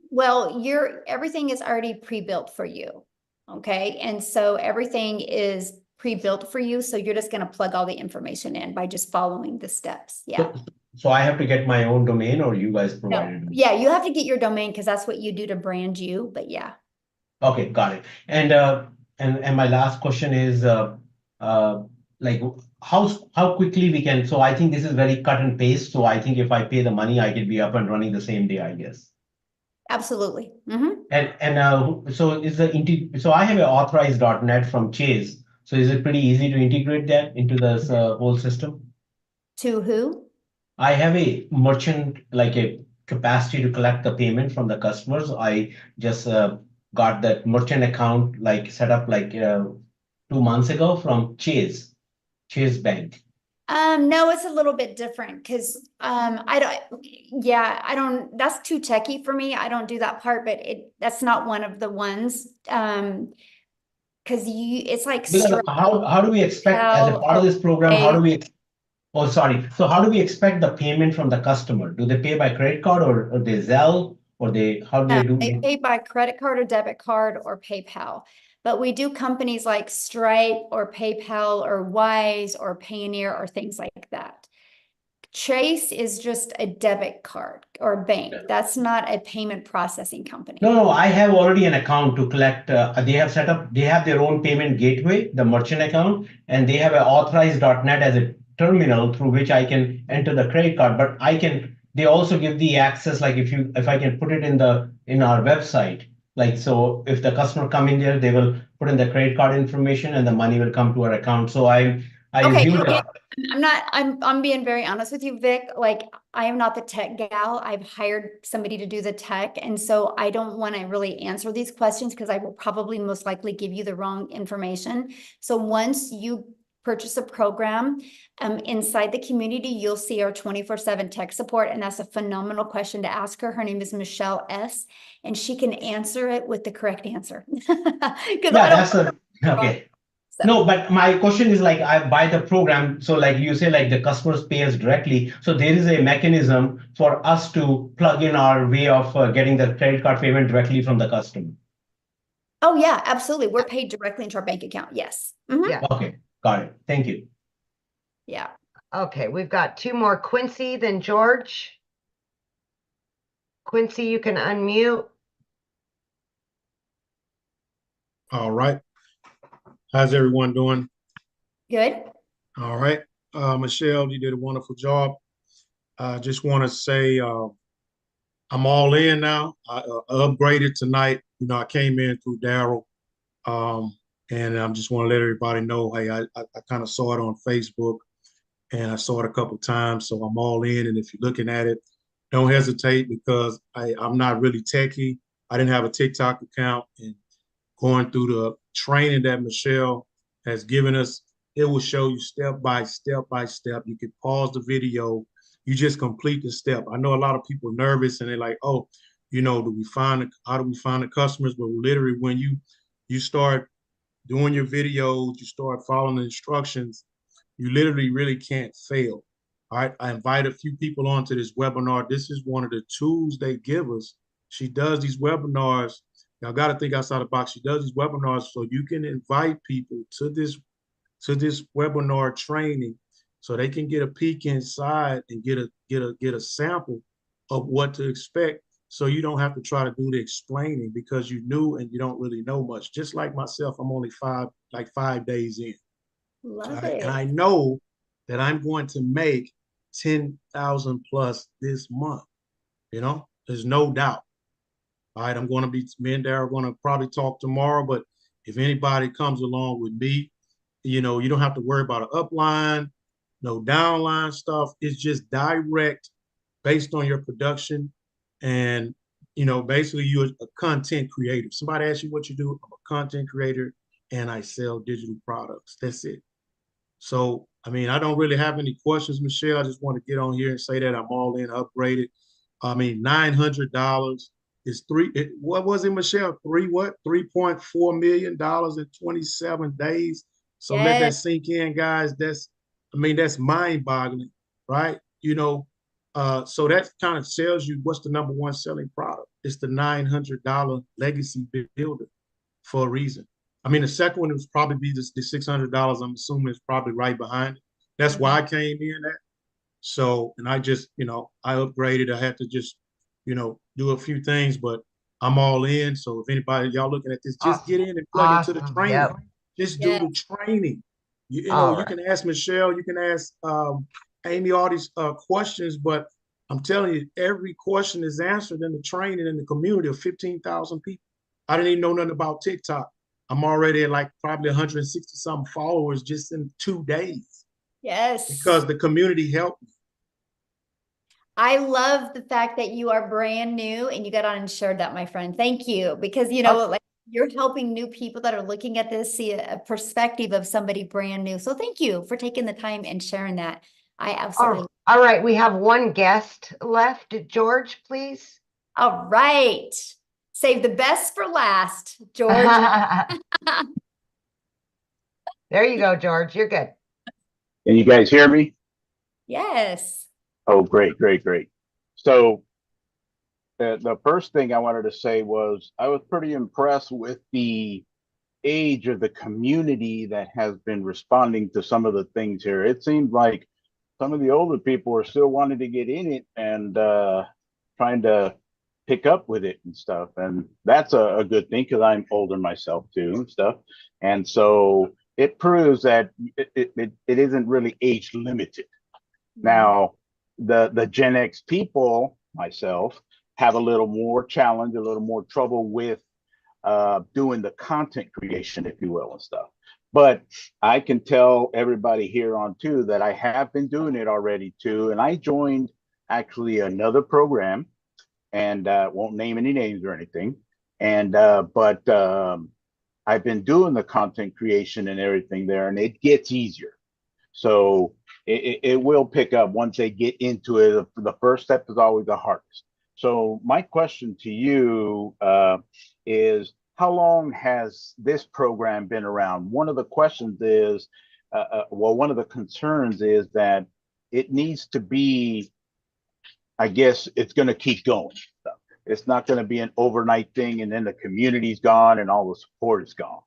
Well, everything is already pre-built for you. Okay. And so everything is pre-built for you. So you're just going to plug all the information in by just following the steps. Yeah. So I have to get my own domain, or you guys No. provided me? Yeah. You have to get your domain because that's what you do to brand you. But yeah. Okay, got it. And my last question is uh like how quickly we can, so I think this is very cut and paste. So I think if I pay the money, I can be up and running the same day, I guess. Absolutely. Mm-hmm. So I have an authorized.net from Chase. So is it pretty easy to integrate that into this whole system? To who? I have a merchant, like a capacity to collect the payment from the customers. I just got that merchant account like set up like 2 months ago from Chase Bank. No, it's a little bit different because I don't, that's too techy for me. I don't do that part, but that's not one of the ones. Because it's like Because how do we expect as a part of this program, oh sorry. So how do we expect the payment from the customer? Do they pay by credit card or they Zelle or how do they do They pay by credit card or debit card or PayPal. But we do companies like Stripe or PayPal or Wise or Payoneer or things like that. Chase is just a debit card or bank. That's not a payment processing company. No, I have already an account to collect. They have their own payment gateway, the merchant account, and they have an authorized.net as a terminal through which I can enter the credit card. But they also give the access, like if I can put it in our website, like, so if the customer come in there, they will put in the credit card information and the money will come to our account. So I assume that. I'm being very honest with you, Vic. Like, I am not the tech gal. I've hired somebody to do the tech. And so I don't want to really answer these questions because I will probably most likely give you the wrong information. So once you purchase a program inside the community, you'll see our 24/7 tech support. And that's a phenomenal question to ask her. Her name is Michelle S. And she can answer it with the correct answer. Okay. No, but my question is like I buy the program. So like you say, like the customers pay us directly. So there is a mechanism for us to plug in our way of getting the credit card payment directly from the customer. Oh yeah, absolutely. We're paid directly into our bank account. Yes. Mm-hmm. Yeah. Okay, got it. Thank you. Yeah. Okay, we've got two more. Quincy, then George. Quincy, you can unmute. All right. How's everyone doing? Good. All right. Michelle, you did a wonderful job. I just want to say I'm all in now. I upgraded tonight. You know, I came in through Daryl. And I just want to let everybody know, hey, I kind of saw it on Facebook and I saw it a couple times. So I'm all in. And if you're looking at it, don't hesitate because I'm not really techie. I didn't have a TikTok account, and going through the training that Michelle has given us, it will show you step by step by step. You can pause the video. You just complete the step. I know a lot of people are nervous and they're like, oh, you know, how do we find the customers? But literally when you start doing your videos, you start following the instructions, you literally really can't fail. All right. I invite a few people onto this webinar. This is one of the tools they give us. She does these webinars. Y'all got to think outside the box. She does these webinars so you can invite people to this webinar training so they can get a peek inside and get a sample of what to expect, so you don't have to try to do the explaining because you knew and you don't really know much. Just like myself, I'm only 5 days in. Love it. it. And I know that I'm going to make 10,000 plus this month. You know, there's no doubt. All right, me and Darryl are going to probably talk tomorrow, but if anybody comes along with me, you know, you don't have to worry about an upline, no downline stuff. It's just direct based on your production. And, you know, basically you're a content creator. Somebody asks you what you do, I'm a content creator, and I sell digital products. That's it. So, I mean, I don't really have any questions, Michelle. I just want to get on here and say that I'm all in, upgraded. I mean, $900 is what was it, Michelle? $3.4 million in 27 days. So let that Yes. sink in, guys. That's mind boggling, right? So that kind of tells you what's the number one selling product. It's the $900 legacy builder for a reason. I mean, the second one was probably be the $600. I'm assuming it's probably right behind it. That's why I came in at. So, and I just, I upgraded. I had to just, do a few things, but I'm all in. So if anybody, y'all looking at this, just get in and plug into the training. Yep. Just do the training. You All can ask Michelle, you can ask Amy all these questions, but I'm telling you, every question is answered in the training in the community of 15,000 people. I didn't even know nothing about TikTok. I'm already at like probably 160 some followers just in 2 days Yes. because the community helped me. I love the fact that you are brand new and you got on and shared that, my friend. Thank you. Because, like you're helping new people that are looking at this see a perspective of somebody brand new. So thank you for taking the time and sharing that. I absolutely. All right. We have one guest left. George, please. All right. Save the best for last, George. There you go, George. You're good. Can you guys hear me? Yes. Oh, great, great, great. So the first thing I wanted to say was I was pretty impressed with the age of the community that has been responding to some of the things here. It seems like some of the older people are still wanting to get in it and trying to pick up with it and stuff. And that's a good thing because I'm older myself too and stuff. And so it proves that it isn't really age limited. Now, the Gen X people, myself, have a little more challenge, a little more trouble with doing the content creation, if you will, and stuff. But I can tell everybody here on too that I have been doing it already too. And I joined actually another program and won't name any names or anything. And but I've been doing the content creation and everything there, and it gets easier. So it will pick up once they get into it. The first step is always the hardest. So my question to you is, how long has this program been around? One of the questions is, one of the concerns is that it needs to be, I guess it's going to keep going. It's not going to be an overnight thing and then the community's gone and all the support is gone.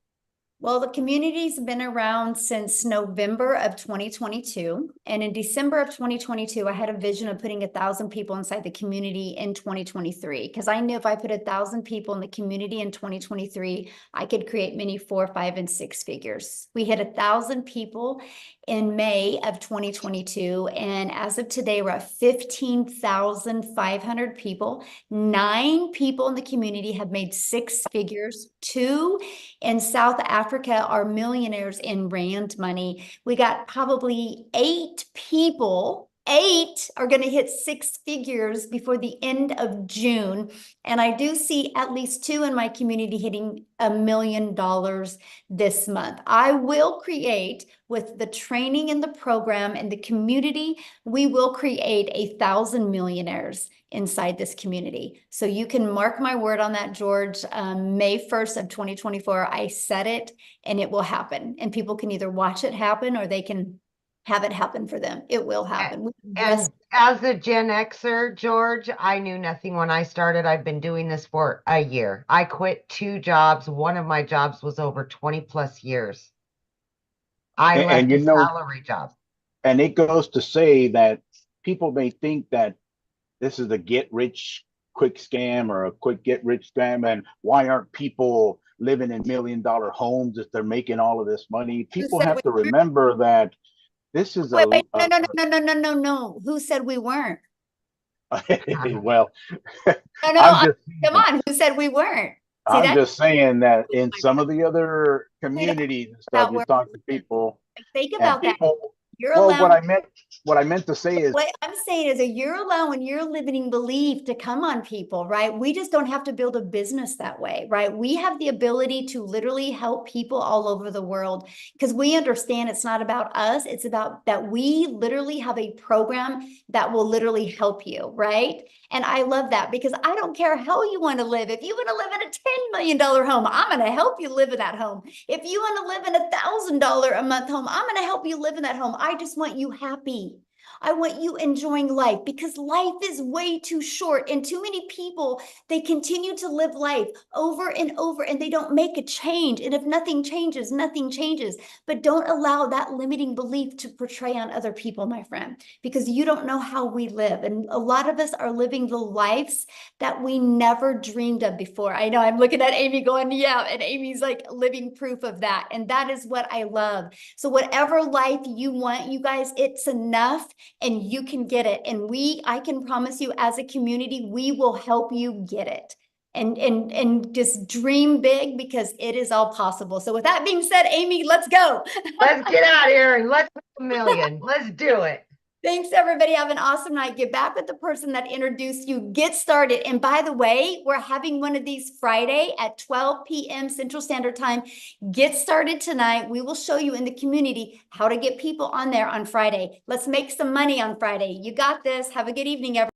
Well, the community's been around since November of 2022. And in December of 2022, I had a vision of putting 1,000 people inside the community in 2023. Because I knew if I put 1,000 people in the community in 2023, I could create many 4, 5, and 6 figures. We hit 1,000 people in May of 2022. And as of today, we're at 15,500 people. 9 people in the community have made 6 figures. 2 in South Africa are millionaires in rand money. We got probably 8 people. 8 are going to hit 6 figures before the end of June. And I do see at least 2 in my community hitting $1 million this month. I will create, with the training in the program and the community, we will create 1,000 millionaires inside this community. So you can mark my word on that, George. May 1st of 2024, I said it and it will happen. And people can either watch it happen or they can have it happen for them. It will happen. And as a Gen Xer, George, I knew nothing when I started. I've been doing this for a year. I quit 2 jobs. One of my jobs was over 20 plus years. I left a salary job. And it goes to say that people may think that this is a get rich quick scam or a quick get rich scam. And why aren't people living in $1 million homes if they're making all of this money? People have to remember that this is no. Who said we weren't? Well, come on. Who said we weren't? See, I'm just saying that in some of the other communities and stuff, you talk to people. Think about that. Well, what I meant to say is, Wait, I'm saying is you're allowing your limiting belief to come on people, right? We just don't have to build a business that way, right? We have the ability to literally help people all over the world because we understand it's not about us. It's about that we literally have a program that will literally help you, right? And I love that because I don't care how you want to live. If you want to live in a $10 million home, I'm going to help you live in that home. If you want to live in a $1,000 a month home, I'm going to help you live in that home. I just want you happy. I want you enjoying life because life is way too short and too many people, they continue to live life over and over and they don't make a change. And if nothing changes, nothing changes. But don't allow that limiting belief to portray on other people, my friend, because you don't know how we live. And a lot of us are living the lives that we never dreamed of before. I know I'm looking at Amy going, yeah, and Amy's like living proof of that. And that is what I love. So whatever life you want, you guys, it's enough. And you can get it. And I can promise you as a community, we will help you get it. And just dream big because it is all possible. So with that being said, Amy, let's go. Let's get out of here and let's make $1 million. Let's do it. Thanks, everybody. Have an awesome night. Get back with the person that introduced you. Get started. And by the way, we're having one of these Friday at 12 p.m. Central Standard Time. Get started tonight. We will show you in the community how to get people on there on Friday. Let's make some money on Friday. You got this. Have a good evening, everyone.